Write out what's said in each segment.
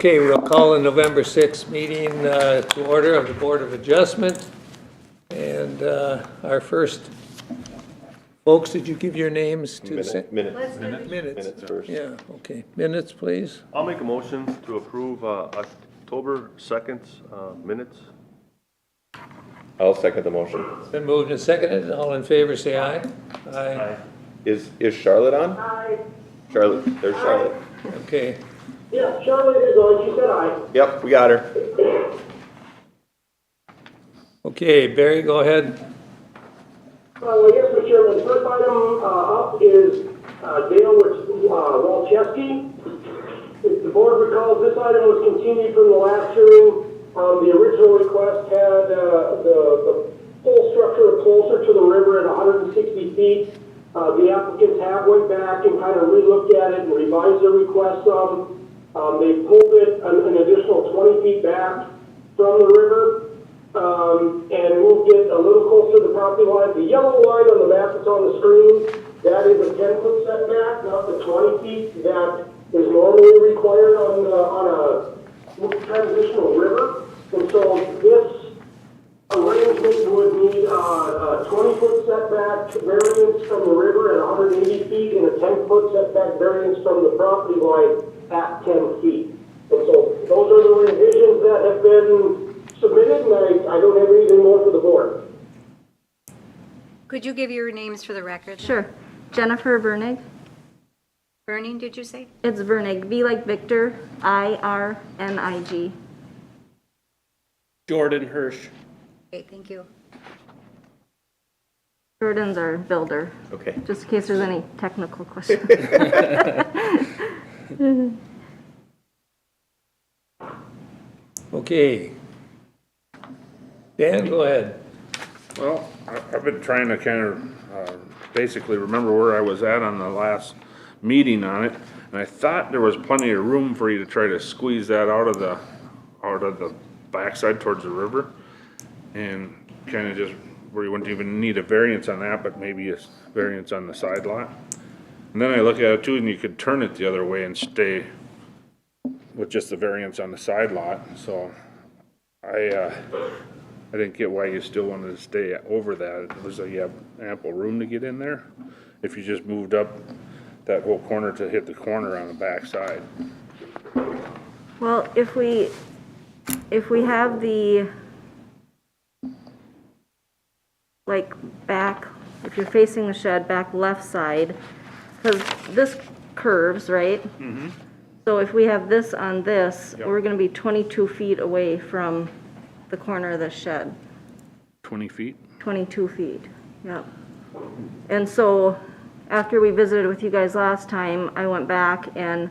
Okay, we'll call the November 6th meeting to order of the Board of Adjustment. And our first, folks, did you give your names to the? Minutes. Minutes first. Yeah, okay. Minutes, please. I'll make a motion to approve October 2nd minutes. I'll second the motion. Been moved and seconded. All in favor, say aye. Aye. Is Charlotte on? Aye. Charlotte, there's Charlotte. Okay. Yeah, Charlotte is on, she said aye. Yep, we got her. Okay, Barry, go ahead. Well, yes, Mr. Chairman, the first item up is Dale Walczewski. If the board recalls, this item was continued from the last hearing. The original request had the pole structure closer to the river at 160 feet. The applicants have went back and kind of re-looked at it and revised their request some. They pulled it an additional 20 feet back from the river and moved it a little closer to the property line. The yellow line on the map that's on the screen, that is a 10-foot setback, not the 20 feet that is normally required on a transitional river. And so this arrangement would need a 20-foot setback variance from the river at 180 feet and a 10-foot setback variance from the property line at 10 feet. And so those are the revisions that have been submitted, and I don't have anything more for the board. Could you give your names for the record? Sure. Jennifer Vernig. Burning, did you say? It's Vernig. V like Victor, I-R-N-I-G. Jordan Hirsch. Okay, thank you. Jordan's our builder, Okay. just in case there's any technical questions. Okay. Dan, go ahead. Well, I've been trying to kind of basically remember where I was at on the last meeting on it, and I thought there was plenty of room for you to try to squeeze that out of the backside towards the river, and kind of just where you wouldn't even need a variance on that, but maybe a variance on the side lot. And then I look at it too, and you could turn it the other way and stay with just the variance on the side lot. So I didn't get why you still wanted to stay over that. It was like you have ample room to get in there if you just moved up that whole corner to hit the corner on the back side. Well, if we have the, like, back, if you're facing the shed, back left side, because this curves, right? Mm-hmm. So if we have this on this, Yep. we're gonna be 22 feet away from the corner of the shed. 20 feet? 22 feet, yep. And so, after we visited with you guys last time, I went back and,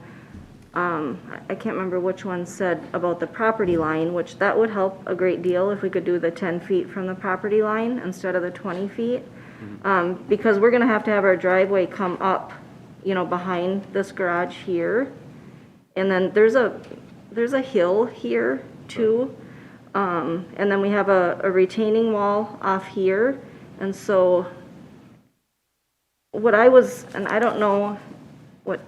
I can't remember which one said about the property line, which that would help a great deal if we could do the 10 feet from the property line instead of the 20 feet. Because we're gonna have to have our driveway come up, you know, behind this garage here. And then there's a hill here too. And then we have a retaining wall off here. And so what I was, and I don't know what,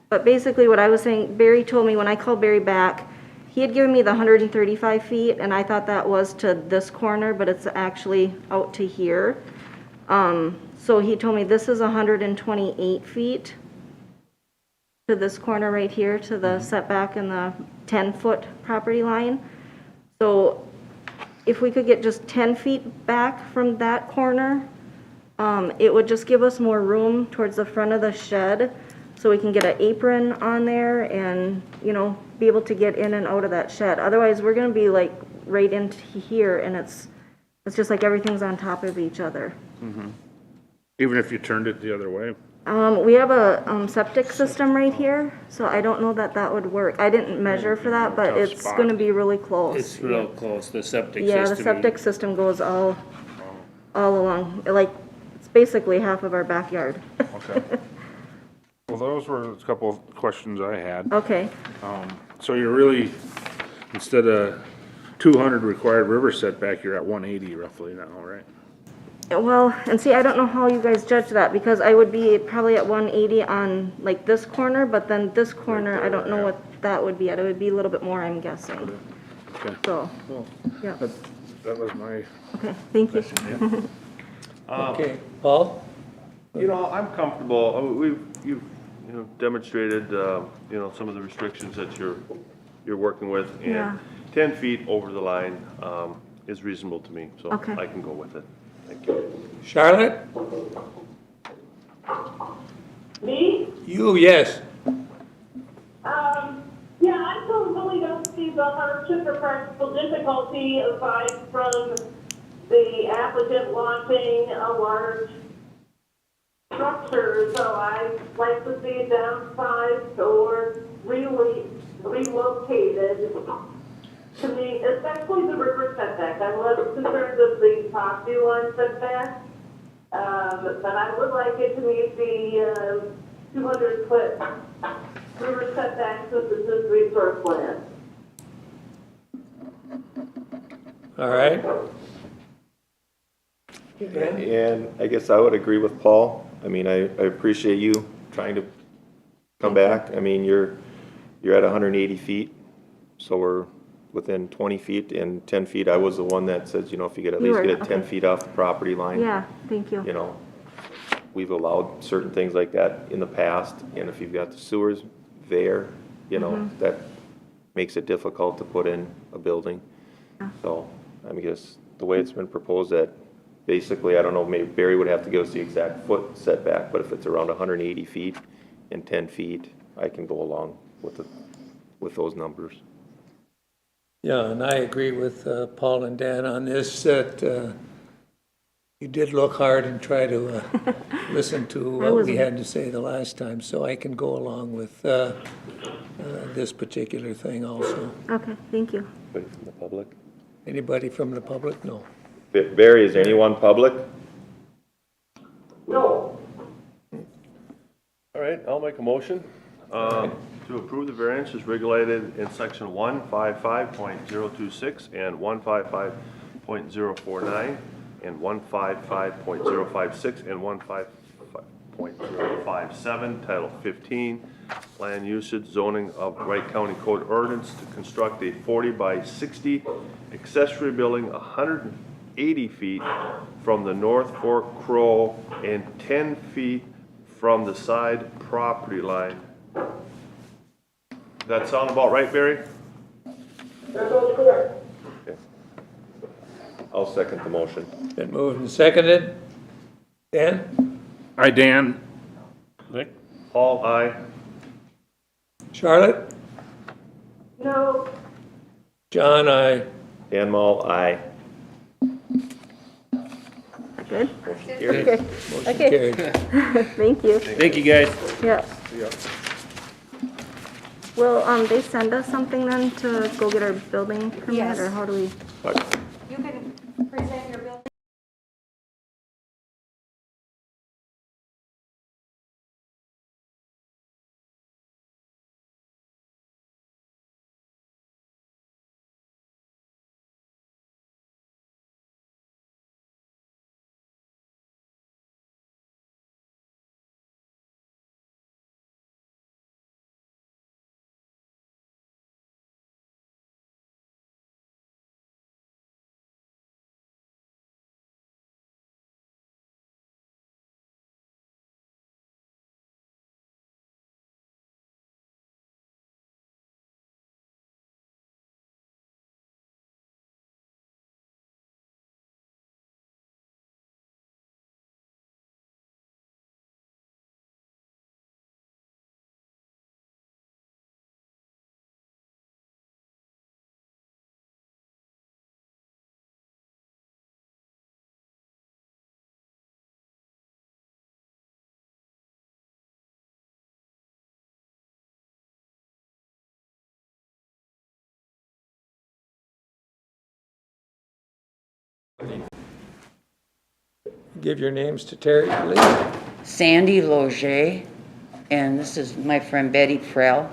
but basically what I was saying, Barry told me when I called Barry back, he had given me the 135 feet, and I thought that was to this corner, but it's actually out to here. So he told me this is 128 feet to this corner right here, to the setback and the 10-foot property line. So if we could get just 10 feet back from that corner, it would just give us more room towards the front of the shed, so we can get an apron on there and, you know, be able to get in and out of that shed. Otherwise, we're gonna be like right into here, and it's just like everything's on top of each other. Even if you turned it the other way? We have a septic system right here, so I don't know that would work. I didn't measure for that, but Tough it's spot. gonna be really close. It's real close, the septic system. Yeah, the septic system goes all along, like, it's basically half of our backyard. Okay. Well, those were a couple of questions I had. Okay, So you're really, instead of 200 required river setback, you're at 180 roughly now, right? Well, and see, I don't know how you guys judge that, because I would be probably at 180 on like this corner, but then this corner, I don't know what that would be at. It would be a little bit more, I'm guessing. Okay. So, Well, yeah, that was my okay, thank you. Okay, Paul? You know, I'm comfortable, you've, demonstrated, some of the restrictions that you're working with. Yeah. And 10 feet over the line, is reasonable to me, so Okay. I can go with it. Thank you. Charlotte? Me? You, yes. Yeah, I really don't see the hardship or practical difficulty aside from the applicant wanting a large structure, so I'd like to see it downsized or really relocated. To me, especially the river setback, I'm less concerned with the property line setback, but I would like it to meet the 200-foot river setback since it's a resource land. All right. And I guess I would agree with Paul. I mean, I appreciate you trying to come back. I mean, you're at 180 feet, so we're within 20 feet and 10 feet. I was the one that says, if you could at You least were, get it 10 okay. feet off the property line. Yeah, thank you. We've allowed certain things like that in the past, and if you've got the sewers there, that makes it difficult to put in a building. So, I guess the way it's been proposed, that basically, I don't know, maybe Barry would have to give us the exact foot setback, but if it's around 180 feet and 10 feet, I can go along with those numbers. Yeah, and I agree with Paul and Dan on this, that you did look hard and try to listen to what we had to say the last time, so I can go along with this particular thing also. Okay, thank you. Anybody from the public? Anybody from the public? No. Barry, is there anyone public? No. All right, I'll make a motion to approve the variances regulated in section 155.026 and 155.049 and 155.056 and 155.057, Title 15, Land Usage Zoning of Wright County Code Ordinance to construct a 40 by 60 accessory building 180 feet from the North Fork Crow and 10 feet from the side property line. That sound about right, Barry? That sounds correct. Okay. I'll second the motion. Been moved and seconded. Dan? Hi, Dan. Rick? Paul, aye. Charlotte? No. John, I. Dan Mall, aye. Good? Motion carries. Okay, Motion okay, carried. thank you. Thank you, guys. Yeah. Will, they send us something then to go get our building permit, Yes. or how do we? You can present your building. Give your names to Terry, please. Sandy Loger, and this is my friend Betty Frell.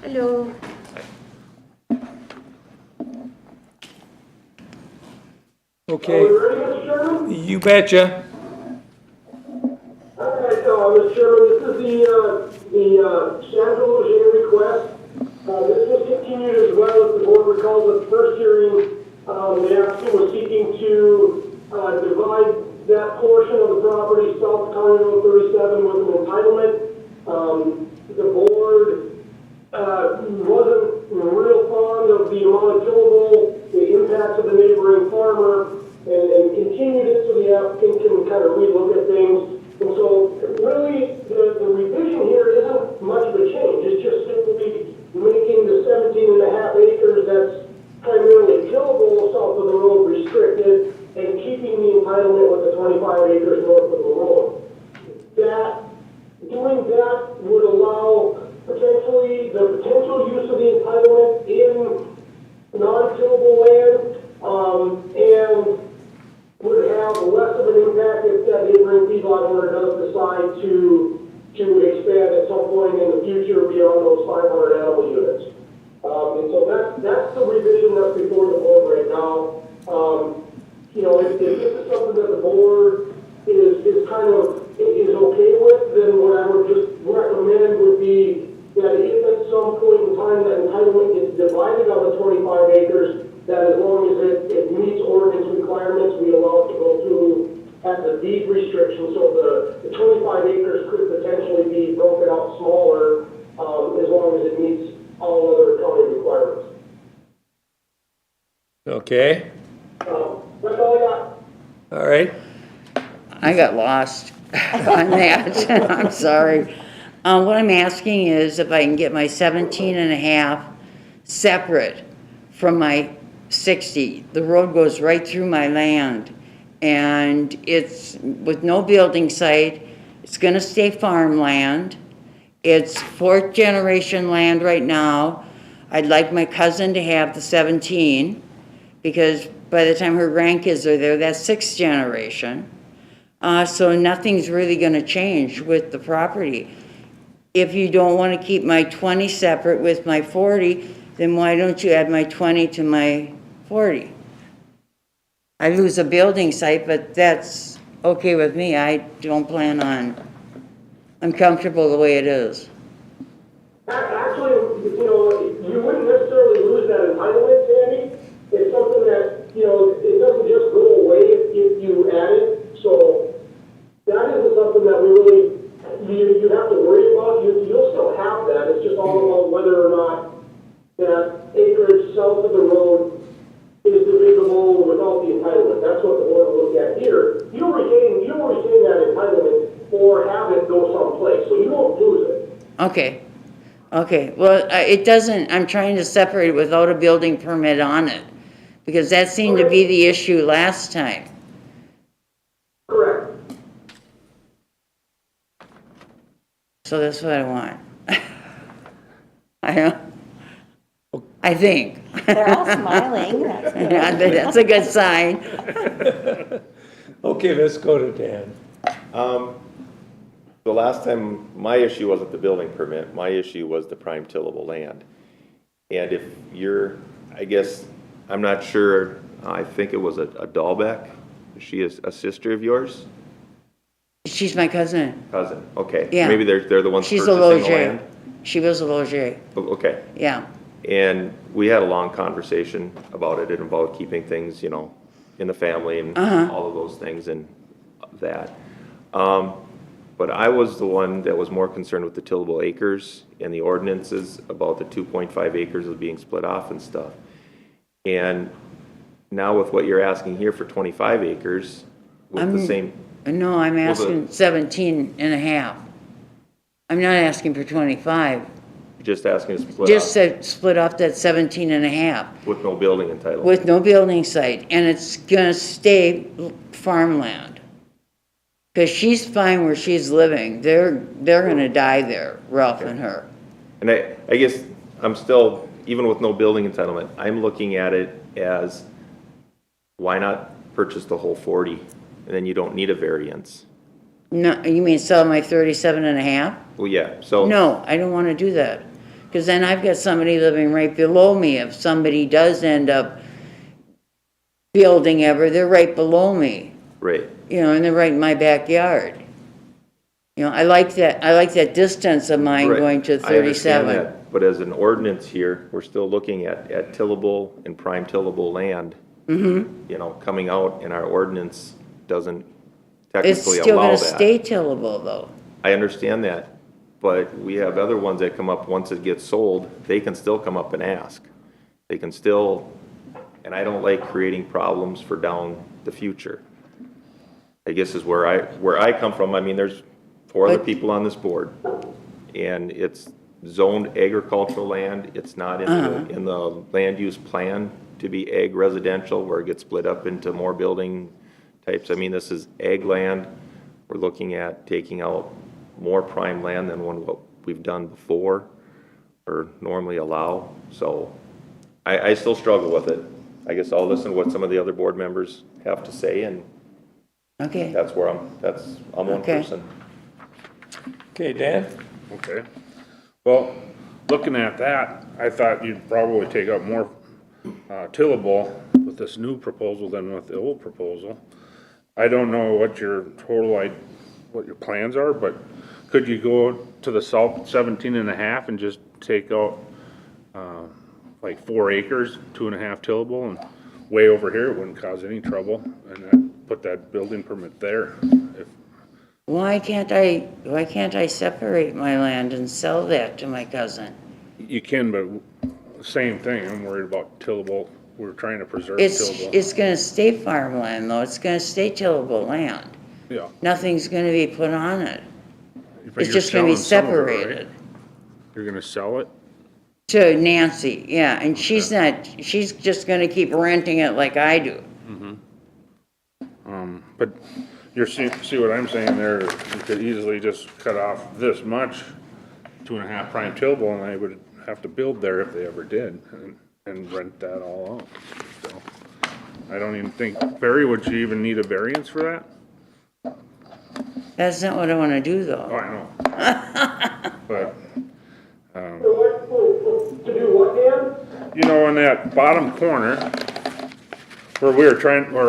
Hello. Okay, Are we ready, Mr. Chairman? you betcha. All right, Mr. Chairman, this is the Sandra Leger request. This was continued as well as the board recalls at the first hearing. The applicant was seeking to divide that portion of the property south of County Road 37 with an entitlement. The board wasn't real fond of the amount of tillable, the impacts of the neighboring farmer, and continued it so the applicant can kind of relook at things. And so really, the revision here isn't much of a change. It's just simply making the 17.5 acres that's primarily tillable south of the road restricted and keeping the entitlement with the 25 acres north of the road. Doing that would allow potentially the potential use of the entitlement in non-tillable land, and would have less of an impact if that neighboring feedlot owner does decide to expand at some point in the future beyond those 500 animal units. And so that's the revision that's before the board right now. If this is something that the board is kind of is okay with, then what I would just recommend would be that if at some point in time that entitlement gets divided on the 25 acres, that as long as it meets ordinance requirements, we allow it to go through at the deed restriction. So the 25 acres could potentially be broken out smaller as long as it meets all other county requirements. Okay, That's all I got. all right. I got lost on that. I'm sorry. What I'm asking is if I can get my 17.5 separate from my 60. The road goes right through my land, and it's with no building site. It's gonna stay farmland. It's 4th generation land right now. I'd like my cousin to have the 17, because by the time her grandkids are there, that's 6th generation. So nothing's really gonna change with the property. If you don't wanna keep my 20 separate with my 40, then why don't you add my 20 to my 40? I lose a building site, but that's okay with me. I don't plan on, I'm comfortable the way it is. Actually, you wouldn't necessarily lose that entitlement, Sandy. It's something that, it doesn't just go away if you add it. So that isn't something that we really, you have to worry about. You'll still have that. It's just all about whether or not that acreage south of the road is divisible without the entitlement. That's what the board will look at here. You'll retain that entitlement or have it go someplace, so you won't lose it. Okay, well, it doesn't, I'm trying to separate it without a building permit on it, because that seemed to be the issue last time. Correct. So that's what I want. I think. They're all smiling. That's good. Yeah, that's a good sign. Okay, let's go to Dan. The last time, my issue wasn't the building permit, my issue was the prime tillable land. And if you're, I guess, I'm not sure, I think it was a Dahlbeck. Is she a sister of yours? She's my cousin. Cousin, okay. Yeah. Maybe they're the ones She's a purchasing the Loger. land? She was a Loger, Okay. yeah. And we had a long conversation about it and about keeping things, in the family and all of those things and that. But I was the one that was more concerned with the tillable acres and the ordinances about the 2.5 acres of being split off and stuff. And now with what you're asking here for 25 acres, with the same, No, I'm Well, asking 17.5. I'm not asking for 25. just asking to split Just off said split off that 17.5 with no building entitlement. with no building site, and it's gonna stay farmland. Cause she's fine where she's living. They're gonna die there, Ralph and her. And I guess I'm still, even with no building entitlement, I'm looking at it as, why not purchase the whole 40? And then you don't need a variance. No, you mean sell my 37.5? Well, yeah, so. No, I don't wanna do that. Cause then I've got somebody living right below me if somebody does end up building ever. They're right below me, Right. you know, and they're right in my backyard. You know, I like that distance of mine Right. going to I understand 37. that, but as an ordinance here, we're still looking at tillable and prime tillable land. You know, coming out, and our ordinance doesn't It's technically still allow gonna that. stay tillable though. I understand that, but we have other ones that come up, once it gets sold, they can still come up and ask. They can still, and I don't like creating problems for down the future. I guess is where I come from. I mean, there's 4 other But- people on this board, and it's zoned agricultural land. It's not in the land use plan to be ag residential, where it gets split up into more building types. I mean, this is ag land. We're looking at taking out more prime land than what we've done before or normally allow. So I still struggle with it. I guess I'll listen to what some of the other board members have to say, and Okay, that's where I'm one Okay. person. Okay, Dan? Okay. Well, looking at that, I thought you'd probably take out more tillable with this new proposal than with the old proposal. I don't know what your what your plans are, but could you go to the south 17 and a half and just take out like 4 acres, 2.5 tillable, and way over here, it wouldn't cause any trouble, and then put that building permit there. If why can't I separate my land and sell that to my cousin? you can, but same thing, I'm worried about tillable. We're trying to preserve It's tillable. gonna stay farmland though, it's gonna stay tillable land. Yeah. Nothing's gonna be put on it. But It's you're just gonna be selling some of it, right? separated. You're gonna sell it? To Nancy, yeah, and she's just gonna keep renting it like I do. But see what I'm saying there, you could easily just cut off this much, 2.5 prime tillable, and I would have to build there if they ever did, and rent that all out. So, I don't even think, Barry, would you even need a variance for that? That's not what I wanna do Oh, though. I know. But, To do what, Dan? you know, in that bottom corner, where I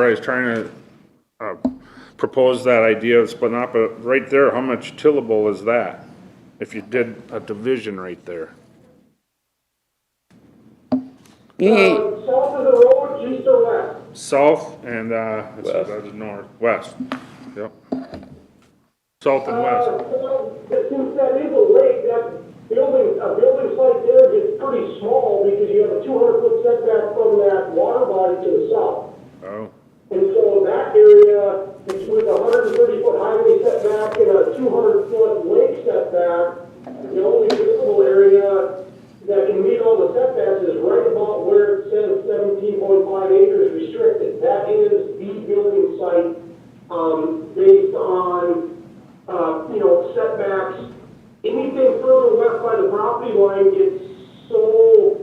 was trying to, propose that idea of splitting up, but right there, how much tillable is that? If you did a division right there? You ain't, South of the road, east or west? South and, that's north, west, yep. South and west, Well, since that is a lake, that building site there gets pretty small because you have a 200-foot setback from that water body to the south. oh, And so that area, it's with a 130-foot highway setback and a 200-foot lake setback, the only buildable area that can meet all the setbacks is right about where it says 17.5 acres restricted. That is the building site, based on, setbacks. Anything further west by the property line gets so,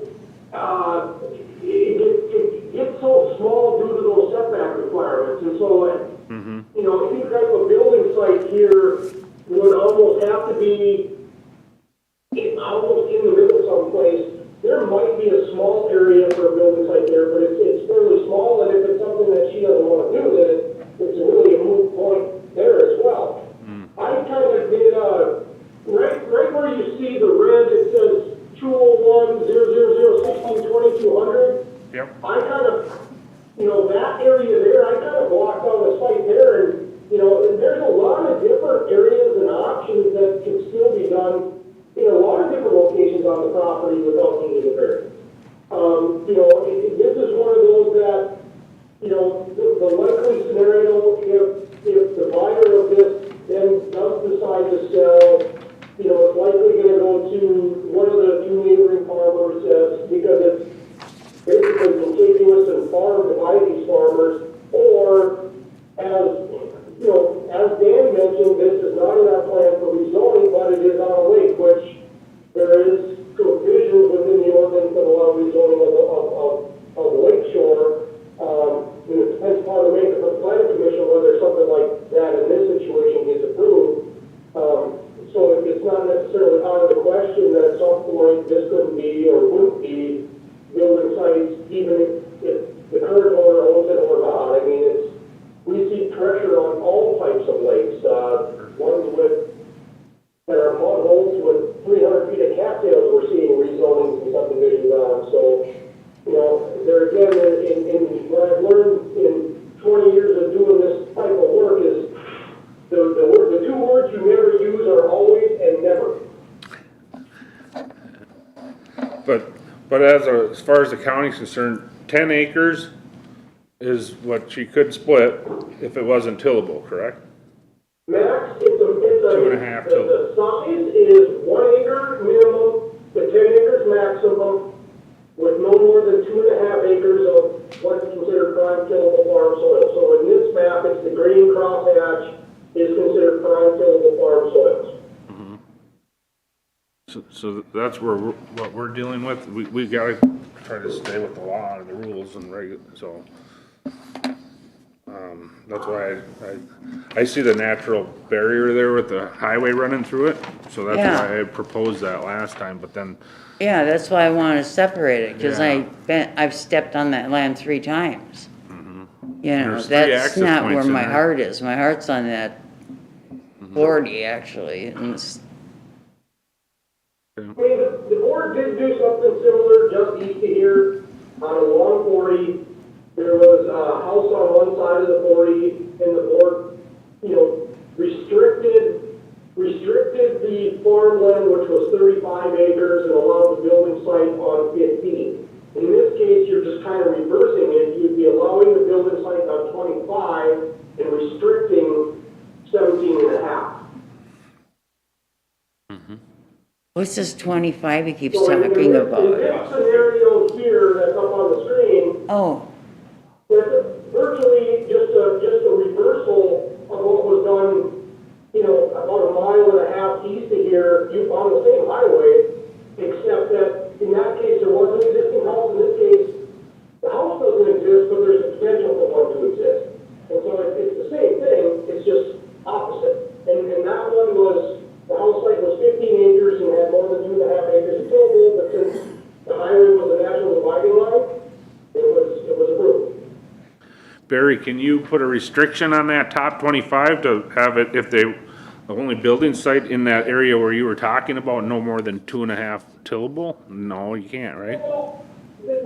it gets so small due to those setback requirements. And so, any type of building site here would almost have to be almost in the middle someplace. There might be a small area for a building site there, but it's fairly small, and if it's something that she doesn't want to do, then it's really a moot point there as well. I kind of did, right where you see the red, it says 201-000-16-2200. yep, I kind of, that area there, I kind of walked on the site there, and, and there's a lot of different areas and options that can still be done in a lot of different locations on the property without needing a variance. This is one of those that, the likely scenario, if the buyer of this then does decide to sell, it's likely gonna go to one of the 2 neighboring farmers, because it's basically contiguous and farmed by these farmers, or as Dan mentioned, this is not in our plan for rezoning, but it is on a lake, which there is provisions within the ordinance that allow rezoning of lake shore. And it depends upon the makeup of the planning commission whether something like that in this situation gets approved. So it's not necessarily out of the question that at some point this couldn't be or wouldn't be building sites, even if the current owner owns it or subdivisions on. So, you know, there again, in what I've learned in 20 years of doing this type of work is the two words you never use are always and never. But as far as the county's concerned, 10 acres is what she could split if it wasn't tillable, correct? Max, it's 2.5 the size is 1 acre minimum to 10 acres maximum, with no more than 2.5 acres of what's considered prime tillable farm soil. So in this map, it's the green crosshatch is considered prime tillable farm soils. So that's what we're dealing with. We gotta try to stay with the law and the rules and so. That's why I see the natural barrier there with the highway running through it. So that's Yeah. why I proposed that last time, but then, Yeah, that's why I want to separate it, because Yeah. I've stepped on that land 3 times. You know, There's 3 that's access not where points in my there. heart is. My heart's on that 40, actually. And I mean, the board did do something similar just east of here on a 140. There was a house on one side of the 40, and the board, you know, restricted the farmland, which was 35 acres, and allowed the building site on 15. In this case, you're just kind of reversing it. You'd be allowing the building site on 25 and restricting 17 and a half. what's this 25 he keeps So in talking this about? scenario here that's up on the screen, Oh, that's virtually just a reversal of what was done, you know, about 1.5 miles east of here, you on the same highway, except that in that case, there was an existing house. In this case, the house doesn't exist, but there's a potential for one to exist. And so it's the same thing, it's just opposite. And that one was, the house site was 15 acres and had more than 2.5 acres of tillable, but since the highway was a natural dividing line, it was approved. Barry, can you put a restriction on that top 25 to have it, if they, the only building site in that area where you were talking about, no more than 2.5 tillable? No, you can't, right? Well, the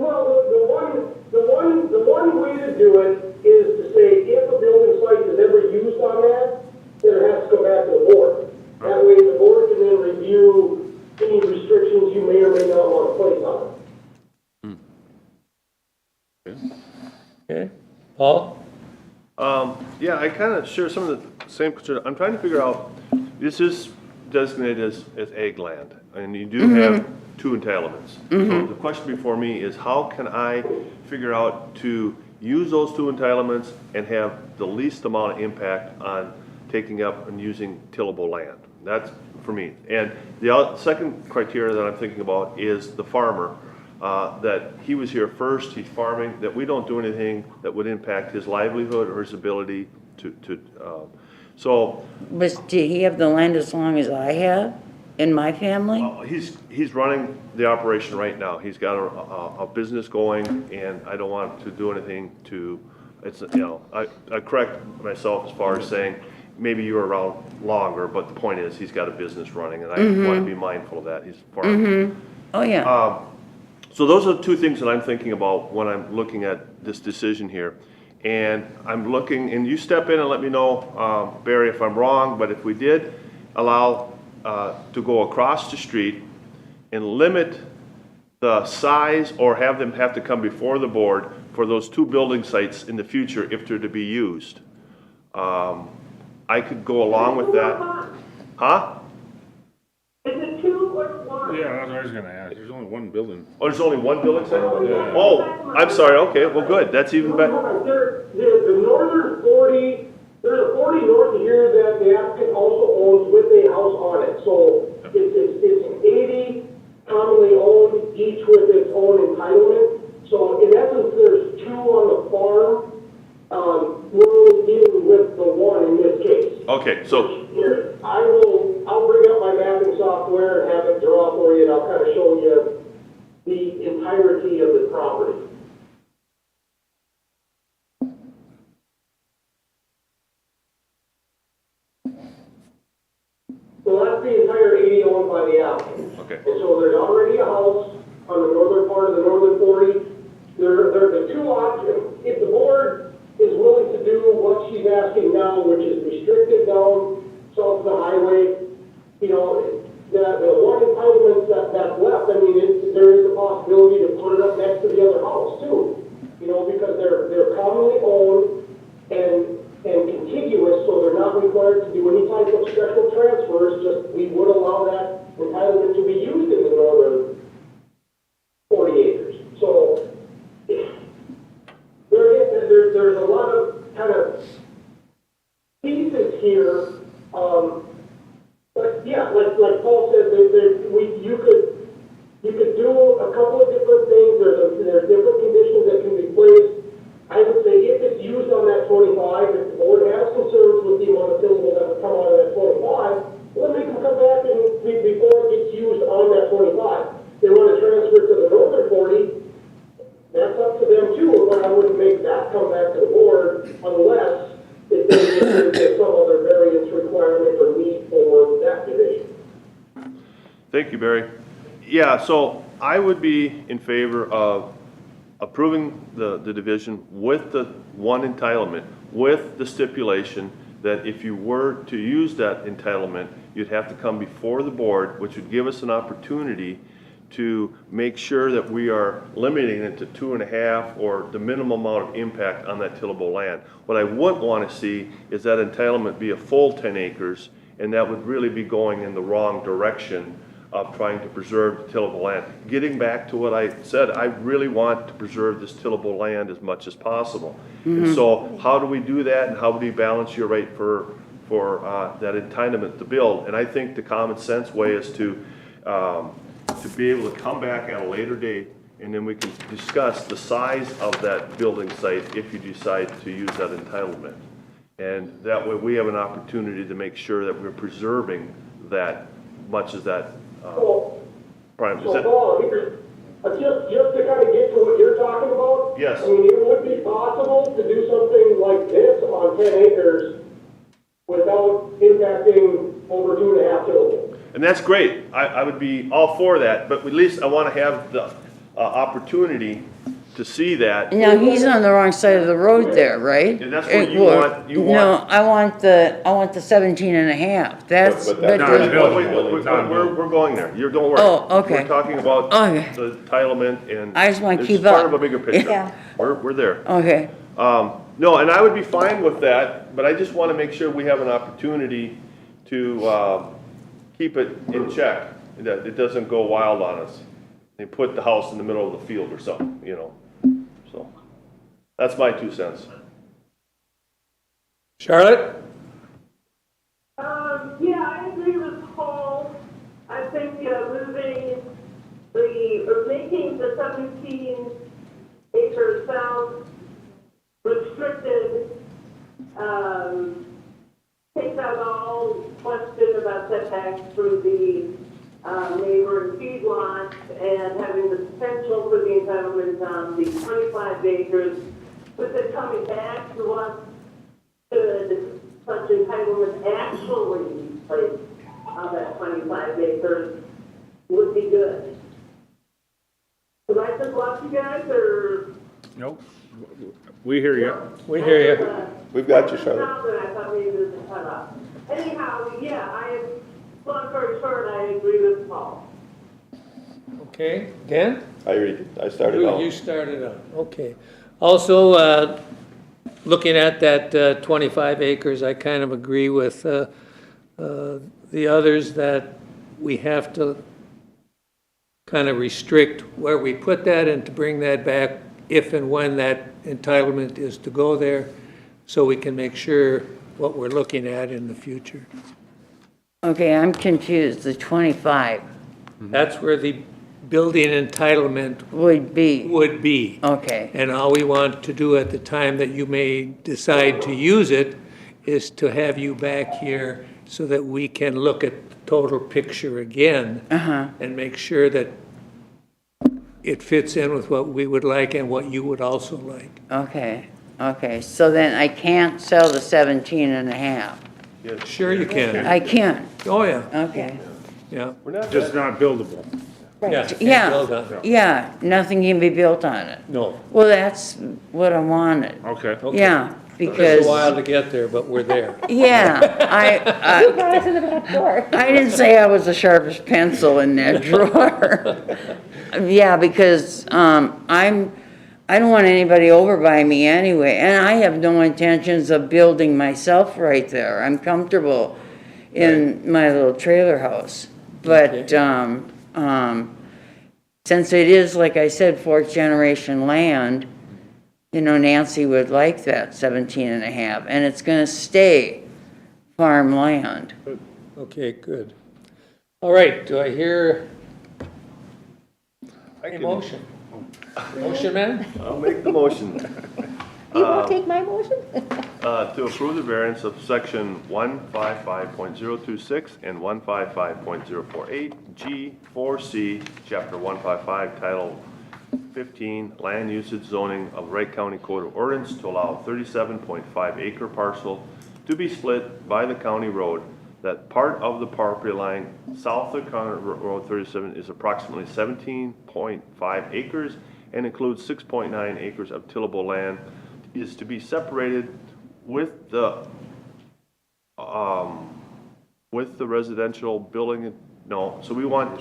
one way to do it is to say if a building site is ever used on that, then it has to go back to the board. That way the board can then review any restrictions you may or may not want to place on it. Okay, Paul? Yeah, I kind of share some of the same concern. I'm trying to figure out, this is designated as ag land, and you do have 2 entitlements. So the question before me is, how can I figure out to use those 2 entitlements and have the least amount of impact on taking up and using tillable land? That's for me. And the second criteria that I'm thinking about is the farmer. That he was here first, he's farming, that we don't do anything that would impact his livelihood or his ability so. but did he have the land as long as I have in my family? He's running the operation right now. He's got a business going, and I don't want to do anything to, it's, you know, I correct myself as far as saying, maybe you were around longer, but the point is, he's got a business running, and I want to be mindful of that. He's farming. Oh, yeah. So those are the 2 things that I'm thinking about when I'm looking at this decision here. And I'm looking, and you step in and let me know, Barry, if I'm wrong, but if we did allow to go across the street and limit the size or have them have to come before the board for those 2 building sites in the future if they're to be used, I could go along with that. Huh? Is it 2 or 1? Yeah, that's what I was gonna ask. There's only 1 building. Oh, there's only 1 building site? Oh, I'm sorry, okay, well, good, that's even better. The northern 40, there's a 40 north of here that the applicant also owns with a house on it. So it's 80 commonly owned, each with its own entitlement. So in essence, there's 2 on the farm. We're only dealing with the 1 in this case. Okay, so, Here, I'll bring up my mapping software and have it draw for you, and I'll kind of show you the entirety of the property. So that's the entire 80 owned by the applicant. okay. And so there's already a house on the northern part of the northern 40. There are the two options. If the board is willing to do what she's asking now, which is restricted down south of the highway, you know, the one entitlement that's left, I mean, there is a possibility to put it up next to the other house too. You know, because they're commonly owned and contiguous, so they're not required to do any type of special transfers, just we would allow that entitlement to be used in the northern 40 acres. So there's a lot of kind of pieces here, but yeah, like Paul said, you could do a couple of different things. There's different conditions that can be placed. I would say if it's used on that 25, if the board has concerns with the amount of tillable that would come out of that 25, well, then they can come back and before it gets used on that 25. They want to transfer it to the northern 40, that's up to them too, but I wouldn't make that come back to the board unless there's some other variance requirement or need for that division. Thank you, Barry. Yeah, so I would be in favor of approving the division with the one entitlement, with the stipulation that if you were to use that entitlement, you'd have to come before the board, which would give us an opportunity to make sure that we are limiting it to 2.5 or the minimum amount of impact on that tillable land. What I wouldn't want to see is that entitlement be a full 10 acres, and that would really be going in the wrong direction of trying to preserve tillable land. Getting back to what I said, I really want to preserve this tillable land as much as possible. And so how do we do that, and how do we balance your right for that entitlement to build? And I think the common sense way is to be able to come back at a later date, and then we can discuss the size of that building site if you decide to use that entitlement. And that way we have an opportunity to make sure that we're preserving that much as that prime. So Paul, here, just to kind of get to what you're talking about. Yes. I mean, it would be possible to do something like this on 10 acres without impacting over 2.5 tillable. And that's great. I would be all for that, but at least I want to have the opportunity to see that. Now, he's on the wrong side of the road there, right? And that's what you want- you No, want- I want the 17 and a half. That's, But but that's not the- buildable. We're going there. You don't worry. Oh, okay. We're talking about Okay. the entitlement and. I just wanna it's keep part up. of a bigger picture. Yeah. We're there. okay, No, and I would be fine with that, but I just want to make sure we have an opportunity to keep it in check, that it doesn't go wild on us. They put the house in the middle of the field or something, you know, so, that's my 2 cents. Charlotte? Yeah, I agree with Paul. I think making the 17 acre south restricted, takes out all question about setbacks through the neighboring feedlots and having the potential for the entitlements on the 25 acres. But then coming back to us, should such entitlement actually be placed on that 25 acres would be good. Did I just lost you guys, or? Nope. We hear you. We hear you. We've got you, Charlotte. I thought maybe this was cut off. Anyhow, yeah, long story short, I agree with Paul. Okay, Dan? I started out. You started out, okay. Also, looking at that 25 acres, I kind of agree with the others that we have to kind of restrict where we put that and to bring that back if and when that entitlement is to go there, so we can make sure what we're looking at in the future. okay, I'm confused, the 25 That's where the building entitlement would be, would be. okay, And all we want to do at the time that you may decide to use it is to have you back here so that we can look at the total picture again and make sure that it fits in with what we would like and what you would also like. okay, so then I can't sell the 17 and a half. Sure you can. I can, Oh, yeah, okay. yeah. We're not, Just not buildable. Yeah, can't Yeah, build on it. yeah, nothing can be built on it. No. Well, that's what I wanted. Okay. Okay. Yeah, Took us a because, while to get there, but we're there. yeah, Got us in the back door. I didn't say I was the sharpest pencil in that drawer. Yeah, because, I don't want anybody over by me anyway, and I have no intentions of building myself right there. I'm comfortable in my little trailer house. But, Okay. since it is, like I said, fourth generation land, you know, Nancy would like that 17 and a half, and it's gonna stay farmland. Okay, good. All right, do I hear I a can- motion? Motion, man? I'll make the motion. You want to take my motion? To approve the variance of section 155.026 and 155.048, G, 4C, chapter 155, title 15, land usage zoning of Wright County Code of Ordinance to allow 37.5 acre parcel to be split by the county road. That part of the property line south of County Road 37 is approximately 17.5 acres and includes 6.9 acres of tillable land, is to be separated with the residential building. No, so we want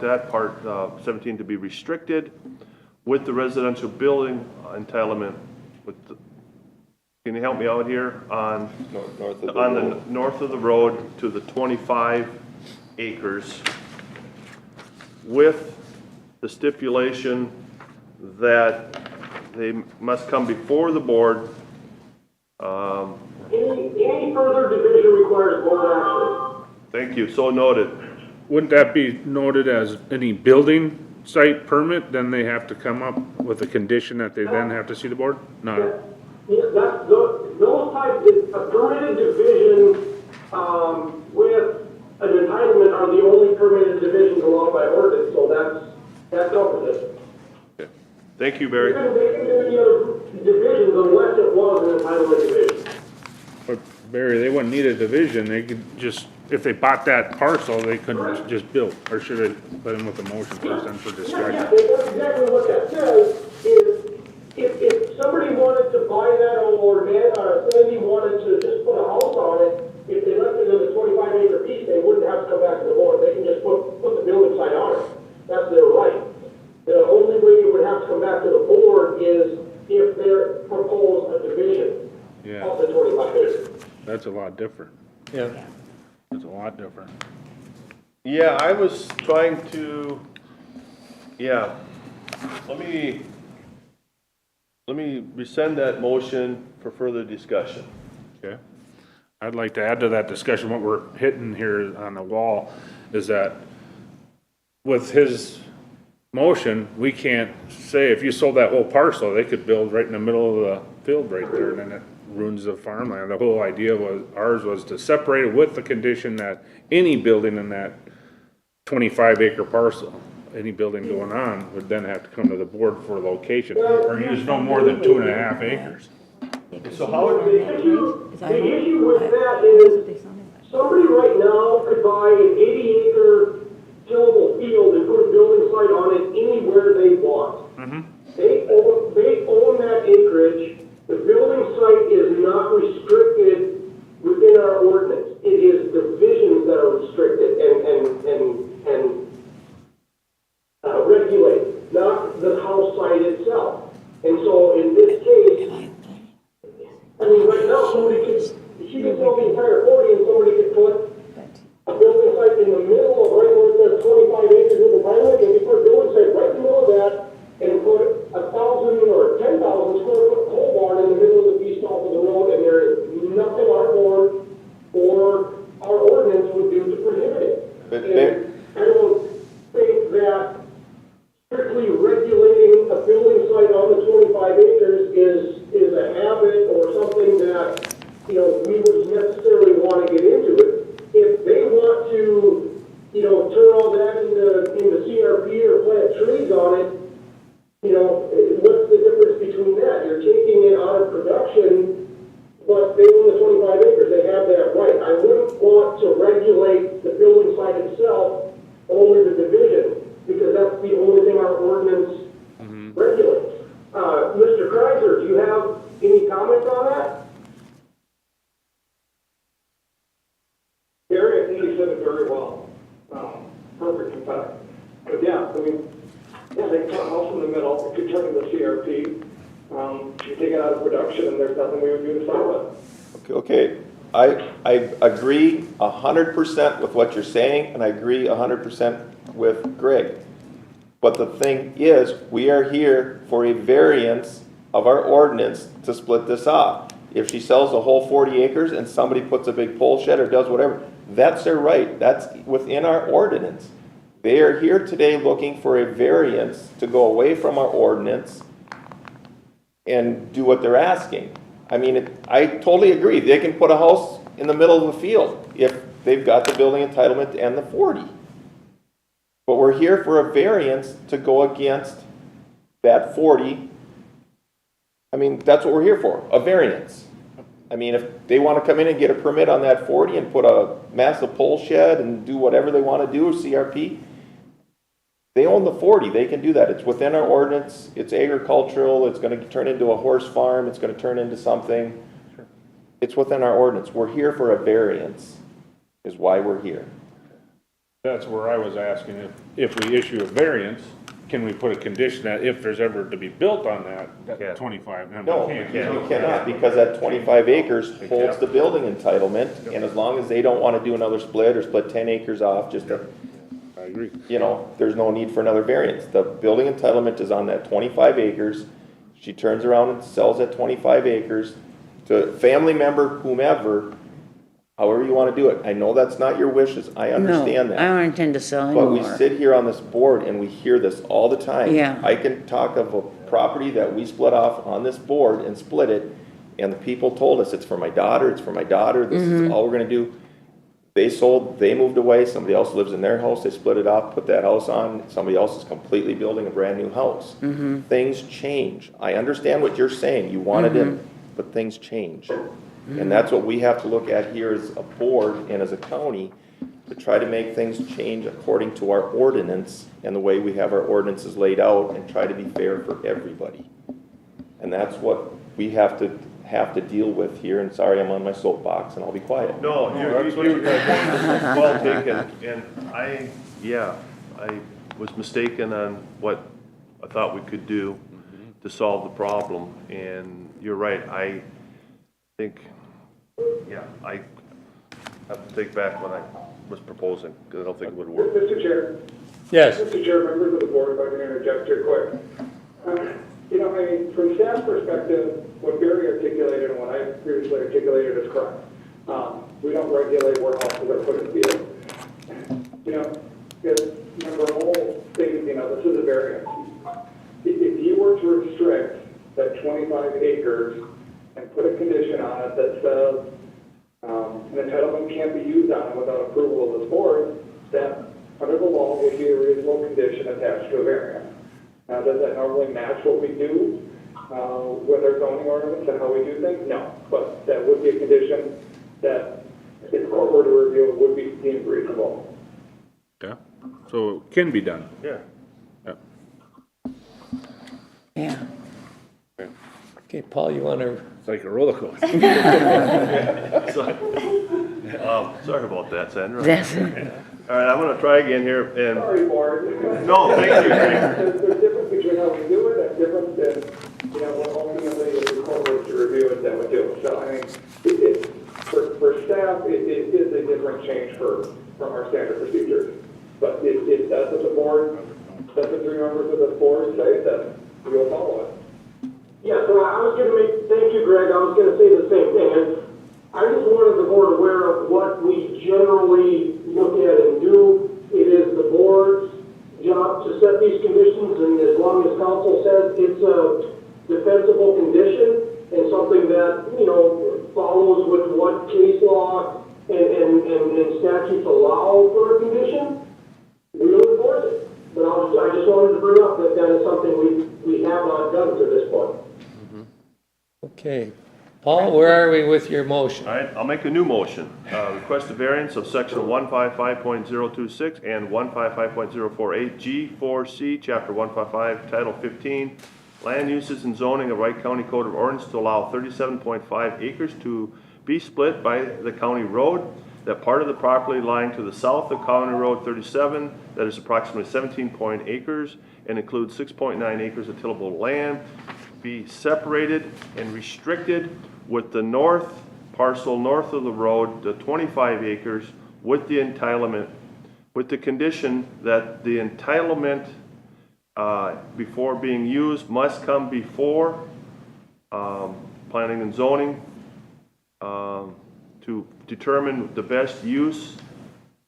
that part, 17 to be restricted with the residential building entitlement with the, can you help me out here on the north of the road to the 25 acres with the stipulation that they must come before the board. Any further division requires board action. Thank you, so noted. Wouldn't that be noted as any building site permit? Then they have to come up with a condition that they then have to see the board? No. Yeah, those types, a permitted division, with an entitlement are the only permitted divisions allowed by ordinance, so that covers it. Thank you, You Barry. couldn't make any other divisions unless it was an entitlement division. But Barry, they wouldn't need a division. They could just, if they bought that parcel, they couldn't just build. Or should I let them with the motion first then for Yeah, discussion? well, that's exactly what that says, is if somebody wanted to buy that or Sandy wanted to just put a house on it, if they left it in a 25 acre piece, they wouldn't have to come back to the board. They can just put the building site on it. That's their right. The only way it would have to come back to the board is if they propose a division Yeah. of the 25 acres. That's a lot different. Yeah. That's a lot different. Yeah, I was trying to, yeah, let me rescind that motion for further discussion. Okay. I'd like to add to that discussion, what we're hitting here on the wall is that with his motion, we can't say if you sold that whole parcel, they could build right in the middle of the field right there, and then it ruins the farmland. The whole idea was, ours was to separate it with the condition that any building in that 25 acre parcel, any building going on would then have to come to the board for location, or use no more than 2.5 acres. So how would The issue with that is somebody right now could buy an 80 acre tillable field and put a building site on it anywhere they want. They own that acreage. The building site is not restricted within our ordinance. It is divisions that are restricted and regulated, not the house site itself. And so in this case, I mean, right now, somebody could, she could sell the entire 40 and somebody could put a building site in the middle think he said it very well. Perfect, in fact. But yeah, I mean, yeah, they put a house in the middle, it could turn into CRP. You take it out of production and there's nothing we would do to solve it. Okay, I agree 100% with what you're saying, and I agree 100% with Greg. But the thing is, we are here for a variance of our ordinance to split this off. If she sells the whole 40 acres and somebody puts a big pole shed or does whatever, that's their right. That's within our ordinance. They are here today looking for a variance to go away from our ordinance and do what they're asking. I mean, I totally agree. They can put a house in the middle of the field if they've got the building entitlement and the 40. But we're here for a variance to go against that 40. I mean, that's what we're here for, a variance. I mean, if they want to come in and get a permit on that 40 and put a massive pole shed and do whatever they want to do, CRP, they own the 40, they can do that. It's within our ordinance, it's agricultural, it's going to turn into a horse farm, it's going to turn into something. It's within our ordinance. We're here for a variance, is why we're here. That's where I was asking, if we issue a variance, can we put a condition that if there's ever to be built on that 25? And No, we can't. you cannot, because that 25 acres holds the building entitlement, and as long as they don't want to do another split or split 10 acres off, just to, I agree. you know, there's no need for another variance. The building entitlement is on that 25 acres. She turns around and sells that 25 acres to a family member, whomever, however you want to do it. I know that's not your wishes, I understand No, that. I don't intend to sell But we anymore. sit here on this board and we hear this all the time. Yeah. I can talk of a property that we split off on this board and split it, and the people told us, it's for my daughter, it's for my daughter, this is all we're gonna do. They sold, they moved away, somebody else lives in their house, they split it off, put that house on, somebody else is completely building a brand new house. Things change. I understand what you're saying, you want it in, but things change. And that's what we have to look at here as a board and as a county, to try to make things change according to our ordinance and the way we have our ordinances laid out, and try to be fair for everybody. And that's what we have to deal with here, and sorry, I'm on my soapbox, and I'll be quiet. No, that's what you guys well taken, and I was mistaken on what I thought we could do to solve the problem, and you're right, I think, yeah, I have to take back what I was proposing, because I don't think it would work. Mr. Chair. Yes, Mr. Chair, members of the board, if I can interject here quick. You know, I mean, from staff's perspective, what Barry articulated and what I previously articulated is correct. We don't regulate where houses are put in field. You know, because remember, the whole thing, you know, this is a variance. If you were to restrict that 25 acres and put a condition on it that says an entitlement can't be used on it without approval of this board, that under the law would be a reasonable condition attached to a variance. Now, does that normally match what we do with our zoning ordinance and how we do things? No, but that would be a condition that if the court were to review, it would be deemed reasonable. Yeah, so it can be done. Yeah. Yeah. okay, Paul, you want to, It's like a roller coaster. Sorry about that, Sandra. That's, All right, I'm gonna try again here, and, Sorry, board. no, thank you, Greg. There's a difference between how we do it, and difference than, you know, what ultimately if the court were to review it, that would do. So, I mean, for staff, it is a different change from our standard procedures. But it does what the board, does the three members of the board say, that we will follow it. Yeah, so I was gonna thank you, Greg, I was gonna say the same thing, and I just wanted the board aware of what we generally look at and do. It is the board's job to set these conditions, and as long as council says it's a defensible condition and something that, you know, follows with what case law and statutes allow for a condition, we will enforce it. But I just wanted to bring up that that is something we have not done to this point. okay. Paul, where are we with your motion? All right, I'll make a new motion. Request a variance of section 155.026 and 155.048, G4C, chapter 155, title 15, land uses and zoning of Wright County Code of Ordinance to allow 37.5 acres to be split by the county road, that part of the property lying to the south of County Road 37, that is approximately 17 acres and includes 6.9 acres of tillable land, be separated and restricted with the north parcel north of the road to 25 acres with the entitlement, with the condition that the entitlement before being used must come before planning and zoning to determine the best use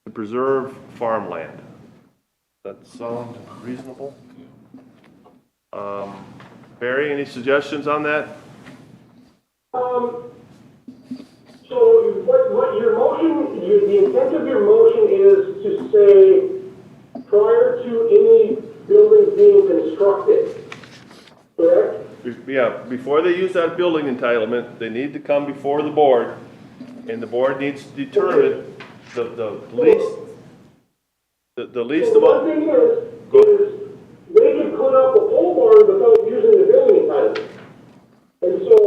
to preserve farmland. Does that sound reasonable? Barry, any suggestions on that? So what your motion, the intent of your motion is to say prior to any buildings being constructed, correct? Yeah, before they use that building entitlement, they need to come before the board, and the board needs to determine the least So one amount. thing is they can put up a pole barn without using the building entitlement. And so,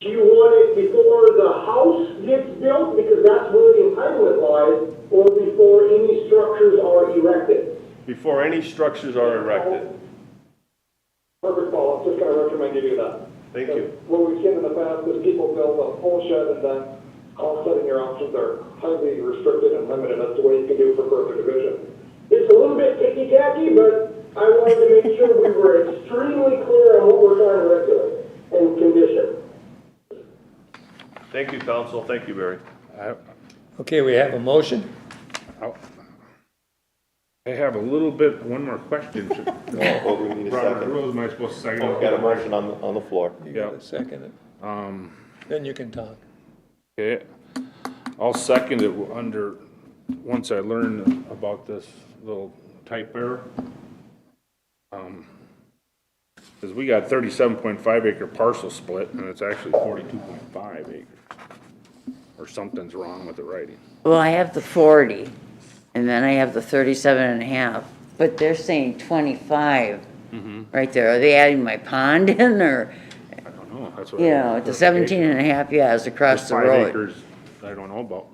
do you want it before the house gets built, because that's where the entitlement lies, or before any structures are erected? Before any structures are erected. Perfect, Paul, I'm just gonna recommend you do that. Thank you. What we've seen in the past is people build a pole shed and then all of a sudden your options are highly restricted and limited as to what you can do for further division. It's a little bit ticky-tacky, but I wanted to make sure we were extremely clear on what we're trying to regulate and condition. Thank you, council. Thank you, Barry. Okay, we have a motion. I have a little bit, one more question. Well, we need a Robert second. rules, am I supposed to second? Got a motion on the floor. You Yeah. gotta second it. Then you can talk. Okay, I'll second it once I learn about this little type error. Cause we got 37.5 acre parcel split and it's actually 42.5 acres. Or something's wrong with the writing. Well, I have the 40, and then I have the 37.5, but they're saying 25 right there. Are they adding my pond in, or, I don't know, that's what. you know, the 17.5, yeah, is across the 5 road. acres, I don't know about.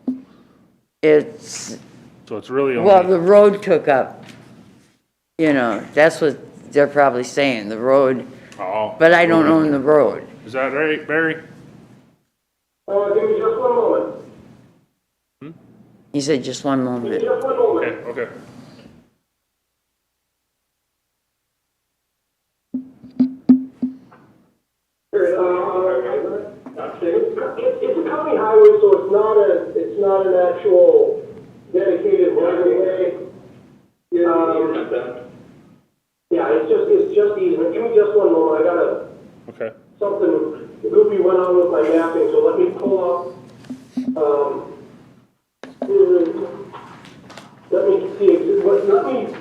It's, So it's really well, only, the road took up, you know, that's what they're probably saying, the road, oh. but I don't own the road. Is that right, Barry? Give me just one moment. He said just one Give me moment. just one moment. Okay. It's a county highway, so it's not an actual dedicated right of way. Yeah, it's just easement. Give me just one moment. I got Okay. something goofy went on with my mapping, so let me pull up, let me see,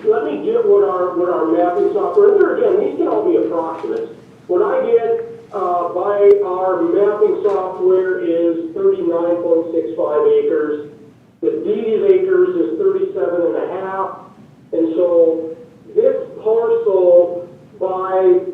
let me get what our mapping software, and there again, these can all be approximates. What I get, by our mapping software is 39.65 acres. The deeded acres is 37.5, and so this parcel by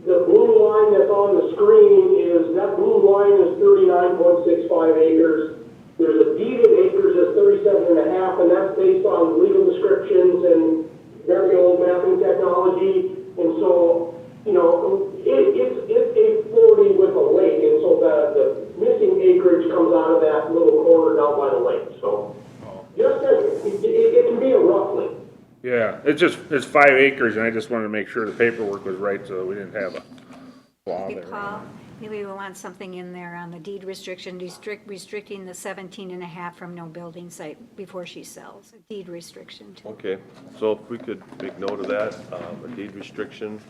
the blue line that's on the screen is, that blue line is 39.65 acres. There's a deeded acres that's 37.5, and that's based on legal descriptions and very old mapping technology. And so, you know, it's a 40 with a lake, and so the missing acreage comes out of that little corner down by the lake. So, just as, it can be a roughly. Yeah, it's 5 acres and I just wanted to make sure the paperwork was right so we didn't have a flaw Hey, there. Paul, maybe we want something in there on the deed restriction, restricting the 17.5 from no building site before she sells, a deed restriction too. Okay, so if we could make note of that, a deed restriction,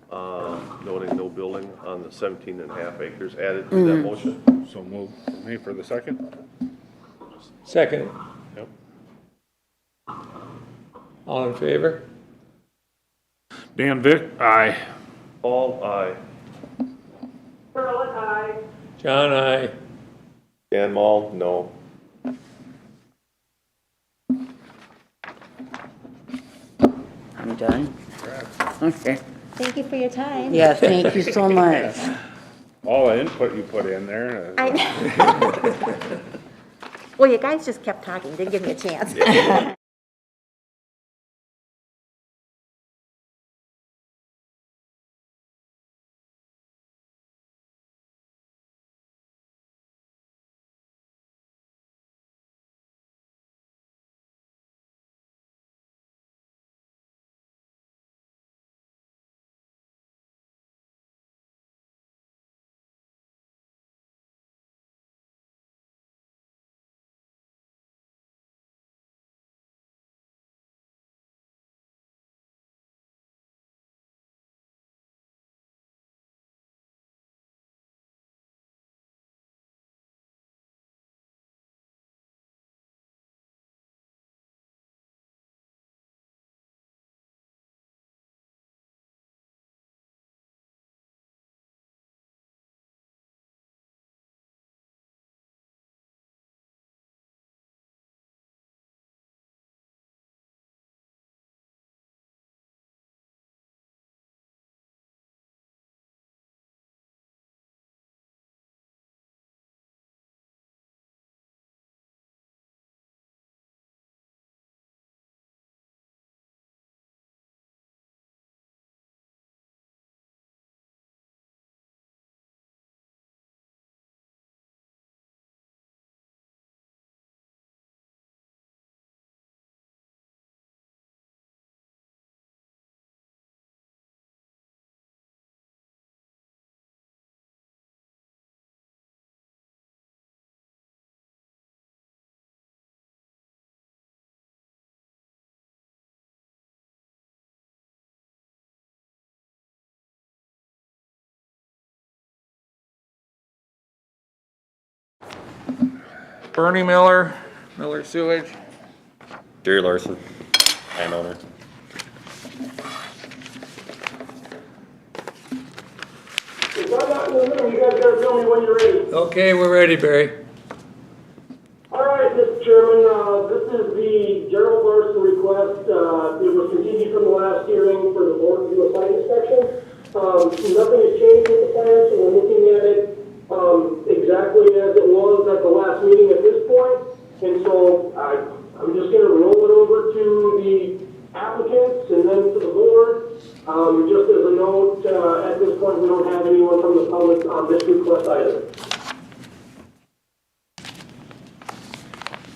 noting no building on the 17.5 acres added to that motion. So move me for the second? Second. Yep. All in favor? Dan Vick, aye. Paul, aye. Carolyn, aye. John, aye. Dan Mall, no. I'm done. Okay. Thank you for your time. Yeah, thank you so much. All the input you put in there. Well, you guys just kept talking, didn't give me a chance. Bernie Miller, Miller Sewage. Jerry Larson, landowner. If I'm not in the room, you guys gotta tell me when you're ready. Okay, we're ready, Barry. All right, Mr. Chairman, this is the Gerald Larson request. It was continued from the last hearing for the board to do a site inspection. Nothing has changed with the plan, so we're looking at it exactly as it was at the last meeting at this point. And so I'm just going to roll it over to the applicants and then to the board. Just as a note, at this point, we don't have anyone from the public on this request either.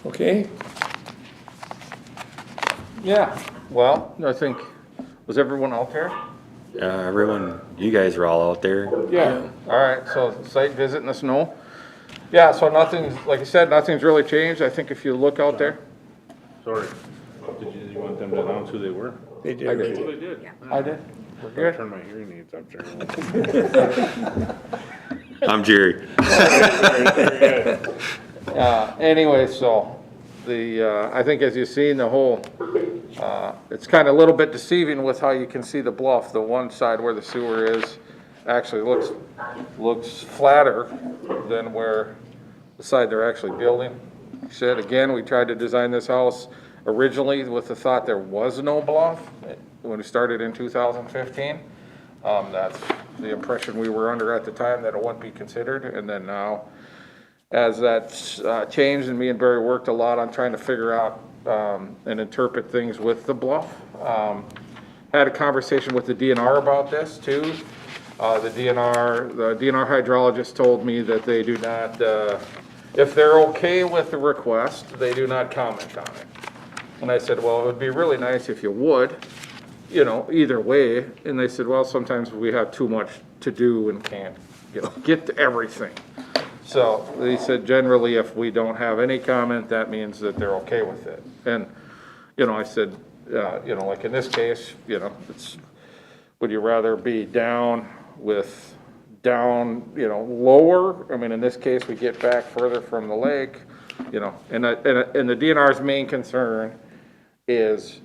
Okay, Yeah, well, I think, was everyone out there? Everyone, you guys are all out there. Yeah. All right, so site visit in the snow. Yeah, so nothing's, like I said, nothing's really changed. I think if you look out there. Sorry. Did you want them to announce who they were? they did. I did. Oh, they did. I did. We're I'll good. turn my hearing aids up there. I'm Jerry. Anyway, so I think as you've seen the whole, it's kind of a little bit deceiving with how you can see the bluff. The one side where the sewer is actually looks flatter than where the side they're actually building. Said again, we tried to design this house originally with the thought there was no bluff when we started in 2015. That's the impression we were under at the time, that it wouldn't be considered. And then now, as that's changed, and me and Barry worked a lot on trying to figure out and interpret things with the bluff. Had a conversation with the DNR about this too. The DNR hydrologist told me that they do not, if they're okay with the request, they do not comment on it. And I said, well, it would be really nice if you would, either way. And they said, well, sometimes we have too much to do and can't, get to everything. So they said, generally, if we don't have any comment, that means that they're okay with it. And, I said, like in this case, would you rather be down, lower? I mean, in this case, we get back further from the lake, and the DNR's main concern is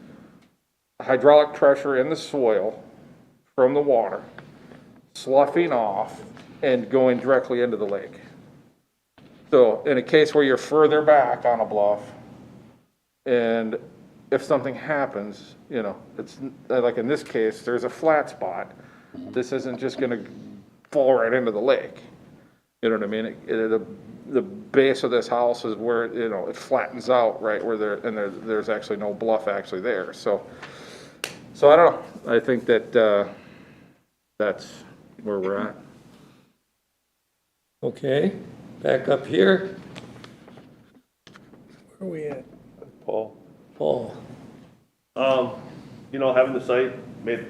hydraulic pressure in the soil from the water, sloughing off and going directly into the lake. So in a case where you're further back on a bluff, and if something happens, it's like in this case, there's a flat spot. This isn't just gonna fall right into the lake. You know what I mean? the base of this house is where, you know, it flattens out right where there's actually no bluff actually there, so I don't know, I think that, that's where we're at. Okay, back up here. Where are we at? Paul? Paul? You know, having the site made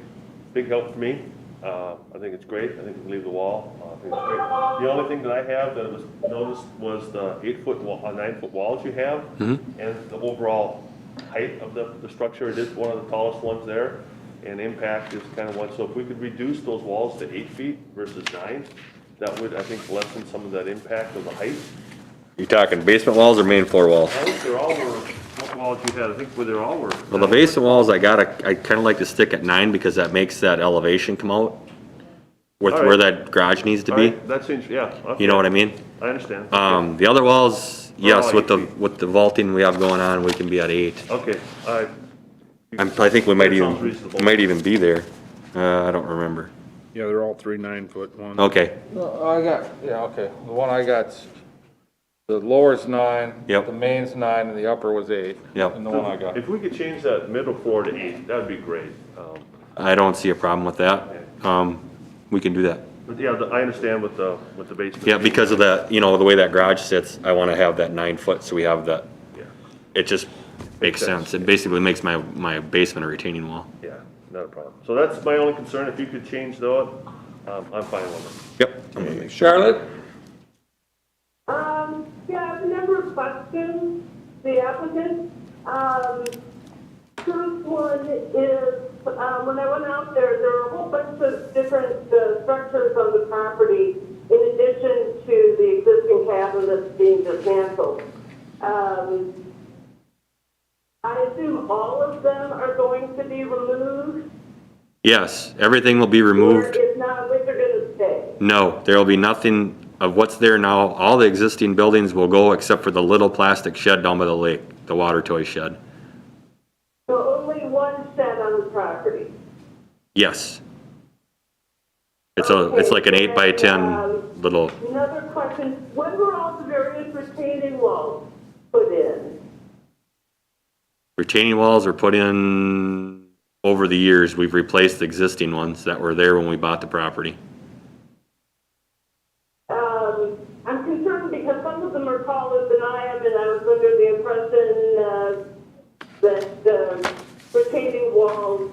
big help for me. I think it's great. I think we can leave the wall. I think it's great. The only thing that I have that was noticed was the 8-foot wall, 9-foot walls you have, and the overall height of the structure. It is one of the tallest ones there, and impact is kind of one. So if we could reduce those walls to 8 feet versus 9, that would, I think, lessen some of that impact of the height. You talking basement walls or main floor walls? I think they're all were, what walls you had, I think they're all were. Well, the basement walls, I kind of like to stick at 9 because that makes that elevation come out with All right. where that garage needs to All be. right, that seems, yeah. Okay. You know what I mean? I understand. The other walls, yes, all with 8 feet. with the vaulting we have going on, we can be at 8. Okay, all right. I think we might That sounds reasonable. even be there. I don't remember. Yeah, they're all 3 9-foot ones. Okay, Okay, the one I got, the lower's 9. Yep. The main's 9 and the upper was 8. Yep. And the one I got. If we could change that middle floor to 8, that'd be great. I don't see a problem with that. We can do that. But yeah, I understand with the basement. Yeah, because of that, you know, the way that garage sits, I want to have that 9 foot, so we have that. Yeah, It just makes sense. It basically makes my basement a retaining wall. yeah, not a problem. So that's my only concern. If you could change that, I'm fine with it. Yep. Charlotte? Yeah, I have a number of questions. The applicant, first one is, when I went out there, there were a whole bunch of different structures on the property in addition to the existing cabin that's being dismantled. I assume all of them are going to be removed? Yes, everything will be Or removed. if not, which are going to stay? No, there will be nothing of what's there now. All the existing buildings will go except for the little plastic shed down by the lake, the water toy shed. So only one shed on the property? Yes. It's like an 8 by 10 little, Another question, when were all the various retaining walls put in? retaining walls were put in over the years. We've replaced the existing ones that were there when we bought the property. I'm concerned because some of them are taller than I am, and I was under the impression that retaining walls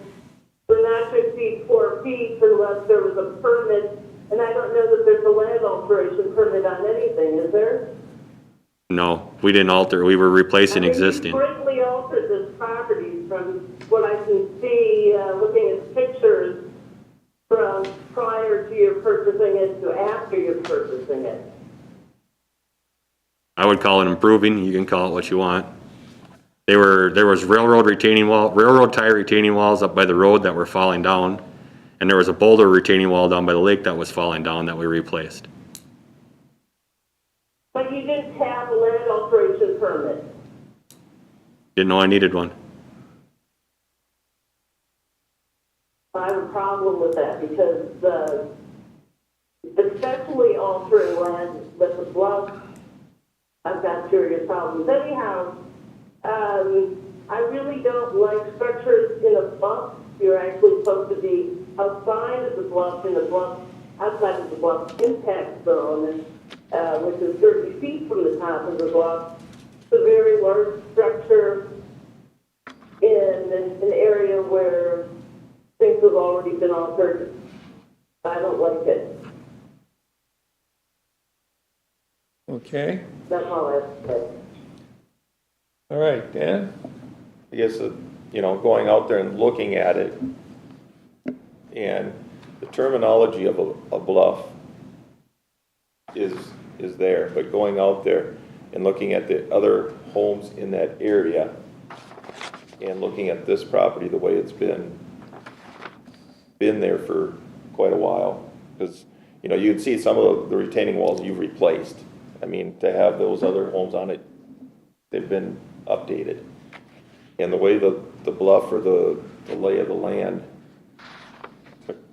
were not to exceed 4 feet unless there was a permit, and I don't know that there's a land alteration permit on anything, is there? No, we didn't alter, we were replacing existing. You greatly altered this property from what I can see, looking at pictures from prior to your purchasing it to after you're purchasing it. I would call it improving. You can call it what you want. There was railroad tie retaining walls up by the road that were falling down. And there was a boulder retaining wall down by the lake that was falling down that we replaced. But you didn't have a land alteration permit. Didn't know I needed one. I have a problem with that because especially altering land with the bluff, I've got serious problems. Anyhow, I really don't like structures in a bluff. You're actually supposed to be outside of the bluff, in the bluff, outside of the bluff impact zone, which is 30 feet from the top of the bluff. It's a very large structure in an area where things have already been altered. I don't like it. Okay, That's all I have to say. all right, Dan? I guess, you know, going out there and looking at it, and the terminology of a bluff is there, but going out there and looking at the other homes in that area and looking at this property, the way it's been there for quite a while, because, you know, you'd see some of the retaining walls you've replaced. I mean, to have those other homes on it, they've been updated. And the way the bluff or the lay of the land,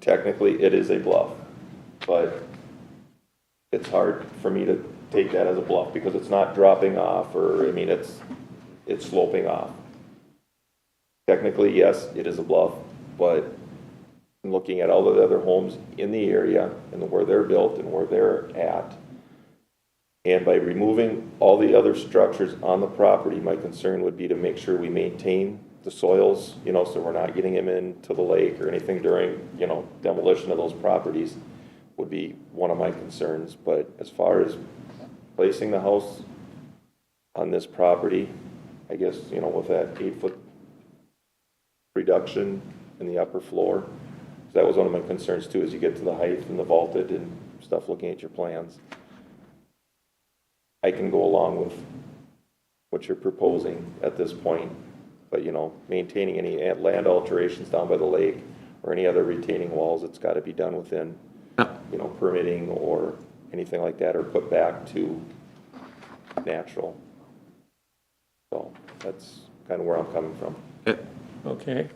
technically it is a bluff, but it's hard for me to take that as a bluff, because it's not dropping off, or, I mean, it's sloping off. Technically, yes, it is a bluff, but looking at all the other homes in the area and where they're built and where they're at, and by removing all the other structures on the property, my concern would be to make sure we maintain the soils, you know, so we're not getting them into the lake or anything during, you know, demolition of those properties would be one of my concerns. But as far as placing the house on this property, I guess, you know, with that 8-foot reduction in the upper floor, that was one of my concerns too, as you get to the height and the vaulted and stuff, looking at your plans. I can go along with what you're proposing at this point, but, you know, maintaining any land alterations down by the lake or any other retaining walls, it's got to be done within, you know, permitting or anything like that, or put back to natural. So that's kind of where I'm coming from. Okay.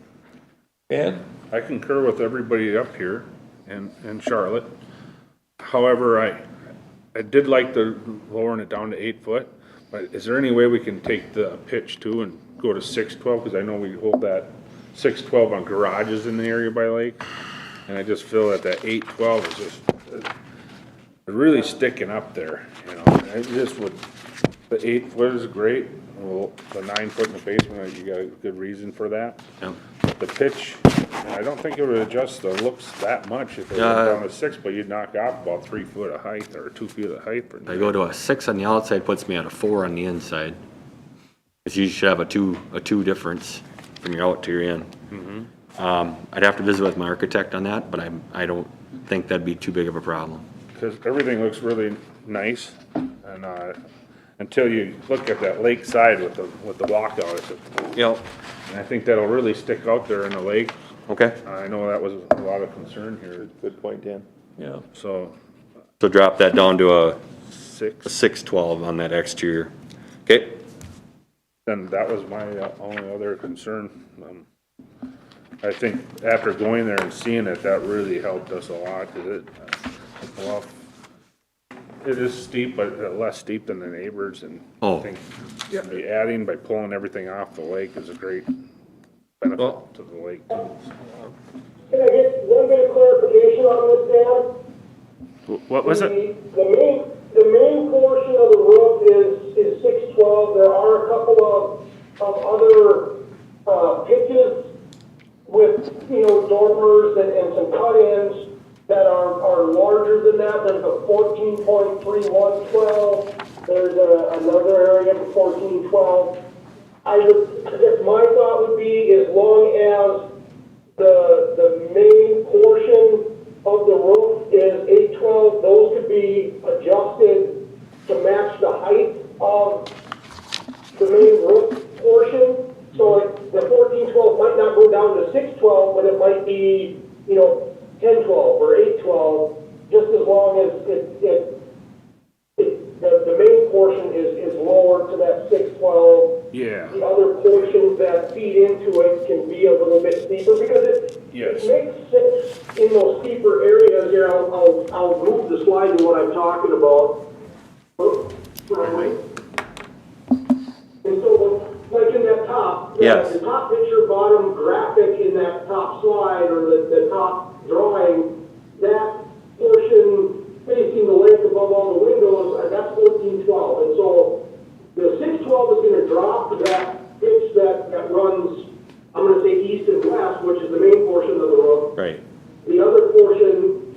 Ben? I concur with everybody up here in Charlotte. However, I did like the lowering it down to 8 foot, but is there any way we can take the pitch too and go to 612? Because I know we hold that 612 on garages in the area by lake, and I just feel that 812 is just really sticking up there, you know. I just would, the 8 foot is great. Well, the 9 foot in the basement, you got a good reason for that. Yeah. But the pitch, I don't think it would adjust the looks that much if it went down to 6, but you'd knock off about 3 foot of height or 2 feet of height. I go to a 6 on the outside, puts me at a 4 on the inside. Because you should have a two difference from your out to your in. I'd have to visit with my architect on that, but I don't think that'd be too big of a problem. Because everything looks really nice, and until you look at that lake side with the walkout, Yep. and I think that'll really stick out there in the lake. Okay. I know that was a lot of concern here, Good point, Dan. Yeah. so So drop that down to a 6. 612 on that exterior. Okay. Then that was my only other concern. I think after going there and seeing it, that really helped us a lot, because well, it is steep, but less steep than the neighbors, and I think by adding, by pulling everything off the lake is a great benefit to the lake too. Can I get one bit of clarification on this, Dan? What was it? The main portion of the roof is 612. There are a couple of other pitches with, you know, dormers and some cut-ins that are larger than that. There's a 14.3112. There's another area of 1412. I guess my thought would be, as long as the main portion of the roof is 812, those could be adjusted to match the height of the main roof portion. So like the 1412 might not go down to 612, but it might be, you know, 1012 or 812, just as long as the main portion is lower to that 612. Yeah. The other portions that feed into it can be a little bit steeper, because it makes sense in those steeper areas. Here, I'll move the slide to what I'm talking about. And so, like in that top, Yes. the top picture, bottom graphic in that top slide, or the top drawing, that portion facing the lake above all the windows, that's 1412. And so the 612 is going to drop that pitch that runs, I'm going to say east and west, which is the main portion of the roof. Right. The other portion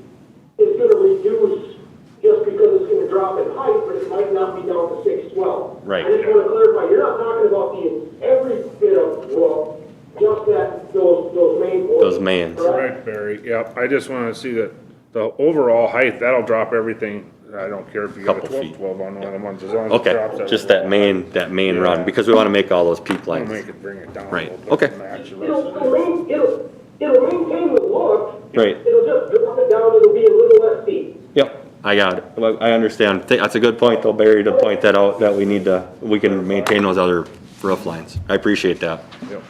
is going to reduce just because it's going to drop in height, but it might not be down to 612. Right. I just want to clarify, you're not talking about every bit of roof, just those main portions. Those mains. Correct, Barry. Yep. I just want to see that the overall height, that'll drop everything. I don't care if you got a Couple feet. 12 on one of the ones, as long as it Okay, drops. just that main Yeah. run, because we want to make all those peak I'll lengths. make it, bring it down. a Right. little bit Okay. to match the rest of it. It'll maintain the look. Right. It'll just drop it down, it'll be a little less steep. Yep, I got it. Well, I understand. That's a good point though, Barry, to point that out, that we can maintain those other roof lines. I appreciate that. Yep.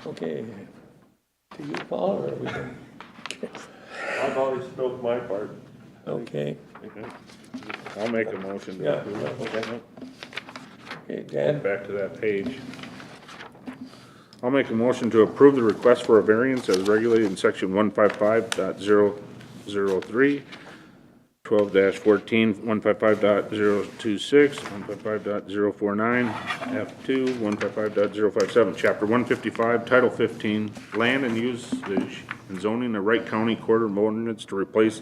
Okay. To you, Paul, or are we done? I've always spoke my part. Okay, I'll make a motion to Yeah. approve it. okay, Dan, Back to that page. I'll make a motion to approve the request for a variance as regulated in section 155.003, 12-14, 155.026, 155.049, F2, 155.057, Chapter 155, Title 15, Land and Usage and Zoning of Wright County Court of Ordinance to replace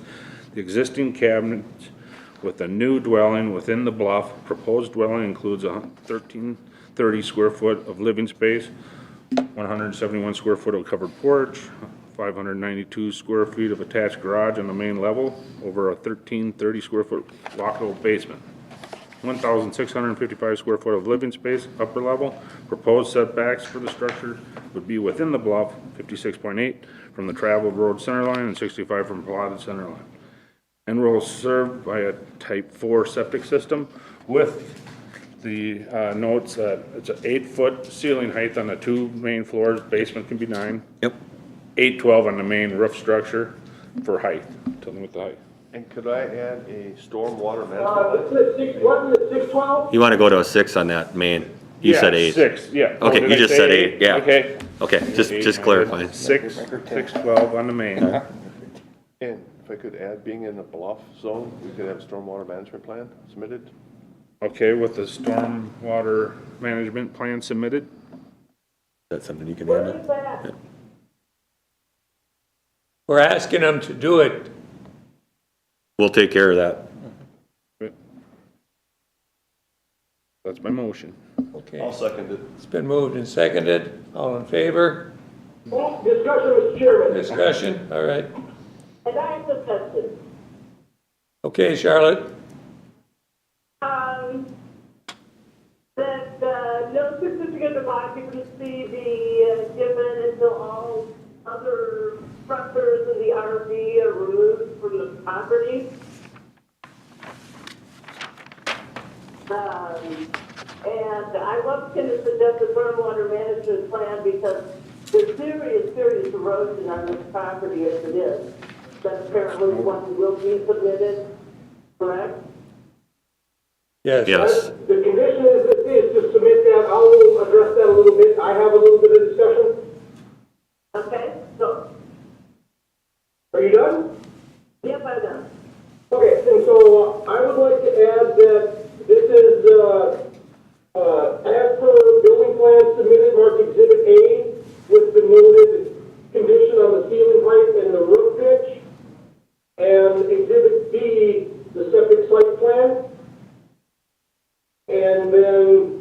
the existing cabinets with a new dwelling within the bluff. Proposed dwelling includes a 1,330 square foot of living space, 171 square foot of covered porch, 592 square feet of attached garage on the main level, over a 1,330 square foot walkable basement. 1,655 square foot of living space, upper level. Proposed setbacks for the structure would be within the bluff, 56.8 from the traveled road center line and 65 from plotted center line. And will serve by a type 4 septic system with the notes that it's an 8-foot ceiling height on the 2 main floors, basement can be 9. Yep. 812 on the main roof structure for height, tell them what the height. And could I add a stormwater management? Wasn't it 612? You wanna go to a 6 on that main? You said 8. 6, yeah. Oh, Okay, did you I just say said 8, yeah. Okay. Okay, just clarifying. 612 on the main. And if I could add, being in the bluff zone, we could have a stormwater management plan submitted? Okay, with the stormwater management plan submitted? That's something you can What handle? is that? we're asking them to do it. We'll take care of that. That's my motion. Okay, I'll second it. it's been moved and seconded. All in favor? Discussion, Mr. Chairman. Discussion? All right. And I have a question. Okay, Charlotte? That no certificate of occupancy be given until all other structures in the RV are removed from the property. And I was going to suggest a stormwater management plan because there's serious erosion on this property as it is. That apparently one will be submitted, correct? Yes. Yes. The condition is to submit that. I'll address that a little bit. I have a little bit of discussion. Okay, so, Are you done? yes, I'm done. Okay, and so I would like to add that this is, as per building plan submitted, marked Exhibit A with the noted condition on the ceiling height and the roof pitch, and Exhibit B, the septic site plan, and then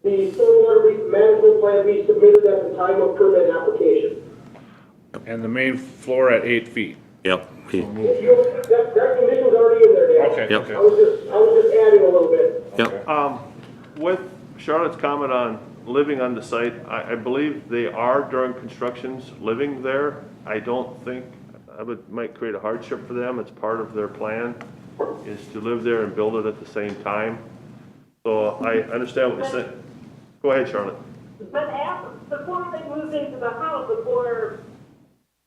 the stormwater management plan be submitted at the time of permit application. And the main floor at 8 feet. Yep. That condition's already in there, Dan. Okay, Yep. okay. I was just adding a little bit. Yep. With Charlotte's comment on living on the site, I believe they are during constructions living there. I don't think, might create a hardship for them. It's part of their plan is to live there and build it at the same time. So I understand what you're saying. Go ahead, Charlotte. But before they moved into the house, before,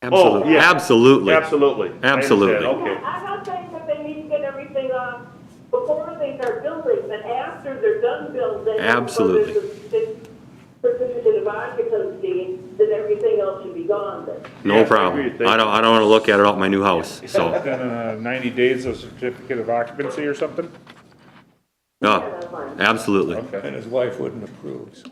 Absolutely. yeah. Absolutely. Absolutely. I Absolutely. understand. Okay. I'm not saying that they need to get everything off before they start building, but after they're done building. Absolutely. Or there's a certificate of occupancy, then everything else should be gone then. No Yeah, I problem. agree. Thank I don't wanna look at it out my new house, so. Then 90 days of certificate of occupancy or something? No, That's fine. absolutely. And his wife wouldn't approve, so.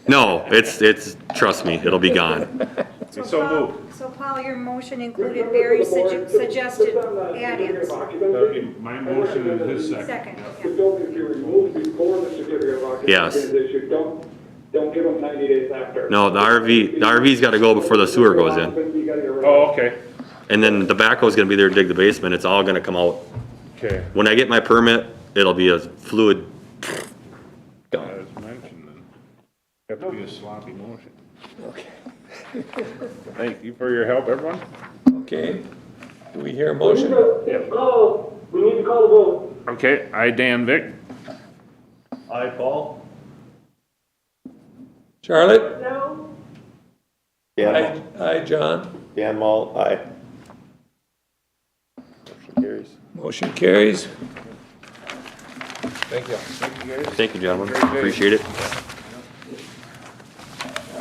No, it's, trust me, it'll be gone. So moved. So Paul, your motion included Barry's suggested add-ins. That'd be my motion and his second. Second, The yeah. building be removed before the certificate of occupancy. Yes. That you don't give them 90 days after. No, the RV's gotta go before the sewer goes in. You gotta get rid of Oh, okay. And then the backhoe's gonna be there to dig the basement. It's all gonna come out. Okay. When I get my permit, it'll be a fluid. As mentioned then. Have to be a sloppy motion. Okay. Thank you for your help, everyone. Okay. Do we hear a We motion? need to call the vote. Okay, I, Dan Vick. Aye, Paul? Charlotte? No? Dan, Aye, John? Dan Mall, aye. Motion carries. Motion carries. Thank you. Thank you, gentlemen. Appreciate it.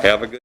Have a good.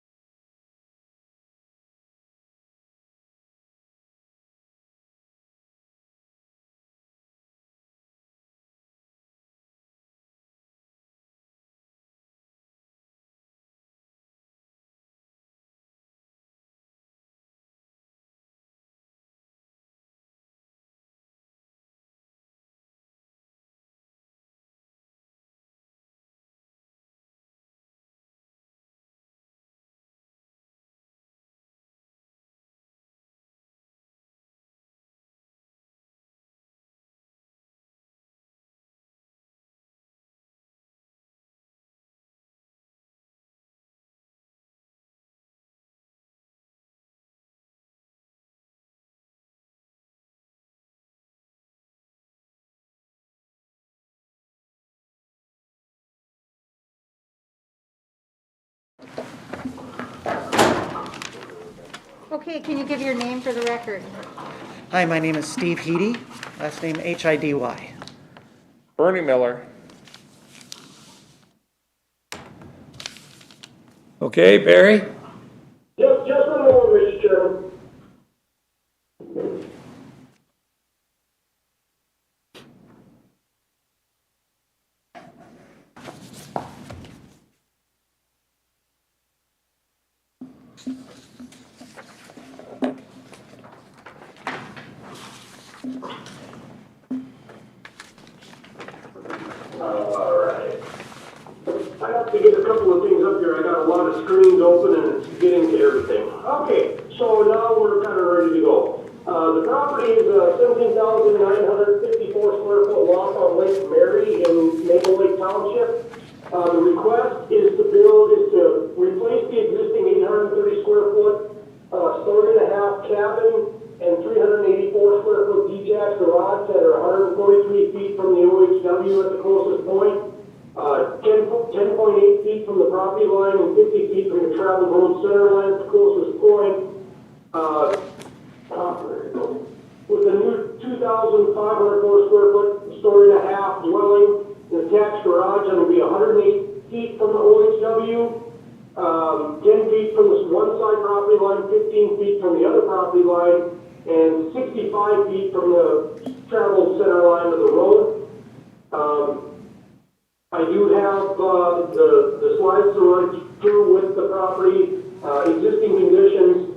Okay, can you give your name for the record? Hi, my name is Steve Heedy, last name Hidy. Bernie Miller. Okay, Barry? Just one moment, Mr. Chairman. Alright. I have to get a couple of things up here. I got a lot of screens open and it's getting to everything. Okay, so now we're kind of ready to go. The property is a 17,954 square foot lot on Lake Mary in Maple Lake Township. The request is to replace the existing 830 square foot, story and a half cabin and 384 square foot detached garage that are 143 feet from the OHW at the closest point. 10.8 feet from the property line and 50 feet from the travel road center line at the closest point. With a new 2,504 square foot, story and a half dwelling, the attached garage, that will be 108 feet from the OHW, 10 feet from this one side property line, 15 feet from the other property line, and 65 feet from the travel center line of the road. I do have the slides to run through with the property, existing conditions,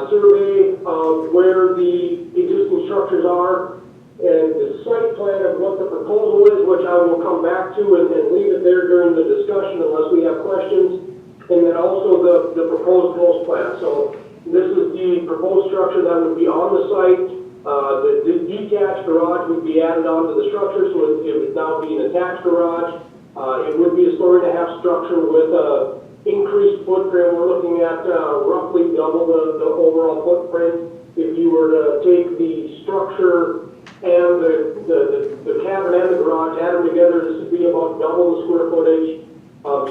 survey of where the existing structures are, and the site plan of what the proposal is, which I will come back to and leave it there during the discussion unless we have questions, and then also the proposed post plan. So this is the proposed structure that would be on the site. The detached garage would be added onto the structure, so it would now be an attached garage. It would be a story and a half structure with increased footprint. We're looking at roughly double the overall footprint. If you were to take the structure and the cabin and the garage, add them together, this would be about double the square footage.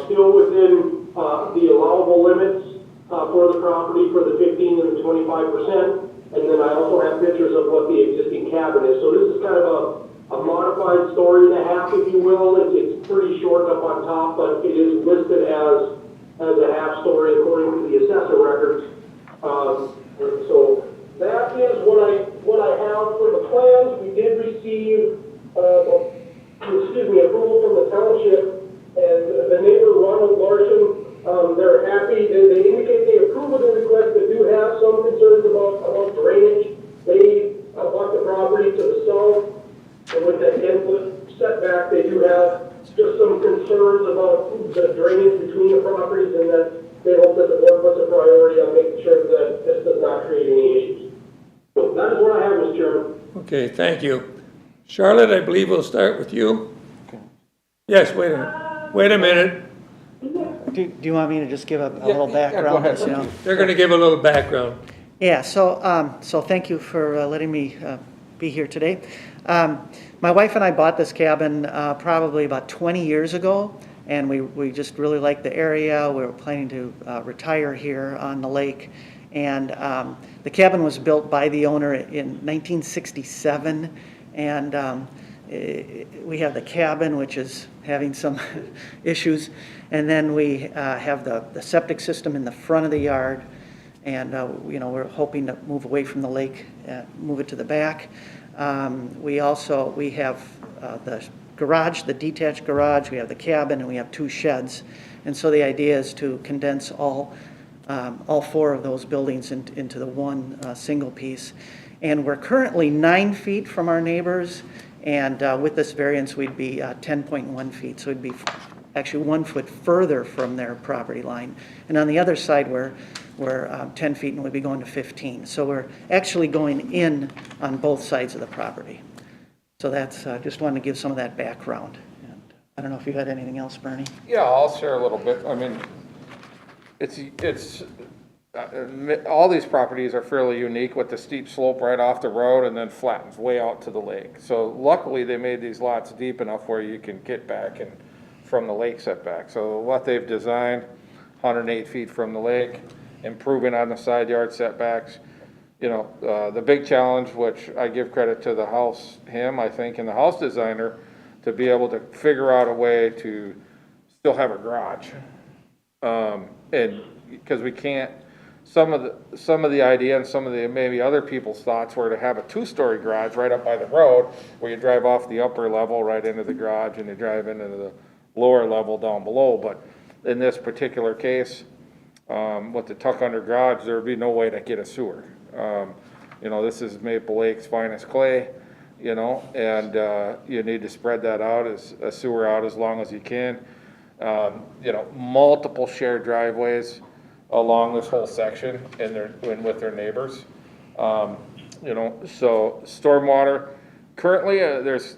Still within the allowable limits for the property for the 15 and the 25%. And then I also have pictures of what the existing cabin is. So this is kind of a modified story and a half, if you will. It's pretty short up on top, but it is listed as a half story according to the assessor records. So that is what I have for the plans. We did receive, approval from the township, and the neighbor Ronald Larson, they're happy. They indicate they approve of the request, but do have some concerns about drainage. They bought the property to the south. And with that 10-foot setback, they do have just some concerns about the drainage between the properties, and that they hope that the board puts a priority on making sure that this does not create any issues. So that is what I have, Mr. Chairman. Okay, thank you. Charlotte, I believe we'll start with you. Yes, wait a minute. Do you want me to just give a little background? Go ahead. They're going to give a little background. Yeah, so thank you for letting me be here today. My wife and I bought this cabin probably about 20 years ago, and we just really liked the area. We were planning to retire here on the lake, and the cabin was built by the owner in 1967, And we have the cabin, which is having some issues. And then we have the septic system in the front of the yard. And, we're hoping to move away from the lake, move it to the back. We have the garage, the detached garage, we have the cabin, and we have 2 sheds. And so the idea is to condense all 4 of those buildings into the one single piece. And we're currently 9 feet from our neighbors, and with this variance, we'd be 10.1 feet. So it'd be actually 1 foot further from their property line. And on the other side, we're 10 feet, and we'd be going to 15. So we're actually going in on both sides of the property. So that's, just wanted to give some of that background. And I don't know if you had anything else, Bernie? Yeah, I'll share a little bit. I mean, all these properties are fairly unique with the steep slope right off the road and then flattens way out to the lake. So luckily they made these lots deep enough where you can get back and from the lake setback. So what they've designed, 108 feet from the lake, improving on the side yard setbacks. The big challenge, which I give credit to I think, and the house designer, to be able to figure out a way to still have a garage. And because we can't, some of the idea and some of the maybe other people's thoughts were to have a 2-story garage right up by the road where you drive off the upper level right into the garage and you drive into the lower level down below. But in this particular case, with the tuck under garage, there would be no way to get a sewer. This is Maple Lake's finest clay, and you need to spread that out as a sewer out as long as you can. Multiple shared driveways along this whole section and with their neighbors. So stormwater, currently there's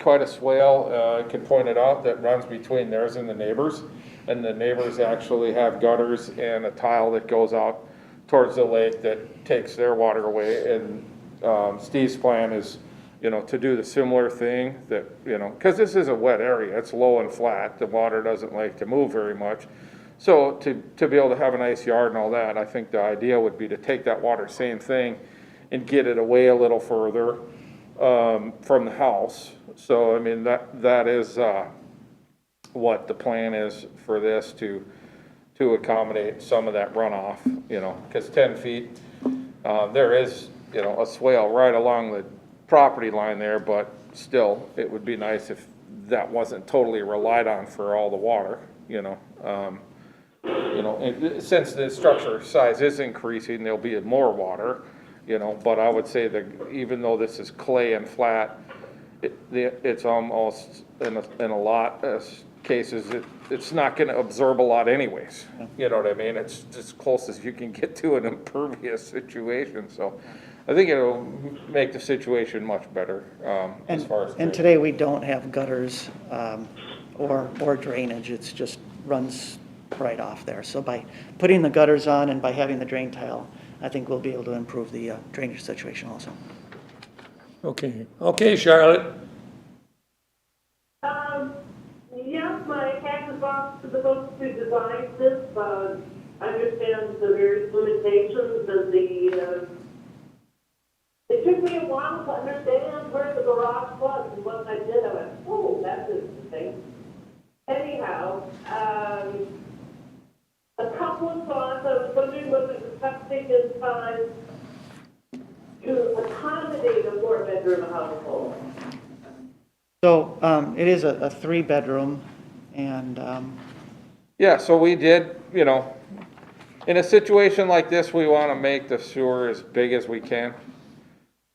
quite a swale, I can point it out, that runs between theirs and the neighbors. And the neighbors actually have gutters and a tile that goes out towards the lake that takes their water away. And Steve's plan is, to do the similar thing that, because this is a wet area, it's low and flat, the water doesn't like to move very much. So to be able to have a nice yard and all that, I think the idea would be to take that water, same thing, and get it away a little further from the house. So, I mean, that is what the plan is for this to accommodate some of that runoff, because 10 feet, there is, a swale right along the property line there, but still, it would be nice if that wasn't totally relied on for all the water, since the structure size is increasing, there'll be more water, but I would say that even though this is clay and flat, it's almost in a lot of cases, it's not going to absorb a lot anyways. You know what I mean? It's as close as you can get to an impervious situation. So I think it'll make the situation much better as far as. And today we don't have gutters or drainage. It's just runs right off there. So by putting the gutters on and by having the drain tile, I think we'll be able to improve the drainage situation also. Okay, Charlotte. Yes, my hat is off to the folks who designed this. Understand the various limitations and it took me a while to understand where the garage was, and once I did, I went, oh, that's interesting. Anyhow, a couple of thoughts. I was wondering whether the septic is time to accommodate a 4-bedroom household. So it is a 3-bedroom, and Yeah, so we did, in a situation like this, we want to make the sewer as big as we can.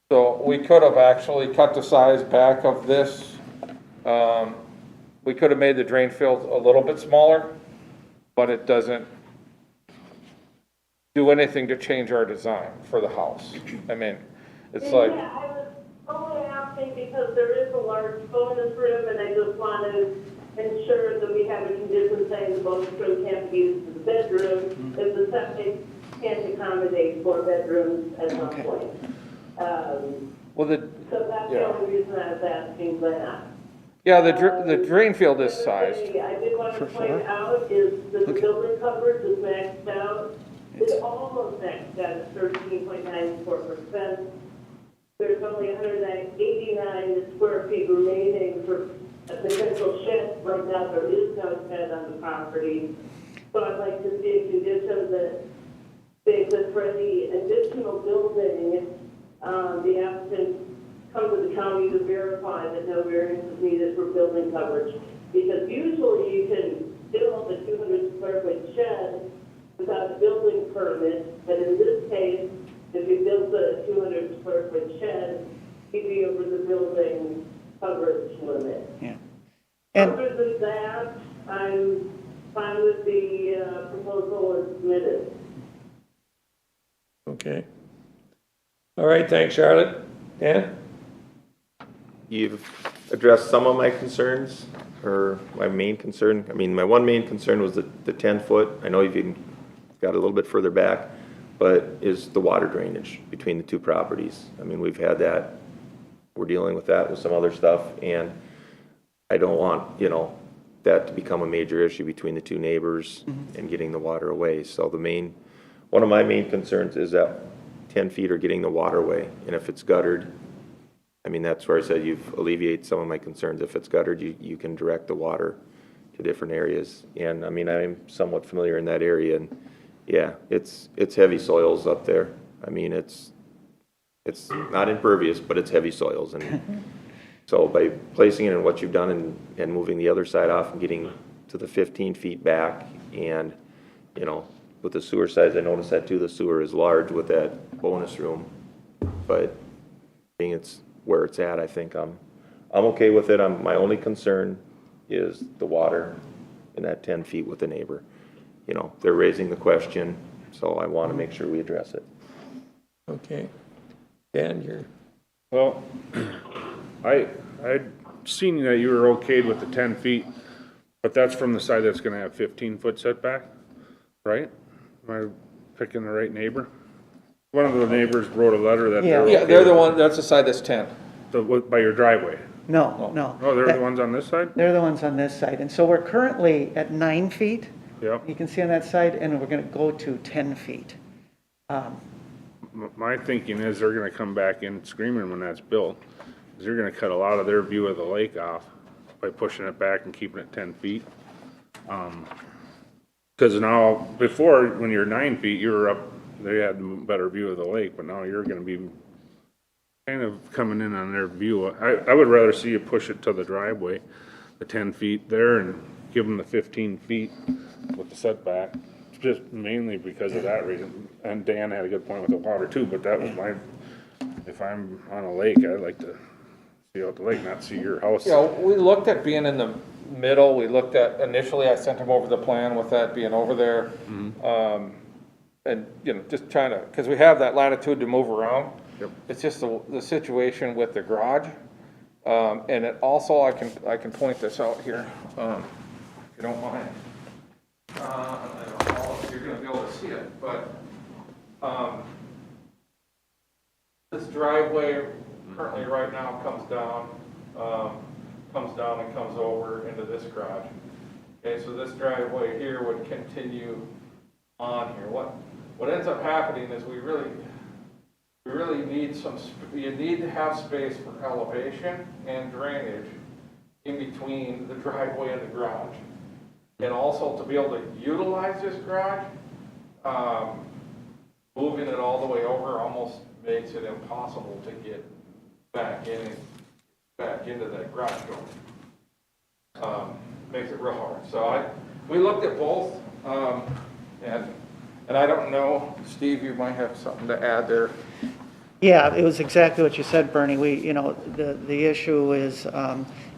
So we could have actually cut the size back of this. We could have made the drain field a little bit smaller, but it doesn't do anything to change our design for the house. I mean, it's like. Yeah, I was only asking because there is a large bonus room, and I just want to ensure that we have a condition saying the bonus room can't be used as a bedroom if the septic can't accommodate 4 bedrooms at one point. So that's the only reason I was asking that. Yeah, the drain field is sized. I did want to point out is that the building coverage is maxed out. It's almost maxed out at 13.94%. there's only 189 square feet remaining for a potential shed. Right now, there is no shed on the property. So I'd like to see a condition that states that for any additional building, the applicant come to the county to verify that no variance is needed for building coverage. Because usually you can build a 200 square foot shed without a building permit, but in this case, if you build a 200 square foot shed, you'd be over the building coverage limit. Yeah. And Other than that, I'm fine with the proposal as submitted. Okay. All right, thanks, Charlotte. Dan? You've addressed some of my concerns, or my main concern. I mean, my one main concern was the 10-foot. I know you've even got a little bit further back, but is the water drainage between the two properties. I mean, we've had that, we're dealing with that with some other stuff, and I don't want, that to become a major issue between the two neighbors and getting the water away. So one of my main concerns is that 10 feet are getting the water away, and if it's guttered, I mean, that's where I said you've alleviated some of my concerns. If it's guttered, you can direct the water to different areas. And I mean, I'm somewhat familiar in that area, and yeah, it's heavy soils up there. I mean, it's not impervious, but it's heavy soils. And so by placing it in what you've done and moving the other side off and getting to the 15 feet back, and, with the sewer size, I noticed that too, the sewer is large with that bonus room, but being it's where it's at, I think I'm okay with it. My only concern is the water in that 10 feet with the neighbor. They're raising the question, so I want to make sure we address it. Okay. Dan, you're... Well, I'd seen that you were okayed with the 10 feet, but that's from the side that's gonna have 15-foot setback, right? Am I picking the right neighbor? One of the neighbors wrote a letter that they're Yeah, okay they're the with- one, that's the side that's 10. by your driveway. no. Oh, they're the ones on this side? They're the ones on this side. And so we're currently at 9 feet. Yep. You can see on that side, and we're going to go to 10 feet. My thinking is they're gonna come back in screaming when that's built, because they're gonna cut a lot of their view of the lake off by pushing it back and keeping it 10 feet. Because now, before, when you're 9 feet, you were up, they had a better view of the lake, but now you're gonna be kind of coming in on their view. I would rather see you push it to the driveway, the 10 feet there, and give them the 15 feet with the setback, just mainly because of that reason. And Dan had a good point with the water too, but that was if I'm on a lake, I'd like to see out the lake, not see your house. We looked at being in the middle. We looked at, initially, I sent him over the plan with that being over there. And, just trying to, because we have that latitude to move around. Yep. It's just the situation with the garage. And it also, I can point this out here, if you don't mind. I don't know if you're gonna be able to see it, but, this driveway currently right now comes down and comes over into this garage. Okay, so this driveway here would continue on here. What ends up happening is we really need you need to have space for elevation and drainage in between the driveway and the garage. And also to be able to utilize this garage, moving it all the way over almost makes it impossible to get back into that garage door. Makes it real hard. So we looked at both, and I don't know, Steve, you might have something to add there. Yeah, it was exactly what you said, Bernie. The issue is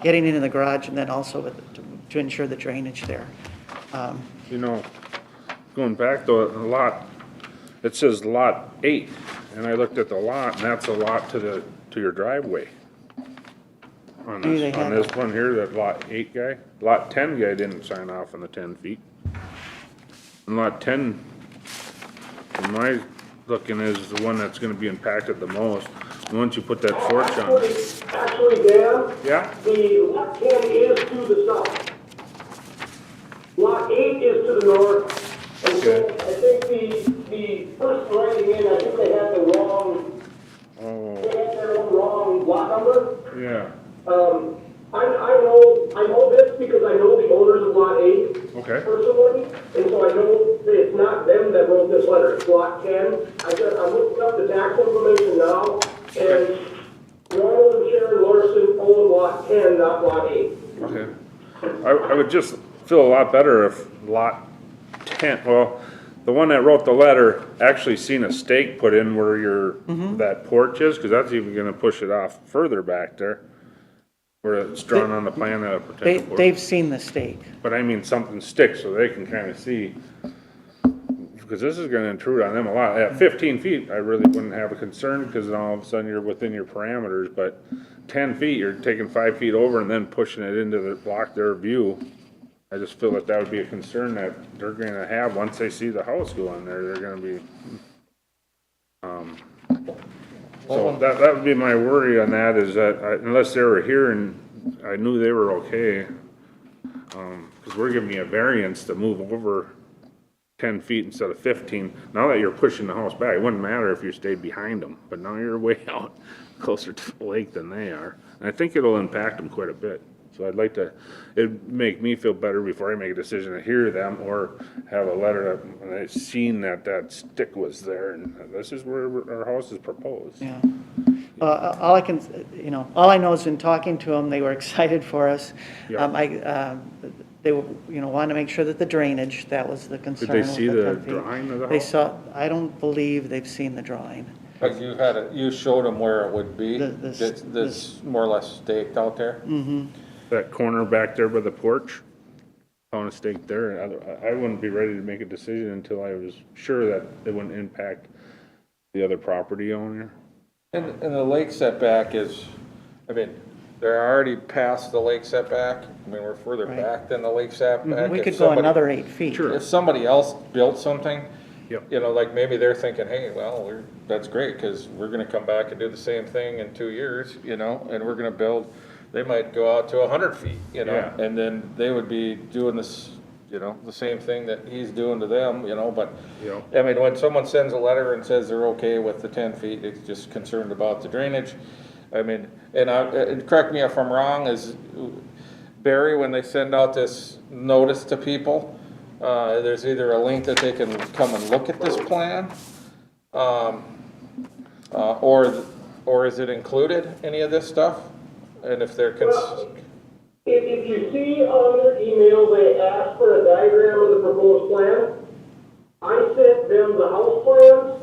getting into the garage and then also to ensure the drainage there. Going back though, the lot, it says lot 8, and I looked at the lot, and that's a lot to your driveway. On Maybe they this, on have this one here, that lot 8 guy, lot 10 guy didn't sign off on the 10 feet. And lot 10, from my looking, is the one that's gonna be impacted the most. And once you put that porch on. Actually, Dan, Yeah? the lot 10 is to the south. Lot 8 is to the north. And Okay. I think the first writing in, I think they had the wrong, Oh, they had their Yeah, I know this because I know the owners of Lot 8 okay. personally, and so I know that it's not them that wrote this letter, it's Lot 10. I'm looking up the tax information now, and Ronald and Sharon Larson own Lot 10, not Lot 8. Okay. I would just feel a lot better if lot 10, well, the one that wrote the letter actually seen a stake put in where your, that porch is, because that's even gonna push it off further back there. Where it's drawn on the plan that a potential porch. They've seen the stake. But I mean, something sticks so they can kind of see. Because this is gonna intrude on them a lot. At 15 feet, I really wouldn't have a concern, because then all of a sudden you're within your parameters, but 10 feet, you're taking 5 feet over and then pushing it into the, block their view. I just feel that that would be a concern that they're gonna have, once they see the house go in there, they're gonna be, so that would be my worry on that, is that unless they were here and I knew they were okay, because we're giving you a variance to move over 10 feet instead of 15. Now that you're pushing the house back, it wouldn't matter if you stayed behind them, but now you're way out closer to the lake than they are. And I think it'll impact them quite a bit. So I'd like to, it'd make me feel better before I make a decision to hear them or have a letter that, and I've seen that that stick was there and this is where our house is proposed. Yeah. All I can, all I know is in talking to them, they were excited for us. Yeah. They, wanted to make sure that the drainage, that was the concern. Did they see with the 10 feet. drawing of the They house? saw, I don't believe they've seen the drawing. But you showed them where it would be, The- that's more or less staked out there? Mm-hmm. That corner back there by the porch, on a stake there, I wouldn't be ready to make a decision until I was sure that it wouldn't impact the other property owner. And the lake setback is, I mean, they're already past the lake setback. I mean, we're further Right. back than the lake setback. We If could go somebody- another 8 feet. Sure. If somebody else built something, Yep. like maybe they're thinking, hey, well, that's great, because we're gonna come back and do the same thing in 2 years, and we're gonna build, they might go out to 100 feet, Yeah. and then they would be doing this, the same thing that he's doing to them, but, Yep. I mean, when someone sends a letter and says they're okay with the 10 feet, it's just concerned about the drainage. I mean, and correct me if I'm wrong, is Barry, when they send out this notice to people, there's either a link that they can come and look at this plan, or is it included, any of this stuff? And if they're If you see on their email, they asked for a diagram of the proposed plan. I sent them the house plans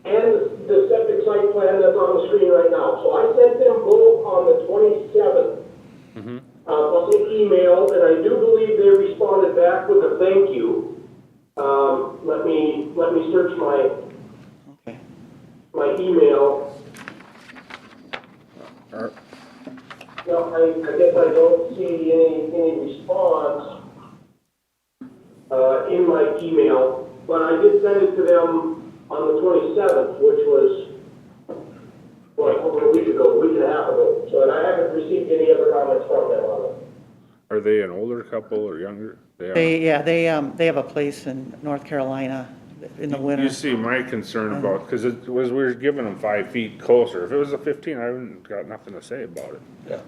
and the septic site plan that's on the screen right now. So I sent them both on the 27th. Of the email, and I do believe they responded back with a thank you. Let me search my email. No, I guess I don't see any response in my email, but I did send it to them on the 27th, which was over a week ago, a week and a half ago. So, and I haven't received any other comments from them on it. Are they an older couple or younger? They are. They have a place in North Carolina in the winter. You see my concern about, because it was, we were giving them 5 feet closer. If it was a 15, I wouldn't got nothing to say about it. Yeah.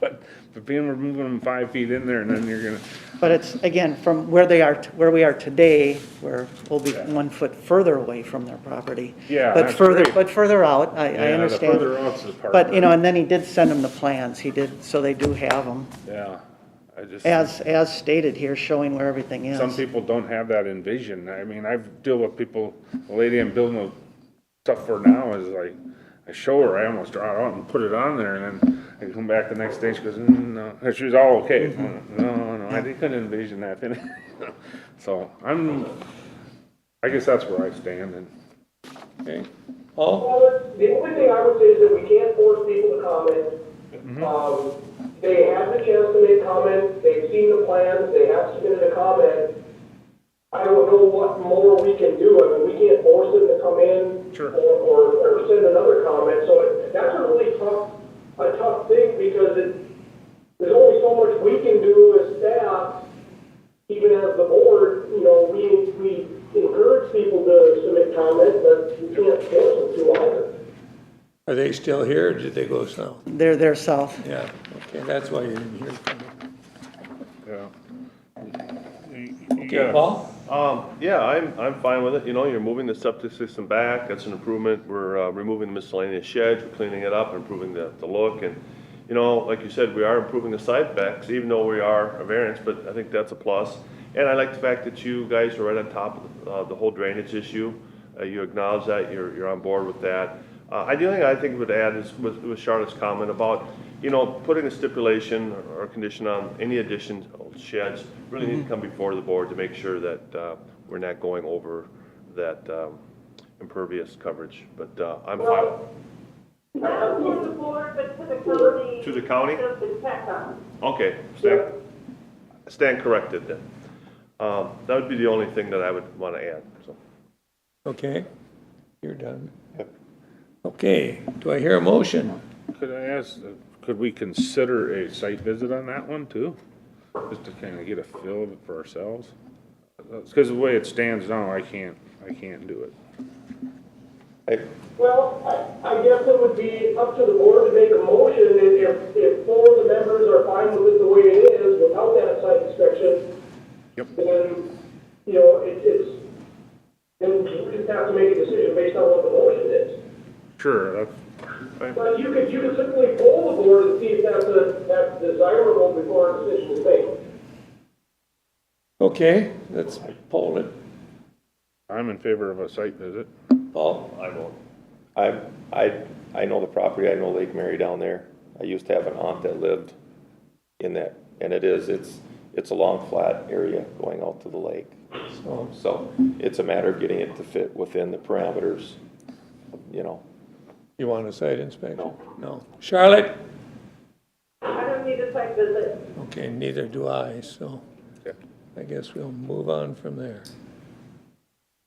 But being, we're moving them 5 feet in there and then you're gonna, But it's, again, from where we are today, we'll be 1 foot further away from their property. Yeah, But that's further, great. but further out, I yeah, the understand. further out's the part. But, and then he did send them the plans, he did, so they do have them, Yeah, I just. as stated here, showing where everything is. Some people don't have that envision. I mean, I've dealt with people, the lady I'm building stuff for now is like, I show her, I almost draw it out and put it on there, and then I come back the next day, she goes, no, and she was all okay. No, I couldn't envision that. So I guess that's where I stand, and, okay. Paul? Well, the only thing I would say is that we can't force people to comment. They have the chance to make comments, they've seen the plans, they have submitted a comment. I don't know what more we can do. I mean, we can't force them to come in. Sure. Or send another comment. So that's a really tough thing, because there's only so much we can do as staff, even as the board. We encourage people to submit comments, but we can't force them to either. Are they still here, or did they go south? They're south. Yeah, okay, that's why you didn't hear from them. Yeah. Okay, Paul? Yeah, I'm fine with it, you know, you're moving the septic system back, that's an improvement, we're, removing the miscellaneous sheds, we're cleaning it up, improving the look, and, you know, like you said, we are improving the side specs, even though we are a variance, but I think that's a plus. And I like the fact that you guys are right on top of, the whole drainage issue, you acknowledge that, you're on board with that. The only thing I think would add is with Charlotte's comment about, you know, putting a stipulation or condition on any additions of sheds, really need to come before the board to make sure that, we're not going over that, impervious coverage, but, I'm fine. Not to the board, but to the county. To the county? Just to check on. Okay, stand corrected then. That would be the only thing that I would want to add, so. Okay, you're done. Okay, do I hear a motion? Could I ask, could we consider a site visit on that one too? Just to kind of get a feel of it for ourselves? Because the way it stands now, I can't do it. Well, I guess it would be up to the board to make a motion, and if four of the members are fine with it the way it is, without that site inspection, Yep. then, you know, then you just have to make a decision based on what the motion is. Sure, that's fine. But you could simply poll the board and see if that's desirable before a decision is made. Okay, let's poll it. I'm in favor of a site visit. Paul? I won't. I know the property, I know Lake Mary down there. I used to have an aunt that lived in that, and it's a long, flat area going out to the lake. So it's a matter of getting it to fit within the parameters, you know. You want a site inspection? No. Charlotte? I don't need a site visit. Okay, neither do I, so Okay. I guess we'll move on from there.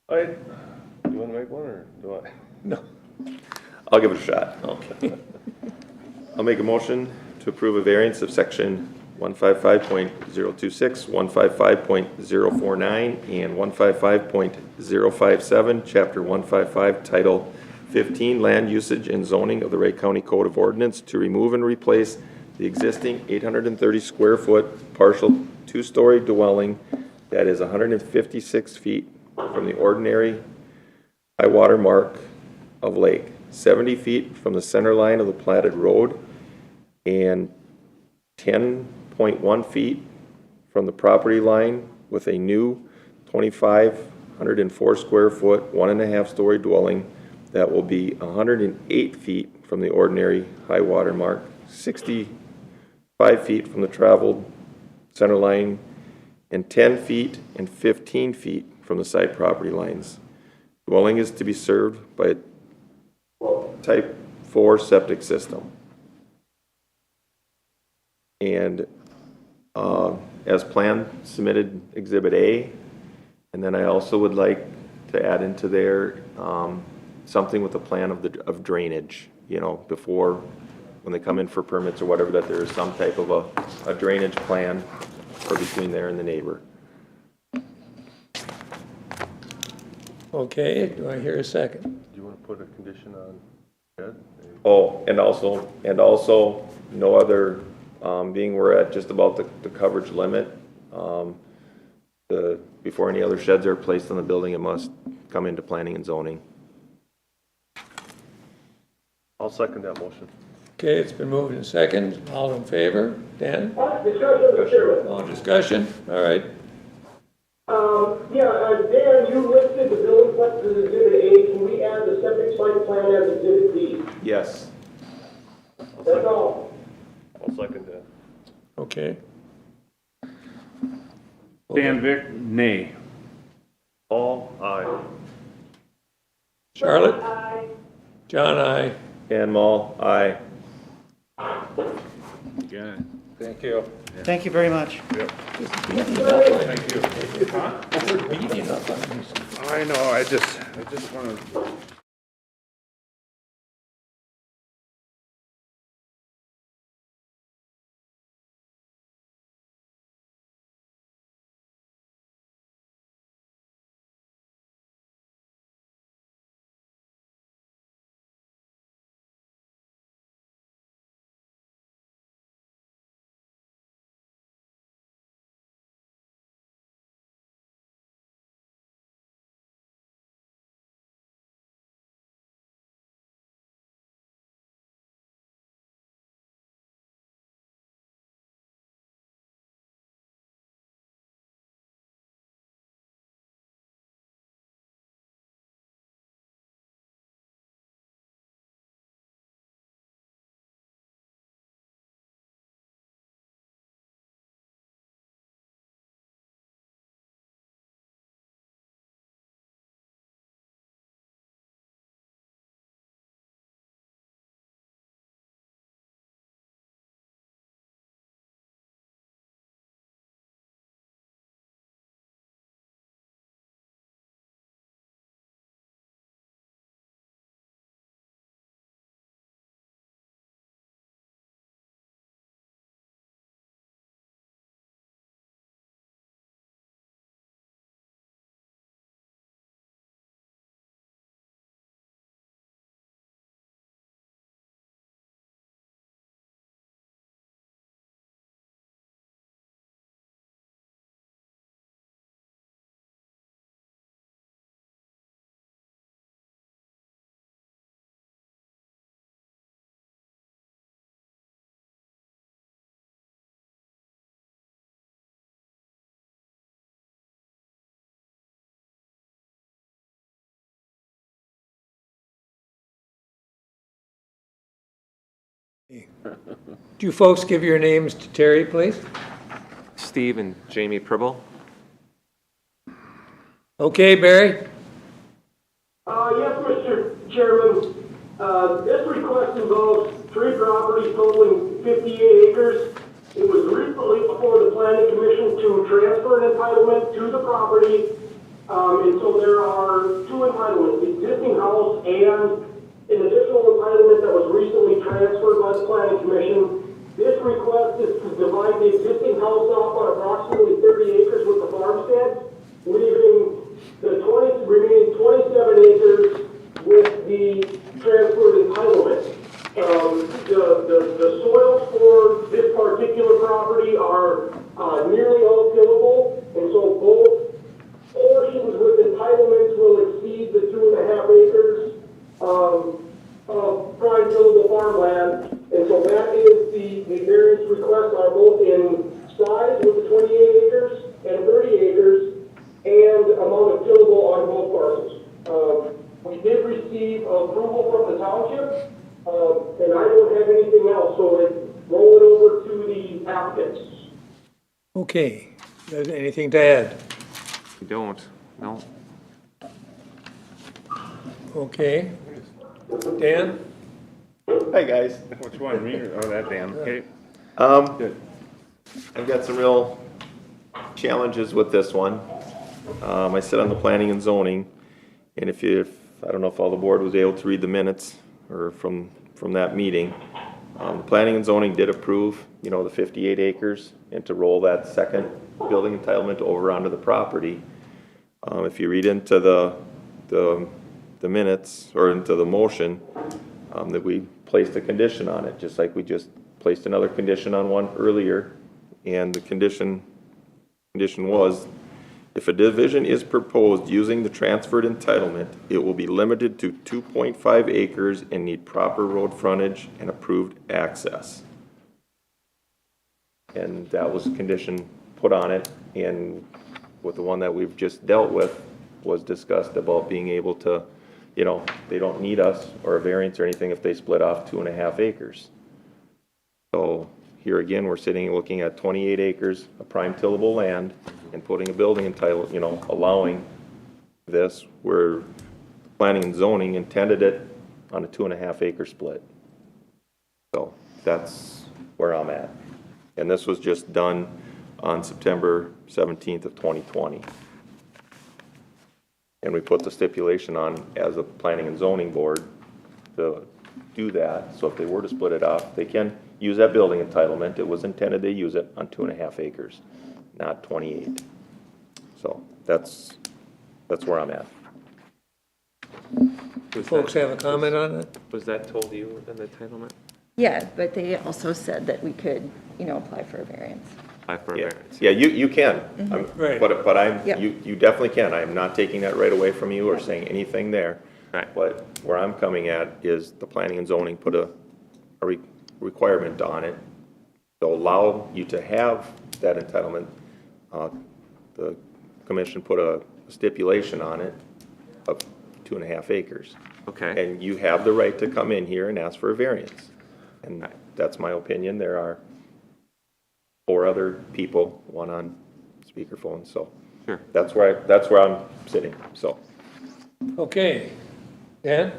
All right, you want to make one, or do I? No. I'll give it a shot. Okay. I'll make a motion to approve a variance of section 155.026, 155.049, and 155.057, chapter 155, title 15, land usage and zoning of the Wright County Code of Ordinance to remove and replace the existing 830 square foot partial two-story dwelling that is 156 feet from the ordinary high water mark of lake, 70 feet from the center line of the platted road, and 10.1 feet from the property line with a new 2,504 square foot, 1.5 story dwelling that will be 108 feet from the ordinary high water mark, 65 feet from the traveled center line, and 10 feet and 15 feet from the side property lines. Dwelling is to be served by a type 4 septic system. And as planned, submitted Exhibit A. And then I also would like to add into there something with a plan of drainage, you know, before, when they come in for permits or whatever, that there is some type of a drainage plan for between there and the neighbor. Okay, do I hear a second? Do you want to put a condition on shed? Oh, and also, no other, being we're at just about the coverage limit, before any other sheds are placed on the building, it must come into planning and zoning. I'll second that motion. Okay, it's been moved in second. All in favor? Dan? Discussion, Mr. Chairman. All discussion? All right. Dan, you listed the building plans as Exhibit A. Can we add the septic site plan as Exhibit B? Yes. That's all. I'll second that. Okay. Dan Vic, nay. Paul, aye. Charlotte? Aye. John, aye. And Mal, aye. You got it. Thank you. Thank you very much. Yep. Thank you. We're beating up on these. I know, I just want to Do you folks give your names to Terry, please? Steve and Jamie Pribble. Okay, Barry? Yes, Mr. Chairman. This request involves 3 properties totaling 58 acres. It was recently before the planning commission to transfer an entitlement to the property. And so there are 2 entitlements, the existing house and an additional entitlement that was recently transferred by the planning commission. This request is to divide the existing house up on approximately 30 acres with the farmstead, leaving the remaining 27 acres with the transferred entitlement. The soils for this particular property are nearly all tillable, and so both portions with entitlements will exceed the 2.5 acres of prime tillable farmland. And so that is the variance requests are both in size with the 28 acres and 30 acres and amount of tillable on both parcels. We did receive approval from the township, and I don't have anything else, so I roll it over to the applicants. Okay. Does anything to add? We don't, no. Okay. Dan? Hi, guys. Which one, me or, oh, that Dan, okay. Good. I've got some real challenges with this one. I sit on the planning and zoning, and if I don't know if all the board was able to read the minutes or from that meeting. The planning and zoning did approve, the 58 acres and to roll that second building entitlement over onto the property. If you read into the minutes or into the motion, that we placed a condition on it, just like we just placed another condition on one earlier. And the condition was, if a division is proposed using the transferred entitlement, it will be limited to 2.5 acres and need proper road frontage and approved access. And that was a condition put on it, and with the one that we've just dealt with was discussed about being able to, they don't need us or a variance or anything if they split off 2.5 acres. So here again, we're looking at 28 acres of prime tillable land and putting a building entitlement, allowing this where planning and zoning intended it on a 2.5 acre split. So that's where I'm at. And this was just done on September 17th of 2020. And we put the stipulation on as a planning and zoning board to do that. So if they were to split it off, they can use that building entitlement. It was intended they use it on 2.5 acres, not 28. So that's where I'm at. Folks have a comment on it? Was that told you in the entitlement? Yeah, but they also said that we could, apply for a variance. Apply for a variance. Yeah, you can. Right. But Yep. you definitely can. I'm not taking that right away from you or saying anything there. Right. But where I'm coming at is the planning and zoning put a requirement on it to allow you to have that entitlement. The commission put a stipulation on it of 2.5 acres. Okay. And you have the right to come in here and ask for a variance. And that's my opinion. There are 4 other people, one on speakerphone, so. Sure. That's where I'm sitting, so. Okay. Dan?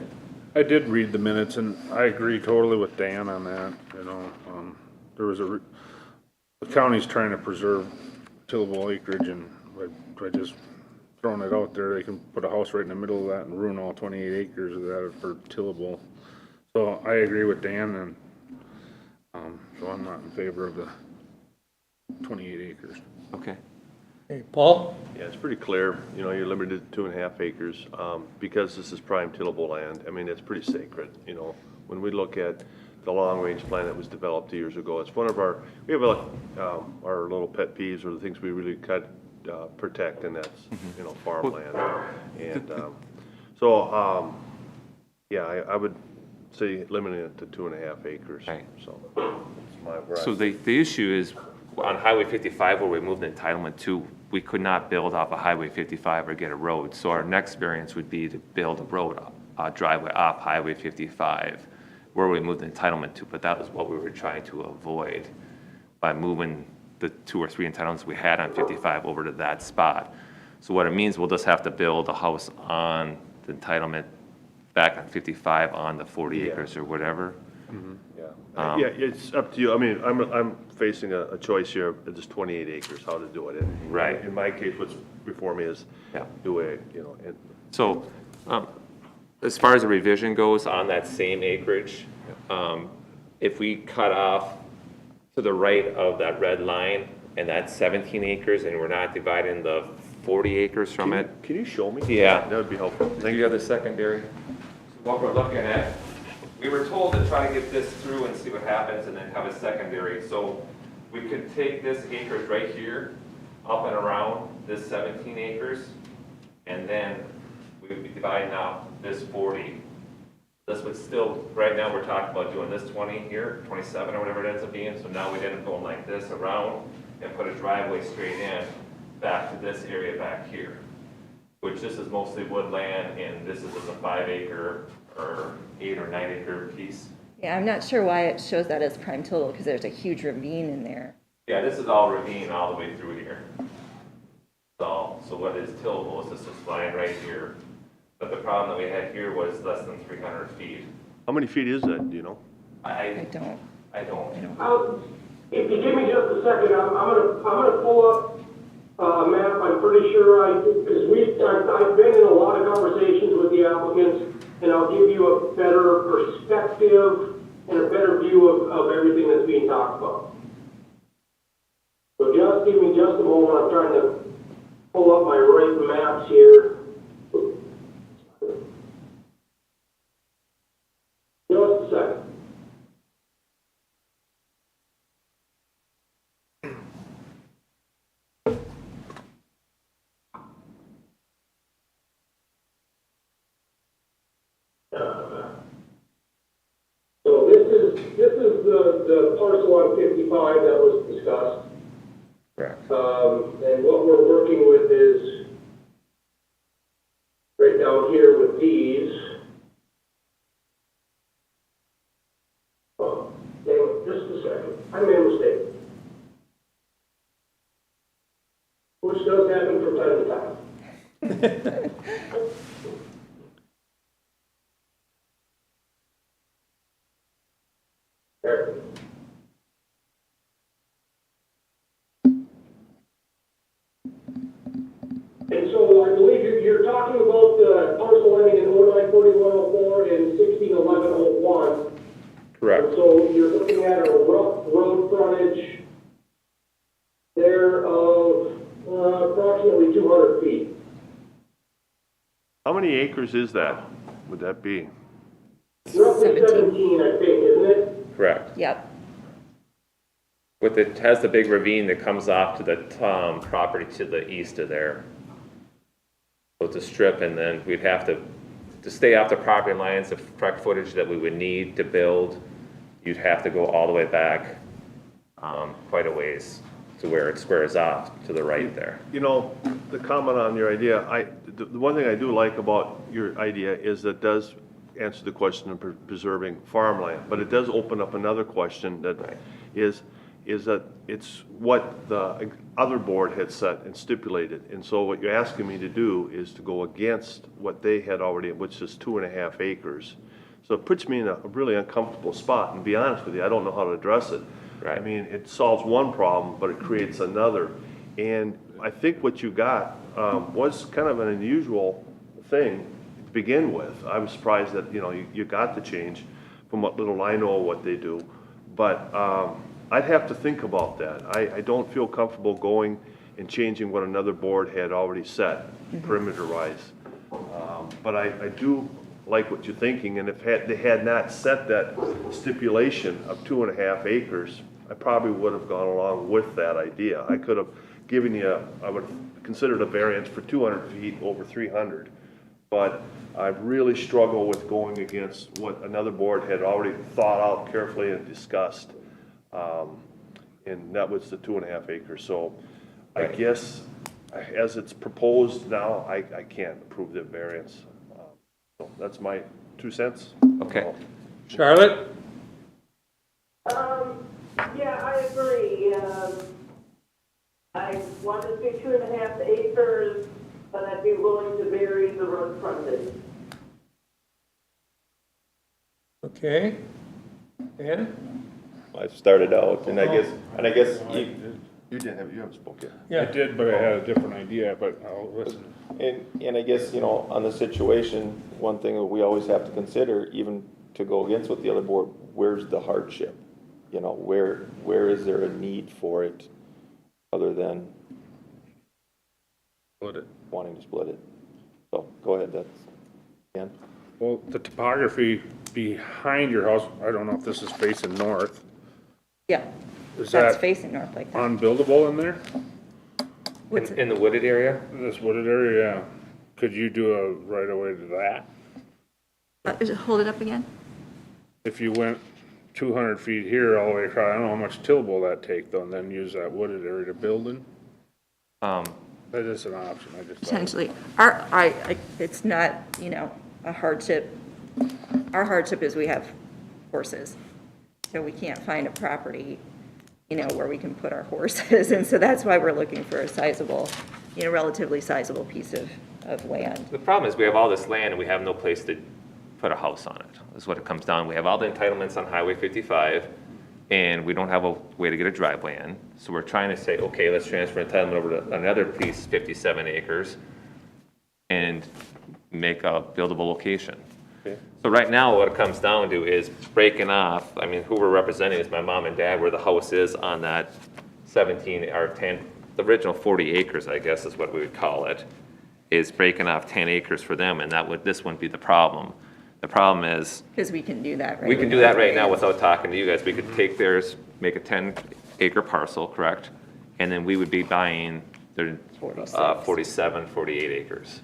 I did read the minutes, and I agree totally with Dan on that, there was the county's trying to preserve tillable acreage, and by just throwing it out there, they can put a house right in the middle of that and ruin all 28 acres of that for tillable. So I agree with Dan, and, so I'm not in favor of the 28 acres. Okay. Hey, Paul? Yeah, it's pretty clear, you're limited to 2.5 acres, because this is prime tillable land. I mean, it's pretty sacred, When we look at the long-range plan that was developed years ago, it's one of our little pet peeves or the things we really protect, and that's, farmland. And, I would say limiting it to 2.5 acres, so. So the issue is, on Highway 55, where we moved the entitlement to, we could not build off of Highway 55 or get a road. So our next variance would be to build a road, driveway off Highway 55, where we moved the entitlement to, but that was what we were trying to avoid by moving the 2 or 3 entitlements we had on 55 over to that spot. So what it means, we'll just have to build a house on the entitlement back on 55 on the 40 acres or whatever. Yeah, it's up to you. I mean, I'm facing a choice here of just 28 acres, how to do it. And Right. In my case, what's before me is do a, you know, and So, as far as the revision goes on that same acreage, if we cut off to the right of that red line, and that's 17 acres, and we're not dividing the 40 acres from it. Can you show me? Yeah. That would be helpful. Thank you. You have the secondary. So what we're looking at, we were told to try to get this through and see what happens and then have a secondary. So we could take this acreage right here, up and around this 17 acres, and then we would be dividing out this 40. This would still, right now we're talking about doing this 20 here, 27 or whatever it ends up being. So now we'd end up going like this around and put a driveway straight in back to this area back here, which this is mostly woodland, and this is just a 5 acre or 8 or 9 acre piece. Yeah, I'm not sure why it shows that as prime total, because there's a huge ravine in there. Yeah, this is all ravine all the way through here. So what is tillable is this line right here. But the problem that we had here was less than 300 feet. how many feet is that, do you know? I don't. If you give me just a second, I'm gonna pull up a map. I'm pretty sure because I've been in a lot of conversations with the applicants, and I'll give you a better perspective and a better view of everything that's being talked about. So just give me just a moment. I'm trying to pull up my right maps here. Just a second. So this is the parcel on 55 that was discussed. Correct. And what we're working with is right down here with these. Oh, dang it, just a second. I made a mistake. Which does happen from time to time. There. And so I believe you're talking about the parcel ending in 094104 and 161101. Correct. And so you're looking at a rough road frontage there of approximately 200 feet. How many acres is that? Would that be? Roughly 17, I think, isn't it? Correct. Yep. With it has the big ravine that comes off to the property to the east of there. So it's a strip, and then we'd have to stay off the property lines, the correct footage that we would need to build, you'd have to go all the way back quite a ways to where it squares off to the right there. You know, the comment on your idea, the one thing I do like about your idea is that it does answer the question of preserving farmland, but it does open up another question that is that it's what the other board had set and stipulated. And so what you're asking me to do is to go against what they had already, which is 2.5 acres. So it puts me in a really uncomfortable spot, and to be honest with you, I don't know how to address it. Right. I mean, it solves one problem, but it creates another. And I think what you got was kind of an unusual thing to begin with. I was surprised that, you know, you got the change from what little I know of what they do. But I'd have to think about that. I don't feel comfortable going and changing what another board had already set, perimeter-wise. But I do like what you're thinking, and if they had not set that stipulation of 2.5 acres, I probably would have gone along with that idea. I could have given you, I would have considered a variance for 200 feet over 300. But I really struggle with going against what another board had already thought out carefully and discussed. And that was the 2.5 acres. So I guess as it's proposed now, I can't approve the variance. So that's my 2 cents. Okay. Charlotte? Yeah, I agree. I want to say 2.5 acres, but I'd be willing to vary the road frontage. Okay. Dan? I started out, and I guess You haven't spoken yet. Yeah. I did, but I had a different idea, but I'll listen. And I guess, you know, on the situation, one thing that we always have to consider, even to go against with the other board, where's the hardship? You know, where is there a need for it other than Split it. wanting to split it? So, go ahead, that's, Dan. Well, the topography behind your house, I don't know if this is facing north. Yeah, Is that's that facing north like that. unbuildable in there? In the wooded area? This wooded area, yeah. Could you do a right of way to that? Hold it up again. If you went 200 feet here all the way across, I don't know how much tillable that take though, and then use that wooded area to build in? That is an option, I just thought. Potentially. It's not, you know, a hardship. Our hardship is we have horses. So we can't find a property, you know, where we can put our horses. And so that's why we're looking for a sizable, you know, relatively sizable piece of land. The problem is we have all this land and we have no place to put a house on it, is what it comes down. We have all the entitlements on Highway 55 and we don't have a way to get a driveway in. So we're trying to say, okay, let's transfer entitlement over to another piece, 57 acres, and make a buildable location. Okay. So right now, what it comes down to is breaking off, I mean, who we're representing is my mom and dad, where the house is on that 17 or 10, the original 40 acres, I guess is what we would call it, is breaking off 10 acres for them, and this wouldn't be the problem. The problem is, Because we can do that right we can do that right now without talking to you guys. We could take theirs, make a 10-acre parcel, correct? And then we would be buying their 47, 48 acres.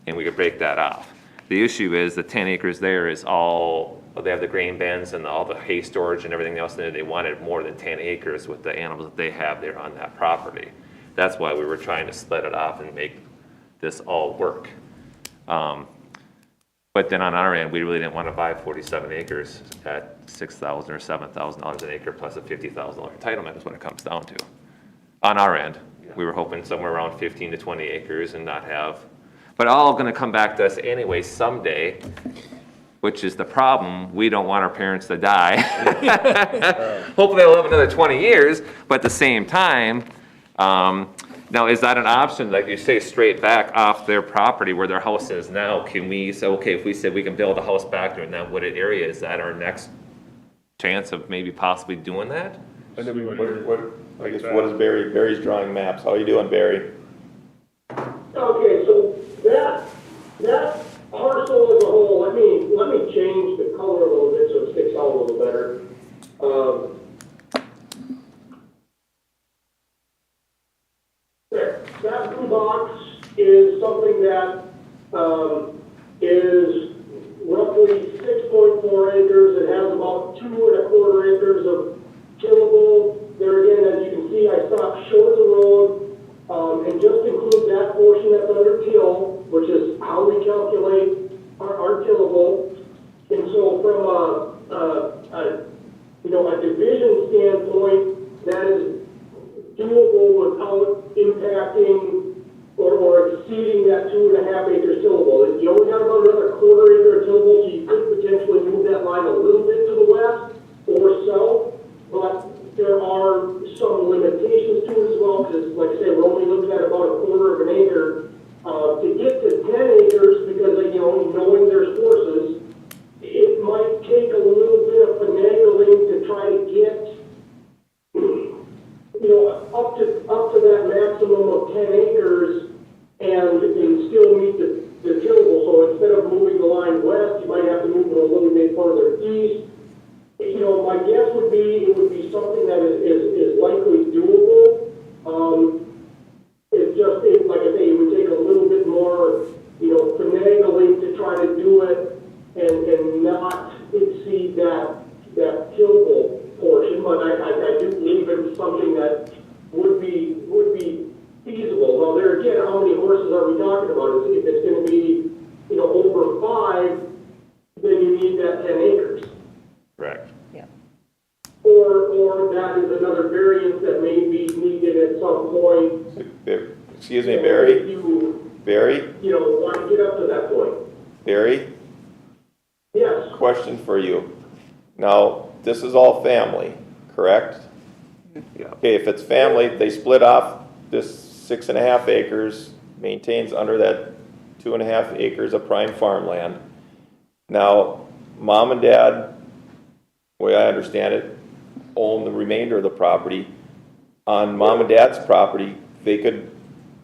And we could break that off. The issue is the 10 acres there is all, they have the grain bins and all the hay storage and everything else, and they wanted more than 10 acres with the animals that they have there on that property. That's why we were trying to split it off and make this all work. But then on our end, we really didn't want to buy 47 acres at $6,000 or $7,000 an acre plus a $50,000 entitlement is what it comes down to. On our end, we were hoping somewhere around 15 to 20 acres and not have, but all going to come back to us anyway someday, which is the problem. We don't want our parents to die. Hopefully they'll live another 20 years, but at the same time, now, is that an option, like you say, straight back off their property where their house is now? Can we say, okay, if we said we can build a house back there in that wooded area, is that our next chance of maybe possibly doing that? I guess what is Barry's drawing maps? How are you doing, Barry? Okay, so that parcel as a whole, let me change the color a little bit so it sticks out a little better. That blue box is something that is roughly 6.4 acres. It has about 2.25 acres of tillable. There again, as you can see, I stopped short of the road and just include that portion that's under till, which is how we calculate our tillable. And so from a division standpoint, that is doable without impacting or exceeding that 2.5 acre tillable. You only got about another 1/4 acre tillable, so you could potentially move that line a little bit to the west or south, but there are some limitations to it as well, because like I said, we're only looking at about 1/4 acre. To get to 10 acres, because knowing there's horses, it might take a little bit of finagling to try to get up to that maximum of 10 acres and still meet the tillable. So instead of moving the line west, you might have to move it a little bit further east. My guess would be it would be something that is likely doable. It's just, like I say, it would take a little bit more, finagling to try to do it and not exceed that tillable portion. But I do believe it's something that would be feasible. Well, there again, how many horses are we talking about? If it's going to be, over 5, then you need that 10 acres. Correct. Yeah. Or that is another variance that may be needed at some point. Excuse me, Barry? If you, Barry? you know, want to get up to that point. Barry? Yes, Question for you. Now, this is all family, correct? Yeah. Okay, if it's family, they split off this 6.5 acres, maintains under that 2.5 acres of prime farmland. Now, mom and dad, the way I understand it, own the remainder of the property. On mom and dad's property, they could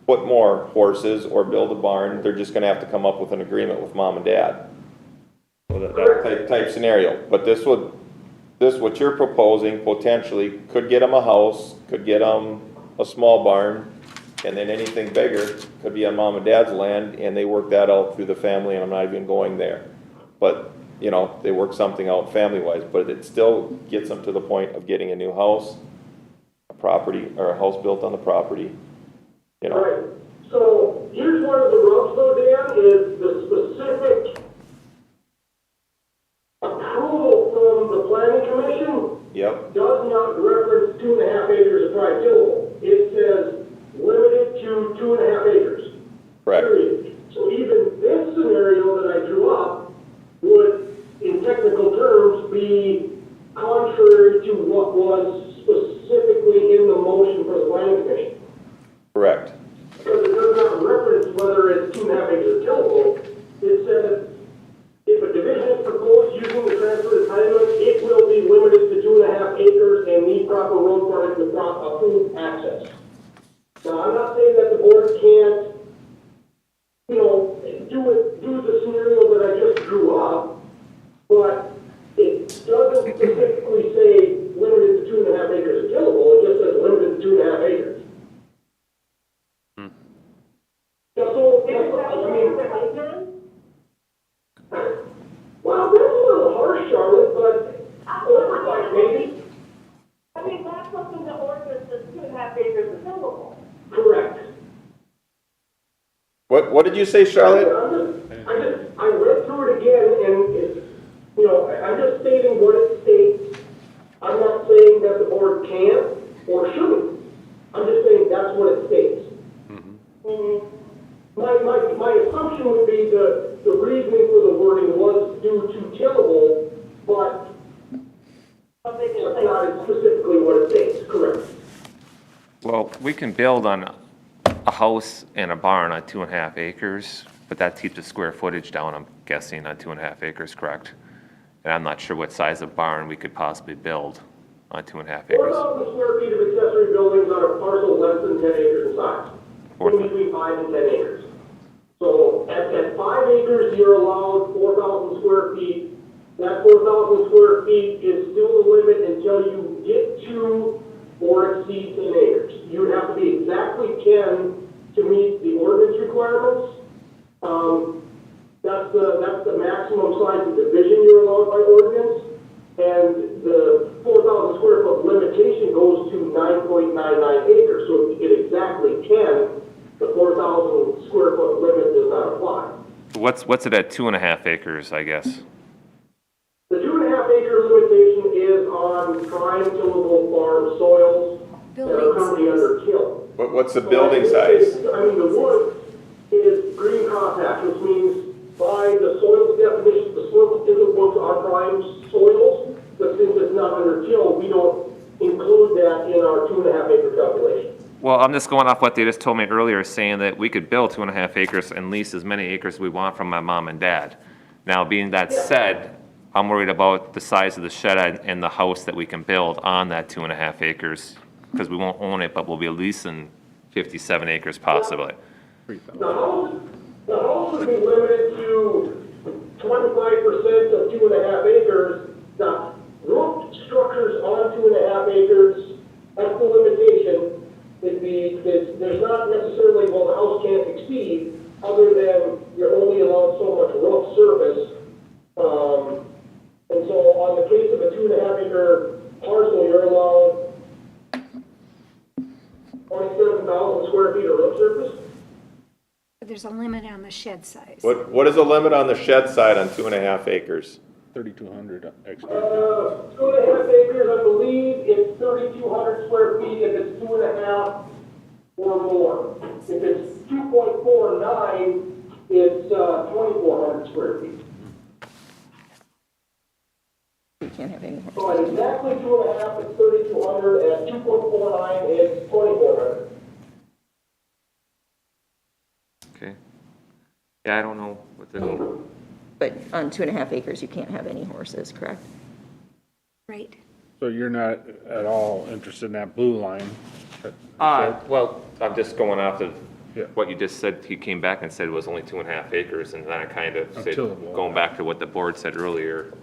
put more horses or build a barn. They're just gonna have to come up with an agreement with mom and dad. That type scenario. But what you're proposing potentially could get them a house, could get them a small barn, and then anything bigger could be on mom and dad's land, and they work that out through the family, and I'm not even going there. But, you know, they work something out family-wise, but it still gets them to the point of getting a new house, a property, or a house built on the property, you know. right. So here's one of the rubs though, Dan, is the specific approval from the planning commission Yep, does not reference 2.5 acres of prime tillable. It says limited to 2.5 acres. correct. Period. So even this scenario that I drew up would, in technical terms, be contrary to what was specifically in the motion for the planning commission. Correct. Because it does not reference whether it's 2.5 acres tillable. It says if a division is proposed using the transfer entitlement, it will be limited to 2.5 acres and need proper road frontage with approved access. Now, I'm not saying that the board can't, you know, do the scenario that I just drew up, but it doesn't specifically say limited to 2.5 acres of tillable, it just says limited to 2.5 acres. So, I mean, well, that's a little harsh, Charlotte, but oversight maybe. I mean, that's something the ordinance is 2.5 acres of tillable. Correct. What did you say, Charlotte? I read through it again, and it's, you know, I'm just stating what it states. I'm not saying that the board can or shouldn't. I'm just saying that's what it states. My assumption would be the reasoning for the wording was due to tillable, but that's not specifically what it states, correct? Well, we can build on a house and a barn on 2.5 acres, but that keeps the square footage down, I'm guessing, on 2.5 acres, correct? And I'm not sure what size of barn we could possibly build on 2.5 acres. 4,000 square feet of accessory buildings on a parcel less than 10 acres in size, in between 5 and 10 acres. So at 5 acres, you're allowed 4,000 square feet. That 4,000 square feet is still the limit until you get to or exceed 10 acres. You would have to be exactly 10 to meet the ordinance requirements. That's the maximum size of division you're allowed by ordinance. And the 4,000 square foot limitation goes to 9.99 acres. So if you get exactly 10, the 4,000 square foot limit does not apply. What's it at 2.5 acres, I guess? The 2.5 acre limitation is on prime tillable farm soils that are currently under till. What's the building size? I mean, the wood is green compact, which means by the soils definition, the soil in the books are prime soils, but since it's not under till, we don't include that in our 2.5 acre calculation. Well, I'm just going off what they just told me earlier, saying that we could build 2.5 acres and lease as many acres as we want from my mom and dad. Now, being that said, I'm worried about the size of the shed and the house that we can build on that 2.5 acres, because we won't own it, but we'll be leasing 57 acres possibly. The house would be limited to 25% of 2.5 acres. The roof structures on 2.5 acres, that's the limitation. There's not necessarily, well, the house can't exceed, other than you're only allowed so much roof surface. And so on the case of a 2.5 acre parcel, you're allowed 27,000 square feet of roof surface. But there's a limit on the shed size. What is the limit on the shed side on 2.5 acres? 3,200 extra? 2.5 acres, I believe it's 3,200 square feet if it's 2.5 or more. If it's 2.49, it's 2,400 square feet. You can't have any So horses. at exactly 2.5, it's 3,200, at 2.49, it's 2,400. Okay. Yeah, I don't know what the, But on 2.5 acres, you can't have any horses, correct? Right. So you're not at all interested in that blue line? well, I'm just going off of Yeah. what you just said. He came back and said it was only 2.5 acres, and then I kind of said, tillable. going back to what the board said earlier,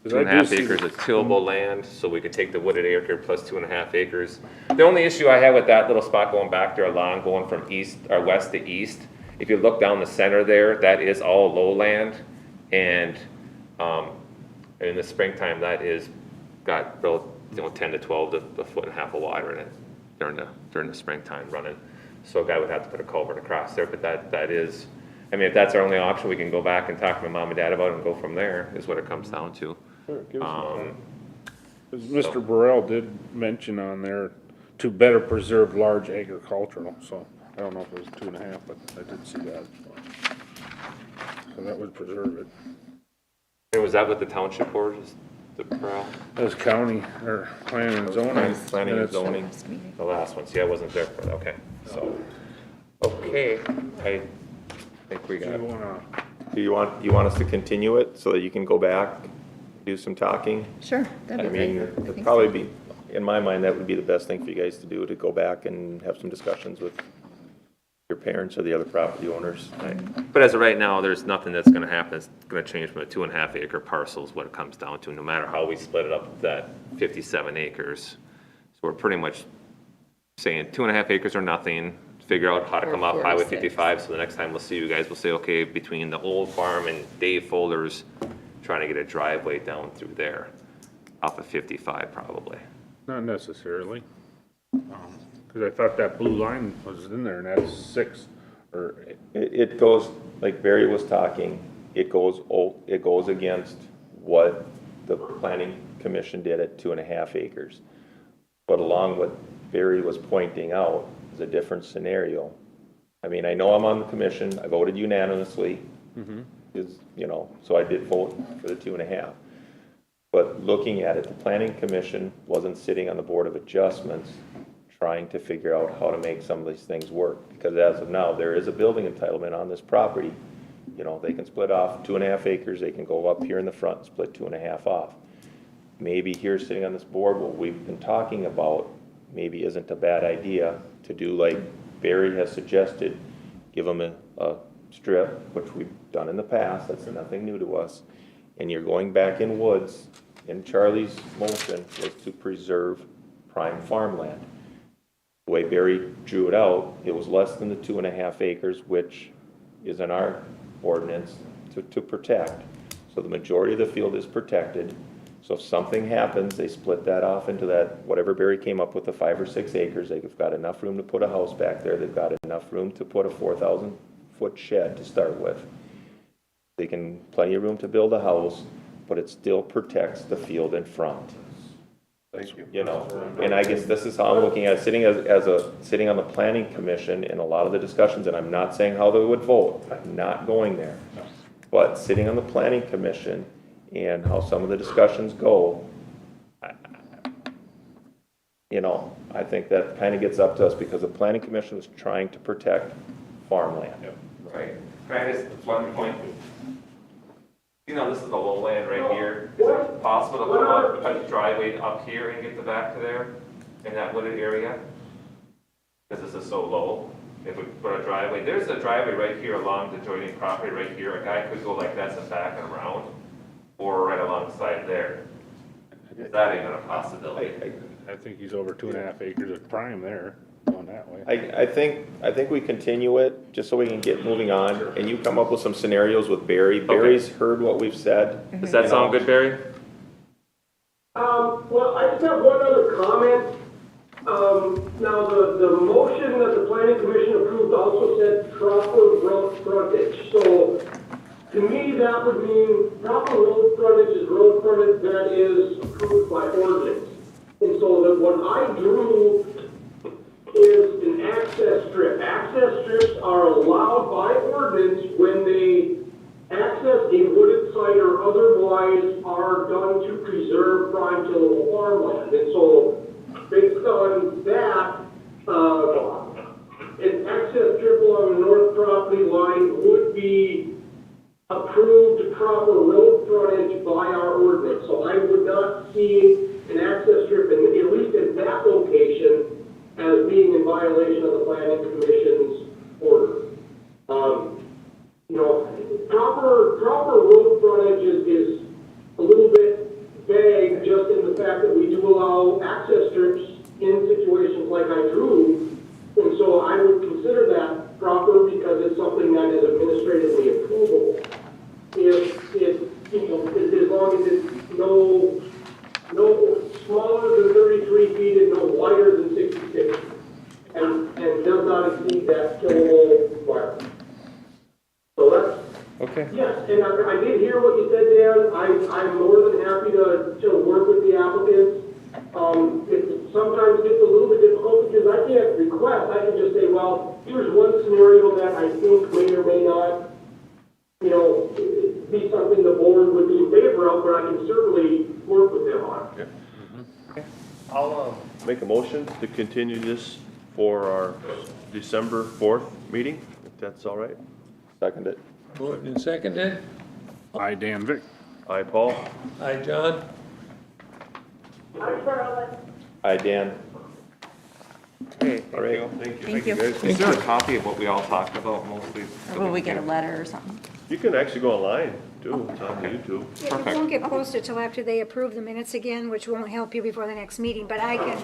'Cause I do 2.5 see acres the- of tillable land, so we could take the wooded acre plus 2.5 acres. The only issue I have with that little spot going back there along, going from east, or west to east, if you look down the center there, that is all lowland, and, in the springtime, that is, got, 10 to 12 to a foot and a half of water in it during the springtime running. So a guy would have to put a culvert across there, but that is, I mean, if that's our only option, we can go back and talk to my mom and dad about it and go from there, is what it comes down to. Sure, give us a call. 'Cause Mr. Burrell did mention on there to better preserve large agricultural, so I don't know if it was 2.5, but I did see that. So that would preserve it. And was that with the township board, is the Corral? That was county, or planning and zoning. Planning and it's- zoning, the last one, see, I wasn't there for that, okay, so, okay, I think we Do got, you wanna, Do you want us to continue it so that you can go back, do some talking? Sure, I that'd be mean, great. I it'd think probably so. be, in my mind, that would be the best thing for you guys to do, to go back and have some discussions with your parents or the other property owners. but as of right now, there's nothing that's gonna happen, it's gonna change from a 2.5 acre parcel is what it comes down to, no matter how we split it up, that 57 acres. So we're pretty much saying 2.5 acres or nothing, figure out how to Or come up 4 to Highway 6. 55, so the next time we'll see you guys, we'll say, okay, between the old farm and Dave Fuller's, trying to get a driveway down through there, off of 55 probably. not necessarily. Cause I thought that blue line was in there, and that's 6, or, It goes, like Barry was talking, it goes against what the planning commission did at 2.5 acres. But along what Barry was pointing out is a different scenario. I mean, I know I'm on the commission, I voted unanimously, so I did vote for the 2.5. But looking at it, the planning commission wasn't sitting on the board of adjustments trying to figure out how to make some of these things work. Because as of now, there is a building entitlement on this property. They can split off 2.5 acres, they can go up here in the front and split 2.5 off. Maybe here sitting on this board, what we've been talking about maybe isn't a bad idea to do like Barry has suggested, give them a strip, which we've done in the past, that's nothing new to us. And you're going back in woods, and Charlie's motion was to preserve prime farmland. The way Barry drew it out, it was less than the 2.5 acres, which is in our ordinance to protect. So the majority of the field is protected. So if something happens, they split that off into that, whatever Barry came up with, the 5 or 6 acres, they've got enough room to put a house back there, they've got enough room to put a 4,000-foot shed to start with. They can, plenty of room to build a house, but it still protects the field in front. thank you. And I guess this is how I'm looking at it, sitting on the planning commission in a lot of the discussions, and I'm not saying how they would vote, I'm not going there. But sitting on the planning commission and how some of the discussions go, I think that kind of gets up to us, because the planning commission was trying to protect farmland. Right. Can I just, one point? This is the lowland right here. Is it possible to put a driveway up here and get the back to there in that wooded area? Because this is so low. If we put a driveway, there's a driveway right here along the joining property right here. A guy could go like this and back and around, or right alongside there. Is that even a possibility? I think he's over 2.5 acres of prime there, going that way. I think we continue it, just so we can get moving on, and you come up with some scenarios with Barry. Barry's heard what we've said. Does that sound good, Barry? Well, I just have one other comment. Now, the motion that the planning commission approved also said proper road frontage. So, to me, that would mean proper road frontage is road frontage that is approved by ordinance. And so that what I drew is an access strip. Access strips are allowed by ordinance when they access a wooded site or otherwise are done to preserve prime tillable farmland. And so based on that, an access strip along the north property line would be approved proper road frontage by our ordinance. So I would not see an access strip, at least in that location, as being in violation of the planning commission's order. You know, proper road frontage is a little bit vague, just in the fact that we do allow access strips in situations like I drew. And so I would consider that proper because it's something that is administratively approvable. If you know, as long as it's no smaller than 33 feet and no wider than 66, and does not exceed that tillable requirement. So that's, Okay. yes, and I did hear what you said, Dan. I'm more than happy to work with the applicants. It sometimes gets a little bit difficult because I can't request. I can just say, well, here's one scenario that I think may or may not, you know, be something the board would be in favor of, but I can certainly work with them on it. Okay. I'll make a motion to continue this for our December 4th meeting, if that's all right. Second it. Moved and seconded. I, Dan Vick. Aye, Paul. Aye, John. Hi, Charlotte. Aye, Dan. Okay, All right. Thank you. Is there a copy of what we all talked about mostly? Or will we get a letter or something? You can actually go online too, it's on YouTube. Yeah, it won't get posted till after they approve the minutes again, which won't help you before the next meeting, but I can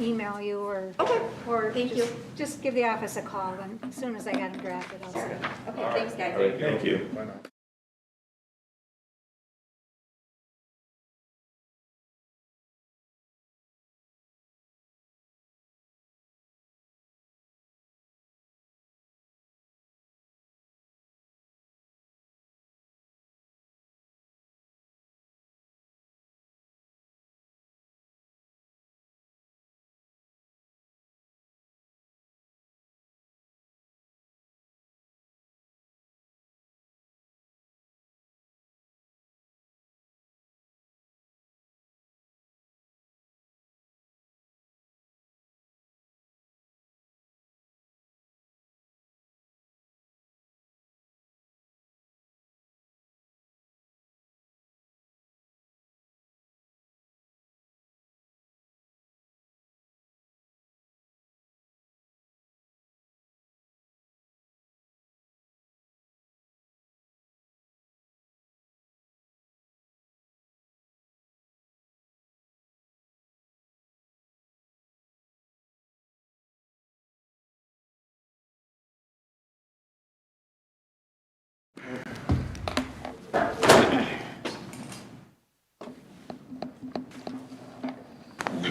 email you or. Okay. Or Thank you. just give the office a call, and as soon as I got them drafted, I'll send it. Okay, thanks, guys. All right, thank you. Bye now.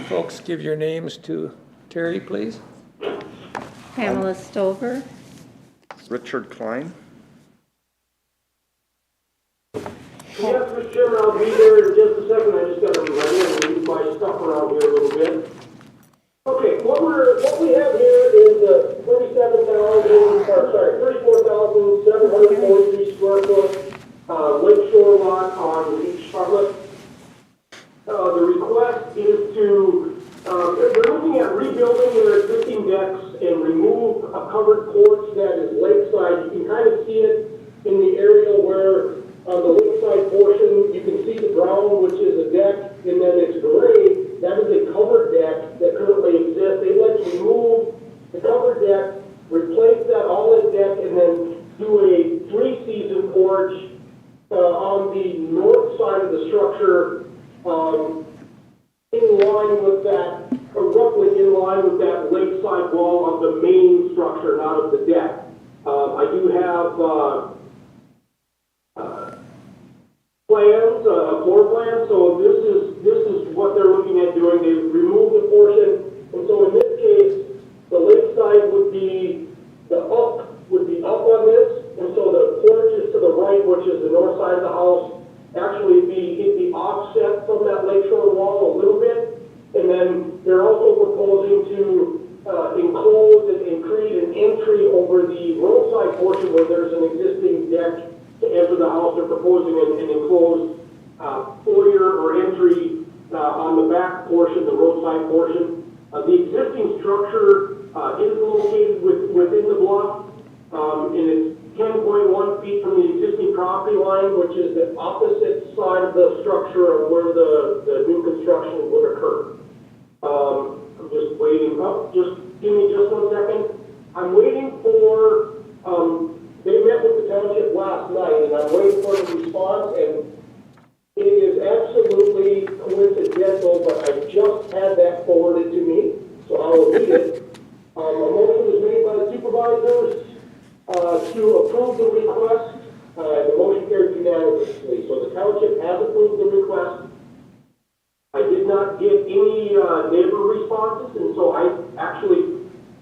Folks, give your names to Terry, please. Pamela Stover. Richard Klein. Yes, Mr. Chairman, I'll be there in just a second. I just got to ready and move my stuff around here a little bit. Okay, what we have here is a 34,743 square foot lakeshore lot on East Charlotte. The request is to, they're looking at rebuilding their existing decks and remove a covered porch that is lakeside. You can kind of see it in the area where the lakeside portion, you can see the brown, which is a deck, and then it's gray. That is a covered deck that currently exists. They'd like to remove the covered deck, replace that all-in deck, and then do a three-season porch on the north side of the structure, in line with that, or roughly in line with that lakeside wall of the main structure, not of the deck. I do have plans, floor plans, so this is what they're looking at doing. They removed the portion, and so in this case, the lakeside would be up on this, and so the porch is to the right, which is entry over the roadside portion where there's an existing deck to enter the house. They're proposing an enclosed foyer or entry on the back portion, the roadside portion. The existing structure is located within the bluff, and it's 10.1 feet from the existing property line, which is the opposite side of the structure of where the new construction would occur. I'm just waiting up, just give me just 1 second. I'm waiting for, they met with the township last night, and I'm waiting for the response, and it is absolutely coincidental, but I just had that forwarded to me, so I will read it. A motion was made by the supervisors to approve the request. The motion carried unanimously, so the township has approved the request. I did not get any neighbor responses, and so I actually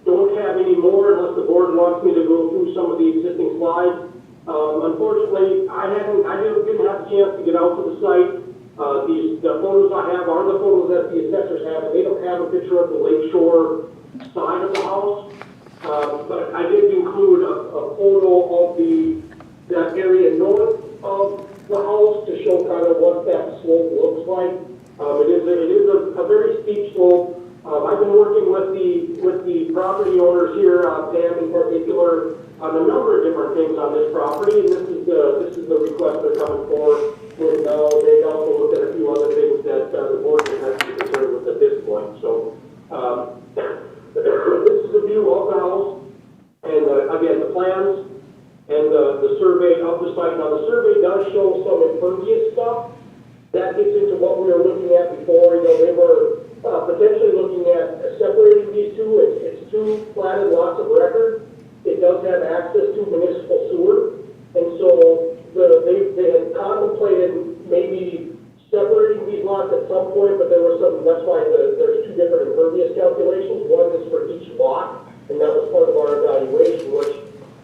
don't have any more unless the board wants me to go through some of the existing slides. Unfortunately, I didn't have a chance to get out to the site. The photos I have are the photos that the assessors have, and they don't have a picture of the lakeshore side of the house. But I did include a photo of that area north of the house to show kind of what that slope looks like. It is a very steep slope. I've been working with the property owners here, Pam in particular, on a number of different things on this property, and this is the request they're coming for. And they also looked at a few other things that the board has to be concerned with at this point. So this is a view of the house, and again the plans and the survey of the site. Now the survey does show some impervious stuff. That gets into what we were looking at before. You know, they were potentially looking at separating these two. It's two platted lots of record. It does have access to municipal sewer, and so they had contemplated maybe separating these lots at some point, but there was some. That's why there's two different impervious calculations. One is for each lot, and that was part of our evaluation, which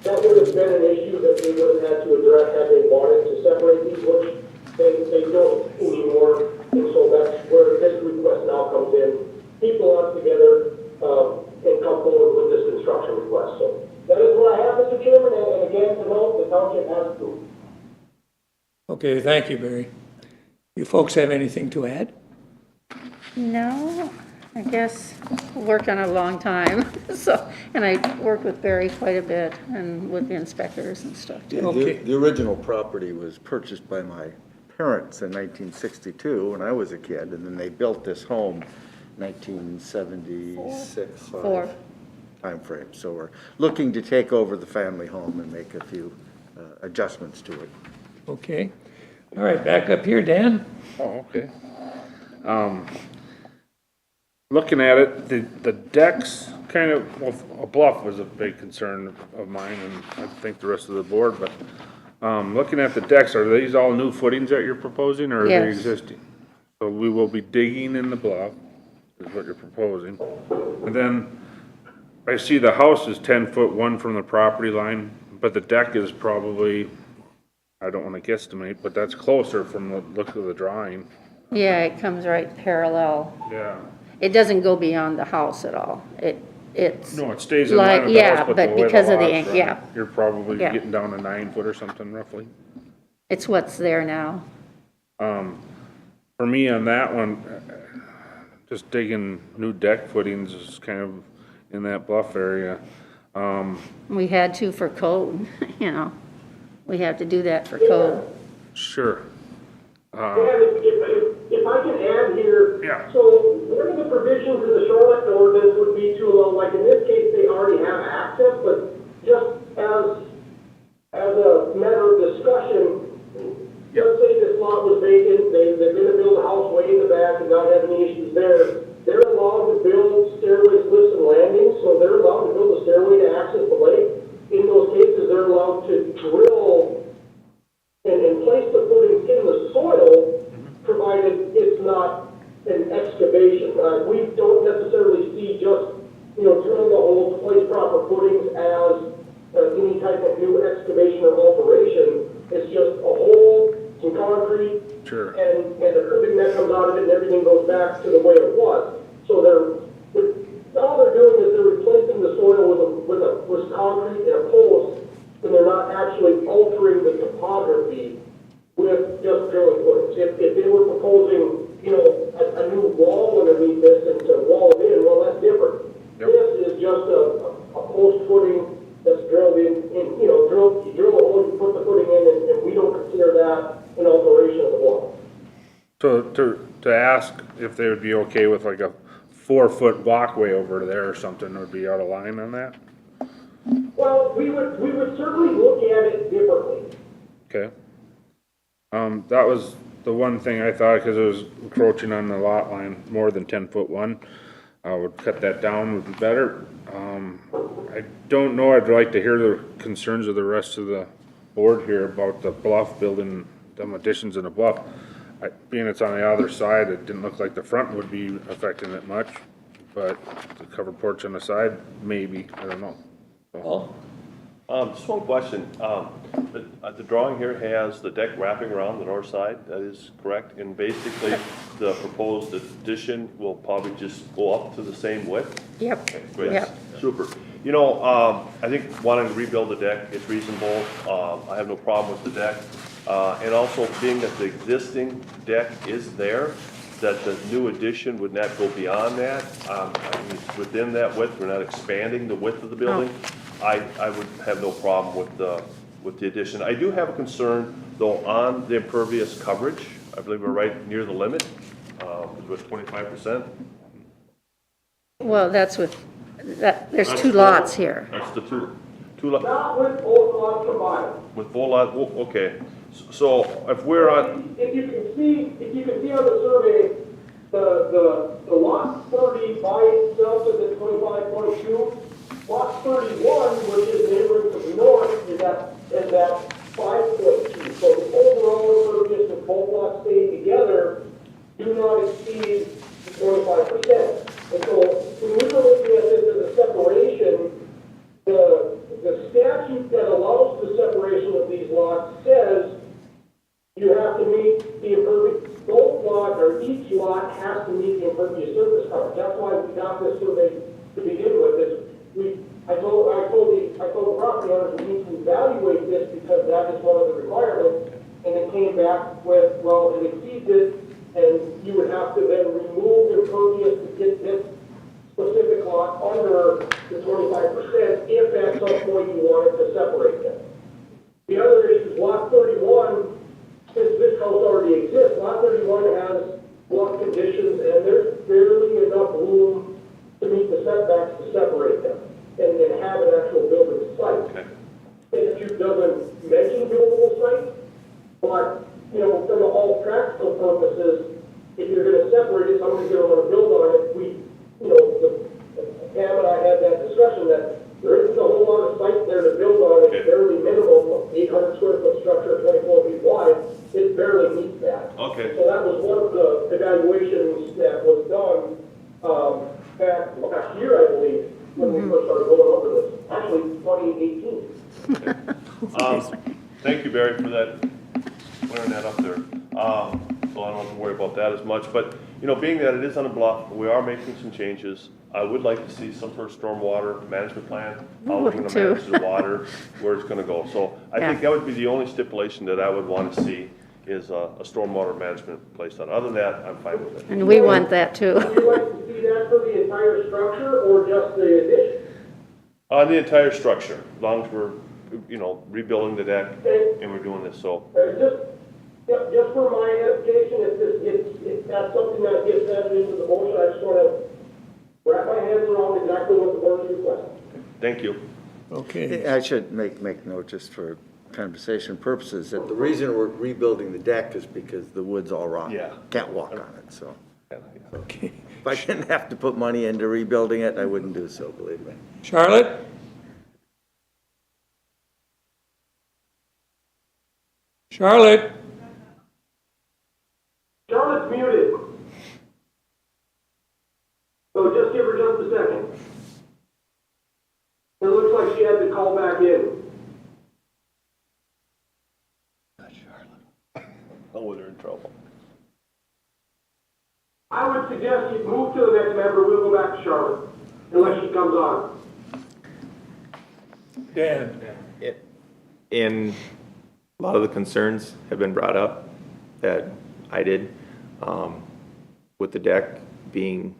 that would have been an issue that we would have had to address had they wanted to separate these, which they don't anymore, and so that's where this request now comes in. Keep the lots together and come forward with this construction request. So that is what I have, Mr. Chairman, and again, to note, the township has approved. Okay, thank you, Barry. You folks have anything to add? No, I guess worked on it a long time, so, and I work with Barry quite a bit and with the inspectors and stuff too. Okay. The original property was purchased by my parents in 1962 when I was a kid, and then they built this home 1976 Four. time frame. So we're looking to take over the family home and make a few adjustments to it. Okay. All right, back up here, Dan. Oh, okay. Looking at it, the decks kind of, well, a bluff was a big concern of mine, and I think the rest of the board, but looking at the decks, are these all new footings that you're proposing, or are they Yes. existing? So we will be digging in the bluff, is what you're proposing. And then I see the house is 10 foot one from the property line, but the deck is probably, I don't want to guesstimate, but that's closer from the look of the drawing. Yeah, it comes right parallel. Yeah. It doesn't go beyond the house at all. It's. No, it stays in line with the house, but the way the because of the, lots run, yeah, you're probably Yeah. getting down to 9 foot or something roughly. it's what's there now. For me on that one, just digging new deck footings is kind of in that bluff area. We had to for code, you know. We have to do that for code. Sure. If I can add here, Yeah. so one of the provisions in the shoreline ordinance would be to allow, like in this case, they already have access, but just as a matter of discussion, let's say this lot was vacant, they're gonna build a house way in the back and not have any issues there. They're allowed to build stairways, lifts, and landings, so they're allowed to build a stairway to access the lake. In those cases, they're allowed to drill and place the footings in the soil, provided it's not an excavation. We don't necessarily see just, drilling a hole to place proper footings as any type of new excavation or alteration. It's just a hole, some concrete, Sure. and the curbing that comes out of it, and everything goes back to the way it was. So all they're doing is they're replacing the soil with concrete concrete and a post, and they're not actually altering the topography with just drilling footings. If they were proposing, you know, a new wall underneath this and to wall it in, well, that's different. Yep. This is just a post footing that's drilled in, you know, you drill a hole, you put the footing in, and we don't consider that an alteration of the wall. So to ask if they would be okay with like a 4-foot walkway over there or something would be out of line on that? Well, we would certainly look at it differently. Okay. That was the one thing I thought, because it was encroaching on the lot line more than 10-foot one. I would cut that down would be better. I don't know, I'd like to hear the concerns of the rest of the board here about the bluff building, them additions in the bluff. Being it's on the other side, it didn't look like the front would be affecting it much, but the covered porch on the side, maybe, I don't know. Paul? Just one question. The drawing here has the deck wrapping around the north side, that is correct? And basically, the proposed addition will probably just go up to the same width? Yep, Great. yep. Super. You know, I think wanting to rebuild the deck is reasonable. I have no problem with the deck. And also being that the existing deck is there, that the new addition would not go beyond that. I mean, it's within that width, we're not expanding the width of the building. I would have no problem with the addition. I do have a concern though on the impervious coverage. I believe we're right near the limit, with 25%. Well, that's with, there's 2 lots here. That's the two lots. Not with both lots combined. With full lot, okay. So if we're on, If you can see on the survey, the lot 30 by itself is at 25.2. Lot 31, which is neighboring to the north, is at 5.2. So the overall impervious of both lots staying together do not exceed 25%. And so when we were looking at this as a separation, the statute that allows the separation of these lots says you have to meet the impervious, both lots, or each lot has to meet the impervious surface coverage. That's why we got this survey to begin with. I told the property owners we need to evaluate this because that is one of the requirements, and it came back with, well, it exceeds it, and you would have to then remove impervious to get this specific lot under the 25% if at some point you wanted to separate them. The other issue is lot 31, since this house already exists, lot 31 has block conditions, and there's barely enough room to meet the setbacks to separate them and have an actual building site. okay. Statute doesn't mention buildable site, but, you know, from all practical purposes, if you're gonna separate it, somebody's gonna wanna build on it. Pam and I had that discussion that there isn't a whole lot of site there to build on. It's barely minimal, 800 square foot structure, 24 feet wide. It barely meets that. Okay. So that was one of the evaluations that was done, back last year, I believe, when we first started going over this. Actually, 2018. Thank you, Barry, for that, clearing that up there. So I don't have to worry about that as much, but, you know, being that it is on a bluff, we are making some changes. I would like to see some sort of stormwater management plan, how we're gonna manage the water, where it's gonna go. So I think that would be the only stipulation that I would want to see is a stormwater management placed on. Other than that, I'm fine with it. And we want that too. Would you like to see that for the entire structure or just the addition? On the entire structure, as long as we're, you know, rebuilding the deck and we're doing this, so. Just for my edification, if that's something that gets added into the motion, I just want to wrap my hands around exactly what the board is requesting. Thank you. Okay. I should make note, just for conversation purposes, that the reason we're rebuilding the deck is because the wood's all rotten. Yeah. Can't walk on it, so. Okay. If I didn't have to put money into rebuilding it, I wouldn't do so, believe me. Charlotte? Charlotte? Charlotte's muted. So just give her just a second. It looks like she had to call back in. Oh, they're in trouble. I would suggest you move to the next member. We'll go back to Charlotte, unless she comes on. Dan? And a lot of the concerns have been brought up that I did. With the deck being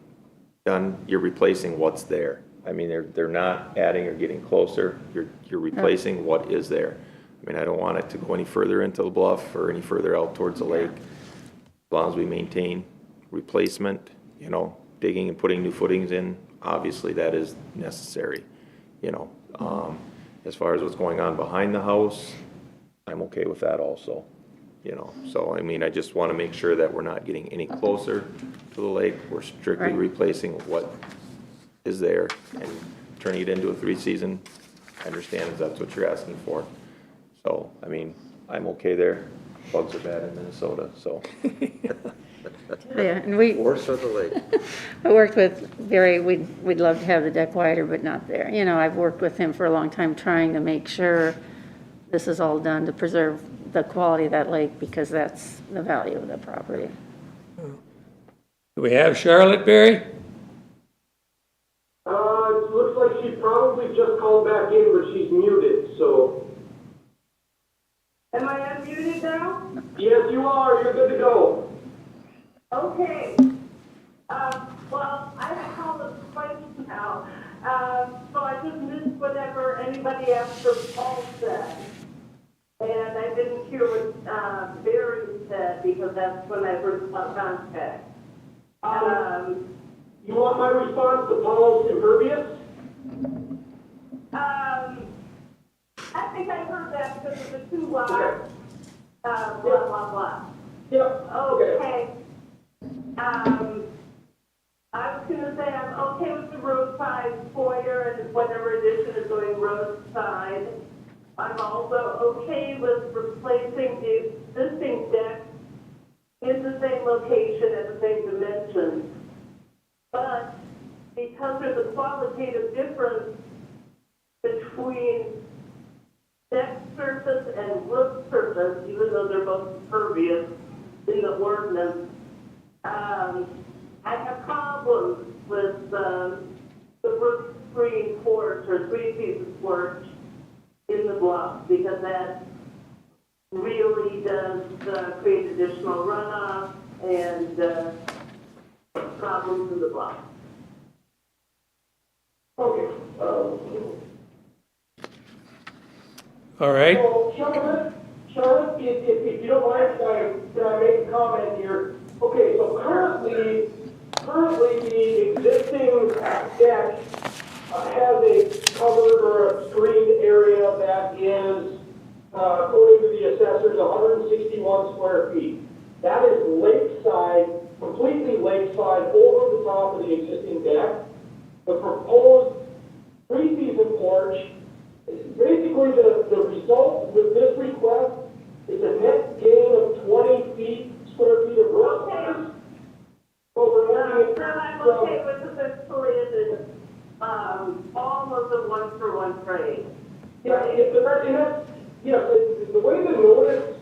done, you're replacing what's there. I mean, they're not adding or getting closer. You're replacing what is there. I mean, I don't want it to go any further into the bluff or any further out towards the lake. As long as we maintain replacement, you know, digging and putting new footings in, obviously that is necessary, you know. As far as what's going on behind the house, I'm okay with that also, you know. So, I mean, I just want to make sure that we're not getting any closer to the lake. We're strictly Right. replacing what is there and turning it into a 3-season. I understand if that's what you're asking for. So, I mean, I'm okay there. Bugs are bad in Minnesota, so. Yeah, and we, Worse of the lake. I worked with Barry, we'd love to have the deck wider, but not there. You know, I've worked with him for a long time trying to make sure this is all done to preserve the quality of that lake, because that's the value of the property. Do we have Charlotte, Barry? It looks like she probably just called back in, but she's muted, so. Am I unmuted now? Yes, you are, you're good to go. Okay. Well, I have called it twice now. So I just missed whatever anybody after Paul said. And I didn't hear what Barry said, because that's when I first got contact. You want my response to Paul's impervious? I think I heard that because of the 2 lots, blah, blah, blah. Yep. Okay. I was gonna say I'm okay with the roadside foyer and whatever addition is going roadside. I'm also okay with replacing the existing deck in the same location at the same dimension. But because there's a qualitative difference between deck surface and roof surface, even though they're both impervious in the ordinance, I have problems with the roof screen porch or 3-piece porch in the bluff, because that really does create additional runoff and problems in the bluff. Okay. All right. So, Charlotte, if you don't mind, can I make a comment here? Okay, so currently the existing deck has a covered or a screened area that is, according to the assessors, 161 square feet. That is lakeside, completely lakeside, over the top of the existing deck. The proposed 3-season porch, basically the result with this request is a net gain of 20 square feet of roof space. So we're looking at. I'm okay with the fiscal is almost a 1-for-1 trade. Yeah, the way the notice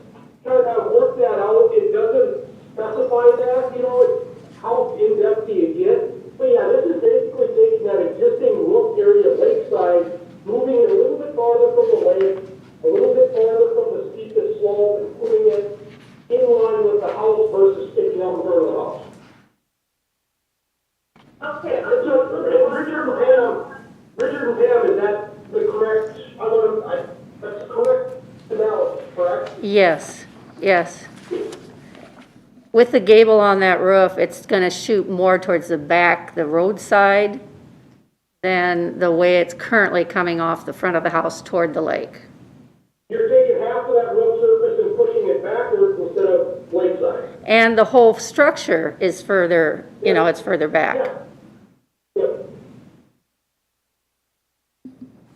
kind of worked that out, it doesn't specify that, you know, it's how in-depth do you get. But yeah, this is basically taking that existing roof area lakeside, moving it a little bit farther from the lake, a little bit farther from the steepest slope, and putting it in line with the house versus sticking out in front of the house. Okay. Richard and Pam, is that the correct, that's the correct analysis, correct? Yes, yes. With the gable on that roof, it's gonna shoot more towards the back, the roadside, than the way it's currently coming off the front of the house toward the lake. You're taking half of that roof surface and pushing it backwards instead of lakeside. And the whole structure is further, you know, it's further back.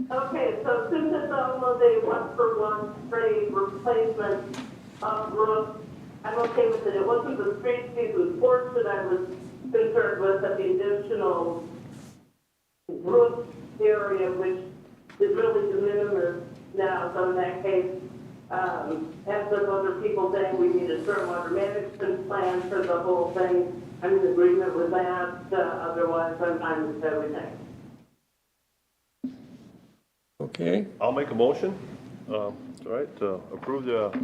Okay, so since it's almost a 1-for-1 trade replacement of roof, I'm okay with it. It wasn't the 3-season porch that I was concerned with, but the additional roof area, which is really de minimis now. So in that case, as with other people saying we need a stormwater management plan for the whole thing, I'm in agreement with that. Otherwise, I'm fine with everything. Okay, I'll make a motion, all right, to approve the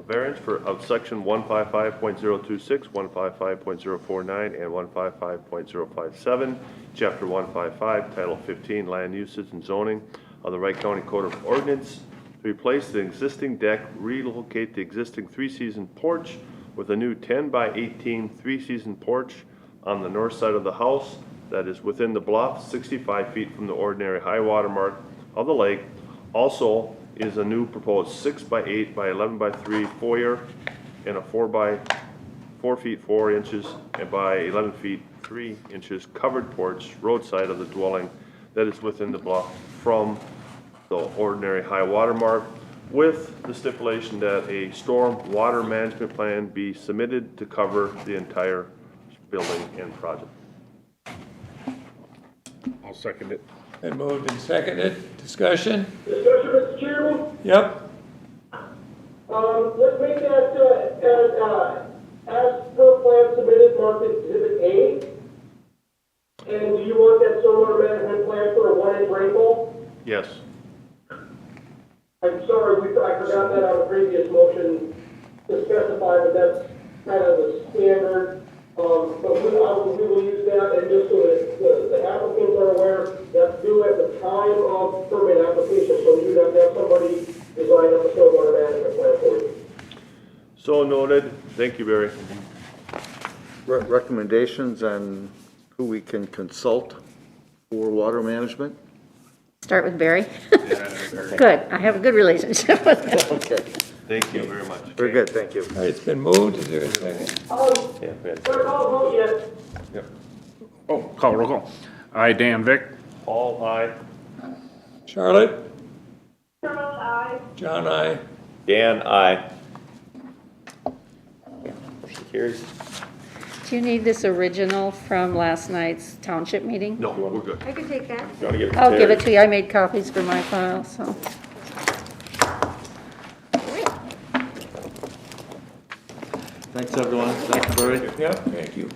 variance of section 155.026, 155.049, and 155.057, chapter 155, title 15, land uses and zoning of the Wright County Code of Ordinance, to replace the existing deck, relocate the existing three-season porch with a new 10 by 18 three-season porch on the north side of the house that is within the bluff, 65 feet from the ordinary high water mark of the lake. Also is a new proposed 6 by 8 by 11 by 3 foyer and a 4 by 4 feet 4 inches and by 11 feet 3 inches covered porch roadside of the dwelling that is within the bluff from the ordinary high water mark, with the stipulation that a storm water management plan be submitted to cover the entire building and project. I'll second it. been moved and seconded. Discussion? Discussion, Mr. Chairman? Yep. Let's make that, as per plan submitted, marked exhibit A. And do you want that stormwater management plan for a 1-inch rainfall? Yes. I'm sorry, I forgot that on a previous motion to specify, but that's kind of the standard. But we will use that, and just so that the applicants are aware, that's due at the time of permit application, so you'd have to have somebody design up a stormwater management plan for you. So noted. Thank you, Barry. Recommendations on who we can consult for water management? Start with Barry. Good, I have a good relationship with him. Okay, Thank you very much. very good, thank you. All right, it's been moved. Is there a second? Yeah, we had- Clerk, call the vote yet? Yep. Oh, call roll call. Aye, Dan, Vic. All aye. Charlotte? Charles, aye. John, I. Dan, aye. Motion carries. Do you need this original from last night's township meeting? No, we're good. I can take that. You wanna give it to I'll give Terry? it to you, I made copies for my file, so. Thanks, everyone. Thank you, Barry. Yep, thank you.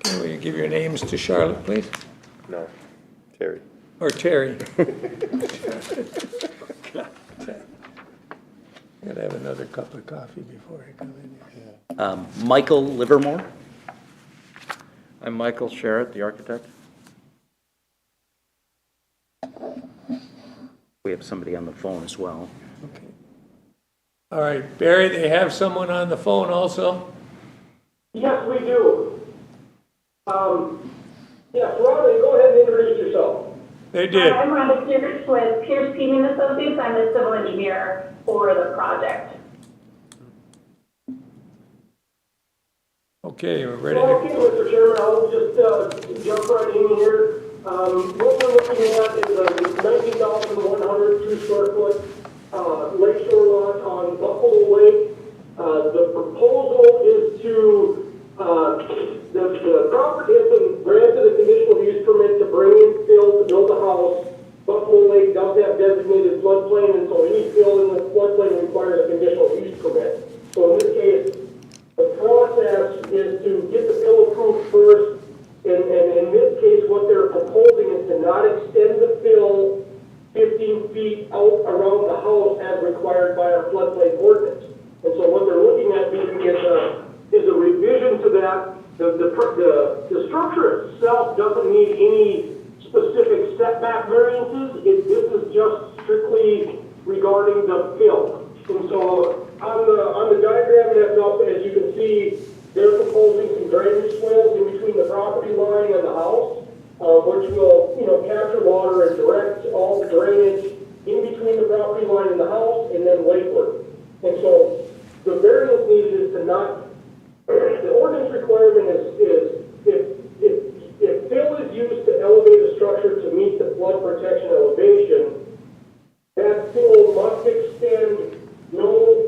Can we give your names to Charlotte, please? No, Terry. Or Terry? Gotta have another cup of coffee before I come in here. Michael Livermore. I'm Michael Sherritt, the architect. We have somebody on the phone as well. Okay. All right, Barry, they have someone on the phone also? Yes, we do. Yes, Robin, go ahead and introduce yourself. They did. I'm Rhonda Pierce with Pierce Peaving Associates. I'm the civil engineer for the project. Okay, we're ready Okay, to, Mr. Chairman, I'll just jump right in here. What we're looking at is a 19,102 square foot lakeshore lot on Buffalo Lake. The proposal is to, the property has been granted a conditional use permit to bring in fill to build a house. Buffalo Lake does have designated floodplain, and so any fill in the floodplain requires a compliant ordinance. And so what they're looking at is a revision to that. The structure itself doesn't need any specific setback variances. This is just strictly regarding the fill. And so on the diagram that's up, as you can see, they're proposing some drainage swales in between the property line and the house, which will, capture water and direct all the drainage in between the property line and the house and then lakeward. And so the variance needed is to not, the ordinance requirement is if fill is used to elevate a structure to meet the flood protection elevation, that fill must extend no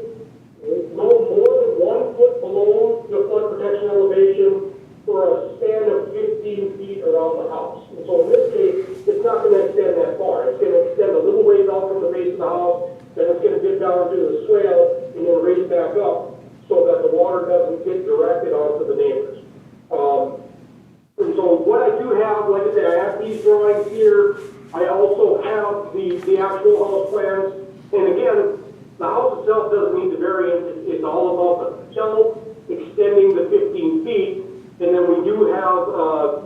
more than 1 foot below the flood protection elevation for a span of 15 feet around the house. And so in this case, it's not going to extend that far. It's going to extend a little ways out from the base of the house, then it's going to dip down into the swale and then raise back up so that the water doesn't get directed onto the neighbors. And so what I do have, like I said, I have these drawings here. I also have the actual house plans. And again, the house itself doesn't need the variance. It's all about the fill extending the 15 feet. And then we do have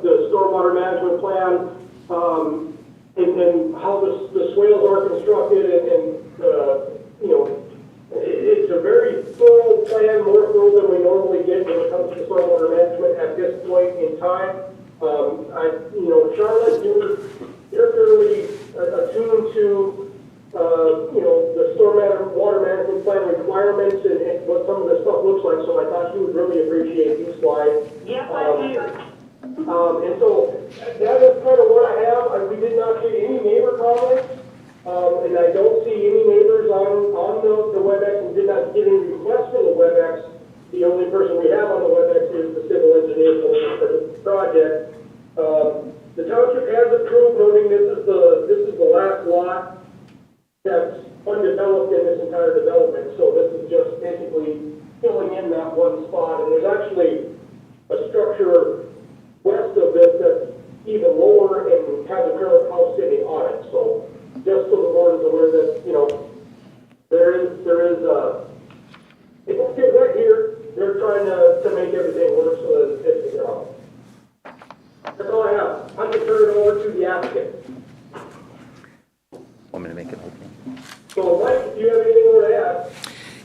the stormwater management plan and how the swales are constructed it's a very thorough plan, more thorough than we normally get when it comes to stormwater management at this point in time. Charlotte, you're fairly attuned to, the stormwater management plan requirements and what some of this stuff looks like, so I thought you would really appreciate these slides. Yes, I do. And so that is kind of what I have. We did not get any neighbor comments. And I don't see any neighbors on the WebEx and did not get any requests for the WebEx. The only person we have on the WebEx is the civil engineer for the project. The township has approved, noting this is the last lot that's undeveloped in this entire development. So this is just basically filling in that one spot. And there's actually a structure west of this that's even lower and has a current house sitting on it. So just so the board is aware that, it won't get wet here. They're trying to make everything work so that it fits in their house. That's all I have. I can turn it over to the applicant. Want me to make it open? So, Mike, do you have anything more to add?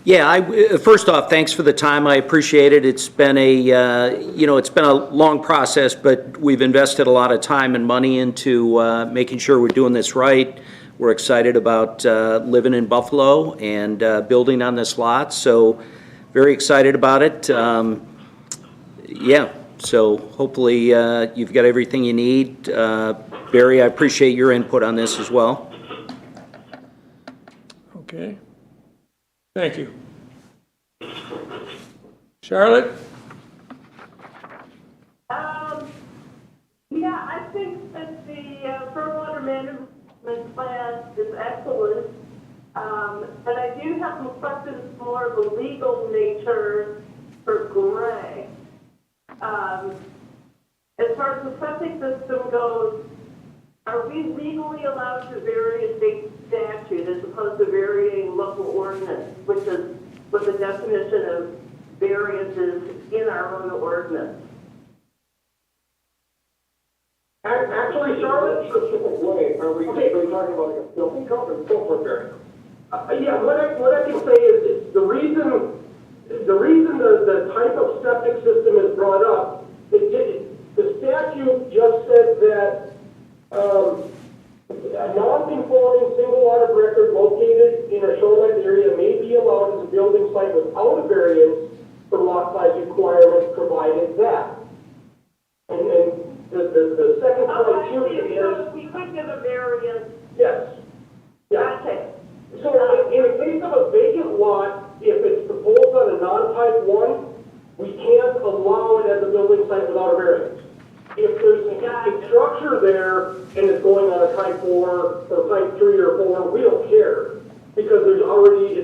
Yeah, first off, thanks for the time. I appreciate it. It's been it's been a long process, but we've invested a lot of time and money into making sure we're doing this right. We're excited about living in Buffalo and building on this lot, so very excited about it. So hopefully you've got everything you need. Barry, I appreciate your input on this as well. Okay. Thank you. Charlotte? I think that the stormwater management plan is excellent, but I do have some questions more of a legal nature for Greg. As far as the septic system goes, are we legally allowed to vary a state statute as opposed to varying local ordinance, which is what the definition of variance is in our own ordinance? Actually, Charlotte, are we talking about a building code or full variance? Yeah, what I can say is the reason the type of septic system is brought up, the statute just said that a non-conforming single lot of record located in a shoreline area may be allowed as a building site without a variance for lot size requirements, provided that. And the second criteria is... So we could give a variance. Yes. Yeah. Okay. So in the case of a vacant lot, if it's proposed on a non-type 1, we can't allow it as a building site without a variance. If there's a structure there and it's going on a type 4 or type 3 or 4, we don't care because it's already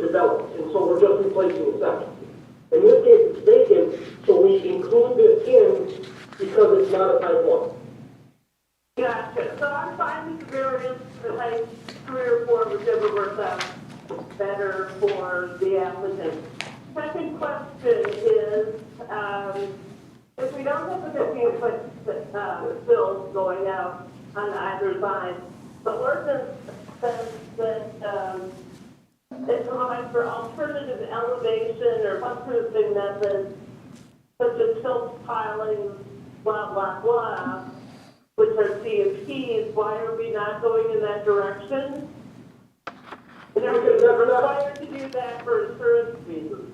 developed, and so we're just replacing the septic. In this case, it's vacant, so we include this in because it's not a type 1. Gotcha. So I'm fine with the variance for type 3 or 4, whichever works out. better for the applicant. Second question is, if we don't have the 15-foot bills going out on either side, the ordinance says that it provides for alternative elevation or buttressing methods such as silt piling, blah, blah, blah, which are CFPs. Why are we not going in that direction? And are we required to do that for insurance reasons?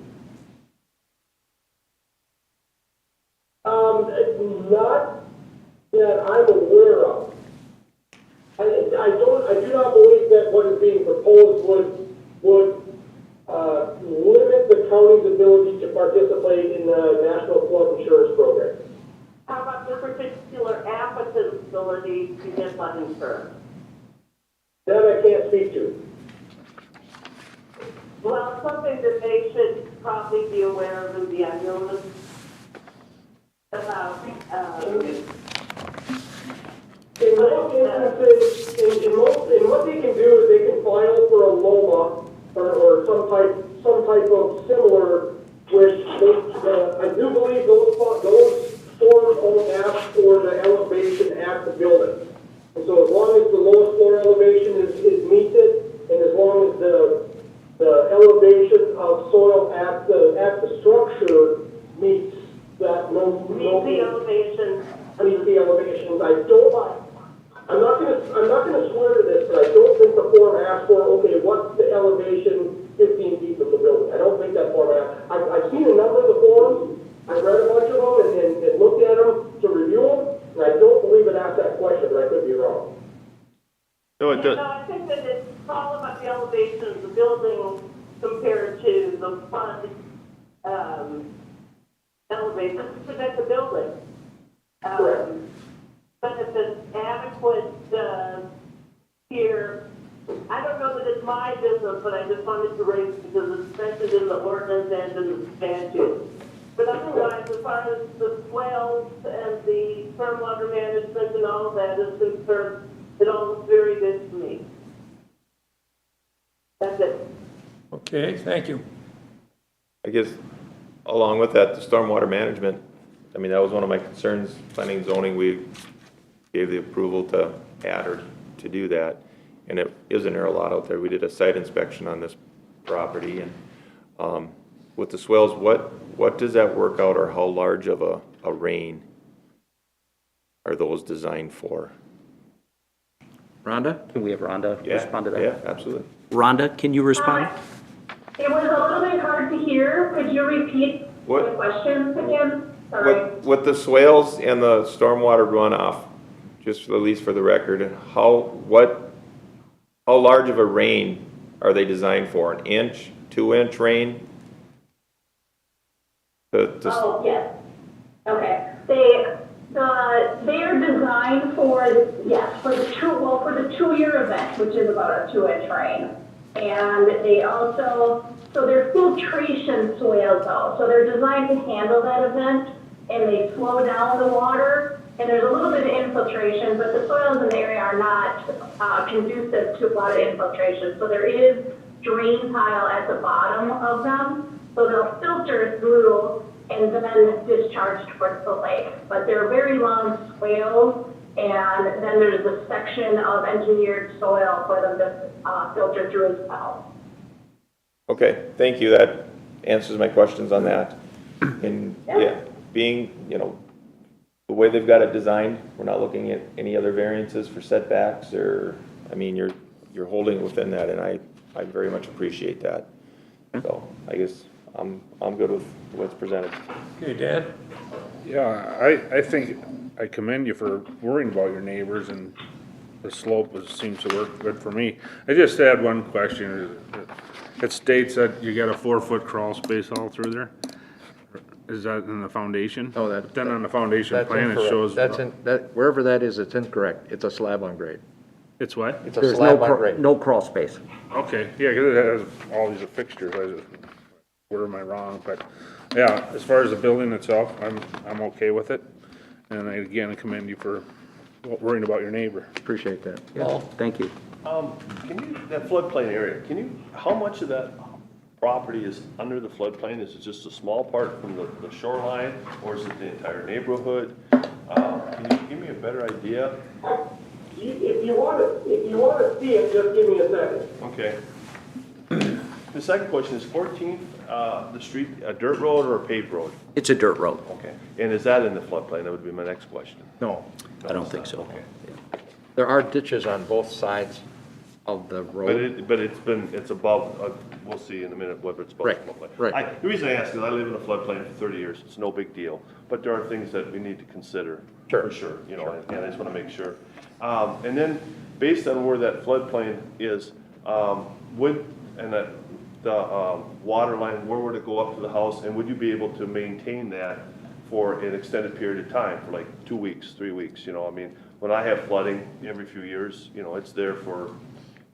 Not that I'm aware of. I do not believe that what is being proposed would limit the county's ability to participate in the National Flood Insurance Program. How about the particular applicant's ability to get flood insurance? That I can't speak to. Well, something that they should probably be aware of is the unknown about, In most instances, in what they can do is they can file for a LOMA or some type of similar, which I do believe those forms all ask for the elevation at the building. And so as long as the lowest floor elevation meets it, and as long as the elevation of soil at the structure meets that meets the elevation. Meets the elevations. I'm not gonna swear to this, but I don't think the form asks for, okay, what's the elevation 15 feet from the building? I don't think that form asks. I've seen a number of the forms, I've read a bunch of them and looked at them to review them, and I don't believe it asks that question, but I could be wrong. No, it does. No, I think that it's all about the elevation of the building compared to the front elevation to protect the building. But if it's adequate here, I don't know that it's my business, but I just wanted to raise it because it's mentioned in the ordinance and in the statute. But otherwise, as far as the swales and the stormwater management and all that is concerned, it all looks very good to me. That's it. Okay, thank you. I guess, along with that, the stormwater management, I mean, that was one of my concerns, planning and zoning, we gave the approval to add or to do that. And it is an air lot out there. We did a site inspection on this property, and with the swales, what does that work out, or how large of a rain are those designed for? Rhonda, can we have Rhonda respond to that? Yeah, absolutely. Rhonda, can you respond? It was a little bit hard to hear. Could you repeat the question again? Sorry. With the swales and the stormwater runoff, just at least for the record, how large of a rain are they designed for? 1 inch, 2-inch rain? Oh, yes. Okay. They are designed for the 2-year event, which is about a 2-inch rain. And they also, so they're filtration swales though. So they're designed to handle that event, and they slow down the water. And there's a little bit of infiltration, but the soils in the area are not conducive to a lot of infiltration. So there is drain tile at the bottom of them. So they'll filter through and then discharge towards the lake. But they're very long swales, and then there's a section of engineered soil for them to filter through as well. Okay, thank you. That answers my questions on that. And being, the way they've got it designed, we're not looking at any other variances for setbacks, or, I mean, you're holding within that, and I very much appreciate that. So I guess I'm good with what's presented. Okay, Dan? Yeah, I think I commend you for worrying about your neighbors, and the slope seems to work good for me. I just had one question. It states that you got a 4-foot crawl space all through there. Is that in the foundation? No, But then on the foundation plan, it shows. Wherever that is, it's incorrect. It's a slab on grade. It's what? It's a There's slab on grade. no crawl space. Okay, yeah, because it has all these fixtures. Where am I wrong? But yeah, as far as the building itself, I'm okay with it. And again, I commend you for worrying about your neighbor. Appreciate that. Yeah, thank you. Can you, that floodplain area, how much of that property is under the floodplain? Is it just a small part from the shoreline, or is it the entire neighborhood? Can you give me a better idea? If you want to see it, just give me a second. Okay. The second question is 14th, the street, a dirt road or a paved road? It's a dirt road. Okay. And is that in the floodplain? That would be my next question. No, I don't think so. Okay. there are ditches on both sides of the road. But it's above, we'll see in a minute whether it's above the floodplain. Right. The reason I ask is I live in a floodplain for 30 years. It's no big deal. But there are things that we need to consider. Sure. For sure, and I just want to make sure. And then, based on where that floodplain is, the water line, where would it go up to the house? And would you be able to maintain that for an extended period of time, for like 2 weeks, 3 weeks? I mean, when I have flooding every few years, it's there for,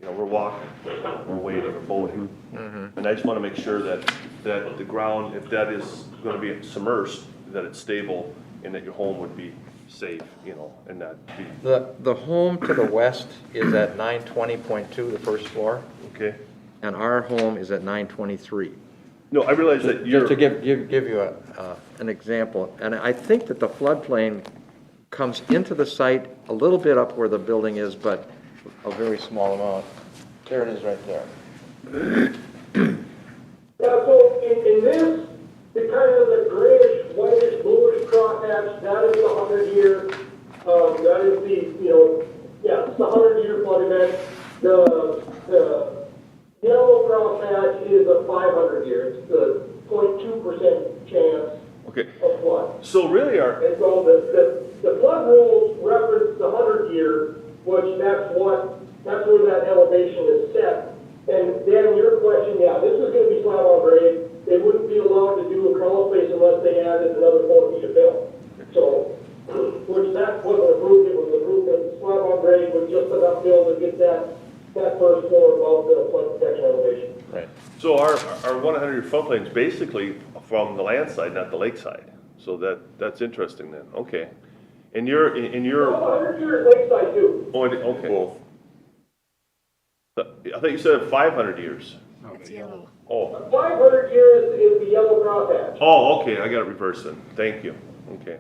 we're walking, we're waiting, we're bowling. And I just want to make sure that the ground, if that is going to be submersed, that it's stable and that your home would be safe, and not be. The home to the west is at 920.2, the first floor. Okay. And our home is at 923. No, I realize that you're. Just to give you an example, and I think that the floodplain comes into the site a little bit up where the building is, but a very small amount. There it is right there. Yeah, so in this, the kind of the grayish, whitish, bluish crosshatch, that is the 100-year, that is the, it's the 100-year flood event. The yellow crosshatch is a 500 year, it's the 0.2% chance of flood. So really And so the flood rules reference the 100-year, which that's where that elevation is set. And then your question, this is going to be slab on grade. They wouldn't be allowed to do a crawl space unless they added another 4 feet of fill. So, which that wasn't approved, it was approved that slab on grade with just enough fill to get that first floor above the flood protection elevation. Right. So our 100-year floodplain is basically from the land side, not the lake side. So that's interesting then. Okay. And your 100-year is lakeside too. Oh, okay. Both. I thought you said 500 years. It's yellow. Oh. 500 years is the yellow crosshatch. Oh, okay. I got it reversed then. Thank you. Okay.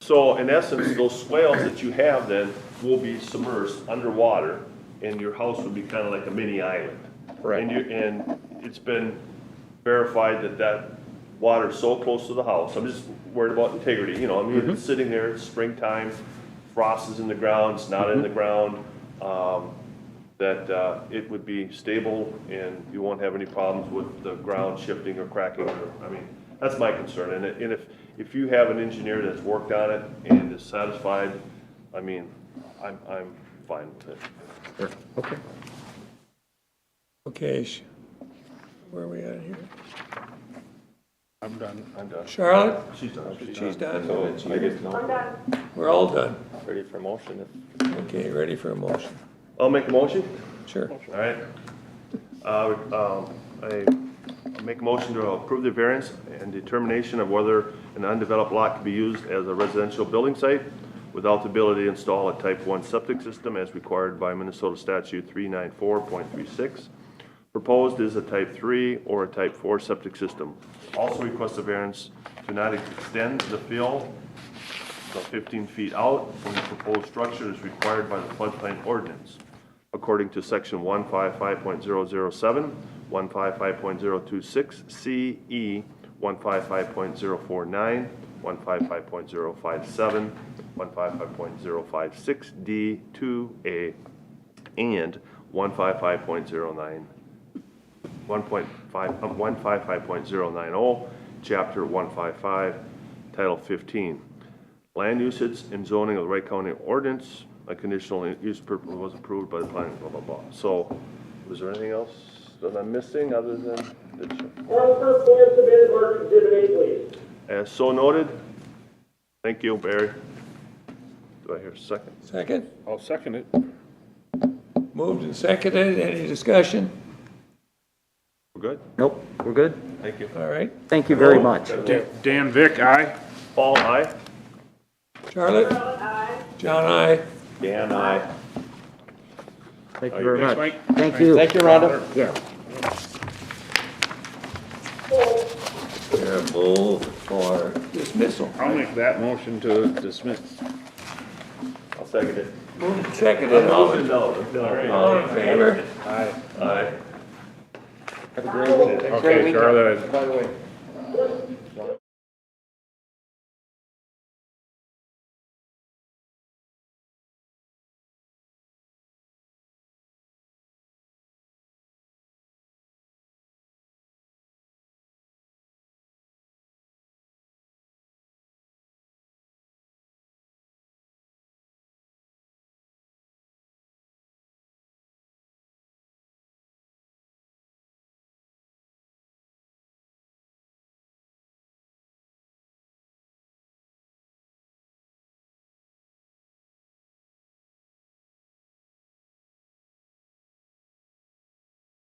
So in essence, those swales that you have then will be submersed underwater, and your house would be kind of like a mini island. Right. And it's been verified that water's so close to the house. I'm just worried about integrity. It's sitting there. It's springtime. Frost is in the ground. It's not in the ground. That it would be stable and you won't have any problems with the ground shifting or cracking. That's my concern. And if you have an engineer that's worked on it and is satisfied, I'm fine with it. Sure. Okay. Okay, where are we at here? I'm done. Charlotte? She's done. She's done. So I guess I'm done. We're all done. ready for motion. Okay, ready for a motion? I'll make a motion. Sure. All right. I make a motion to approve the variance and determination of whether an undeveloped lot can be used as a residential building site without the ability to install a type 1 septic system as required by Minnesota statute 394.36. Proposed is a type 3 or a type 4 septic system. Also request a variance to not extend the fill 15 feet out from the proposed structure is required by the floodplain ordinance. According to section 155.007, 155.026, CE, 155.049, 155.057, 155.056, D, 2A, and 155.09, 155.090, chapter 155, title 15. Land usage and zoning of the Wright County ordinance, a conditional use permit was approved by the planning, blah, blah, blah. So, was there anything else that I'm missing other than this? All the first plan submitted, marked exhibit A, please. As so noted. Thank you, Barry. Do I hear a second? Second? I'll second it. Moved and seconded. Any discussion? We're good? Nope, we're good. Thank you. All right. Thank you very much. Dan Vick, aye. Paul, aye. Charlotte? John, aye. Dan, aye. Thank you very much. Mike. Thank you. Thank you, Rhonda. Yeah. Careful for dismissal. I'll make that motion to dismiss. I'll second it. Seconded, all in favor? Aye. Aye. Have a great day. Okay, Charlotte, By the way.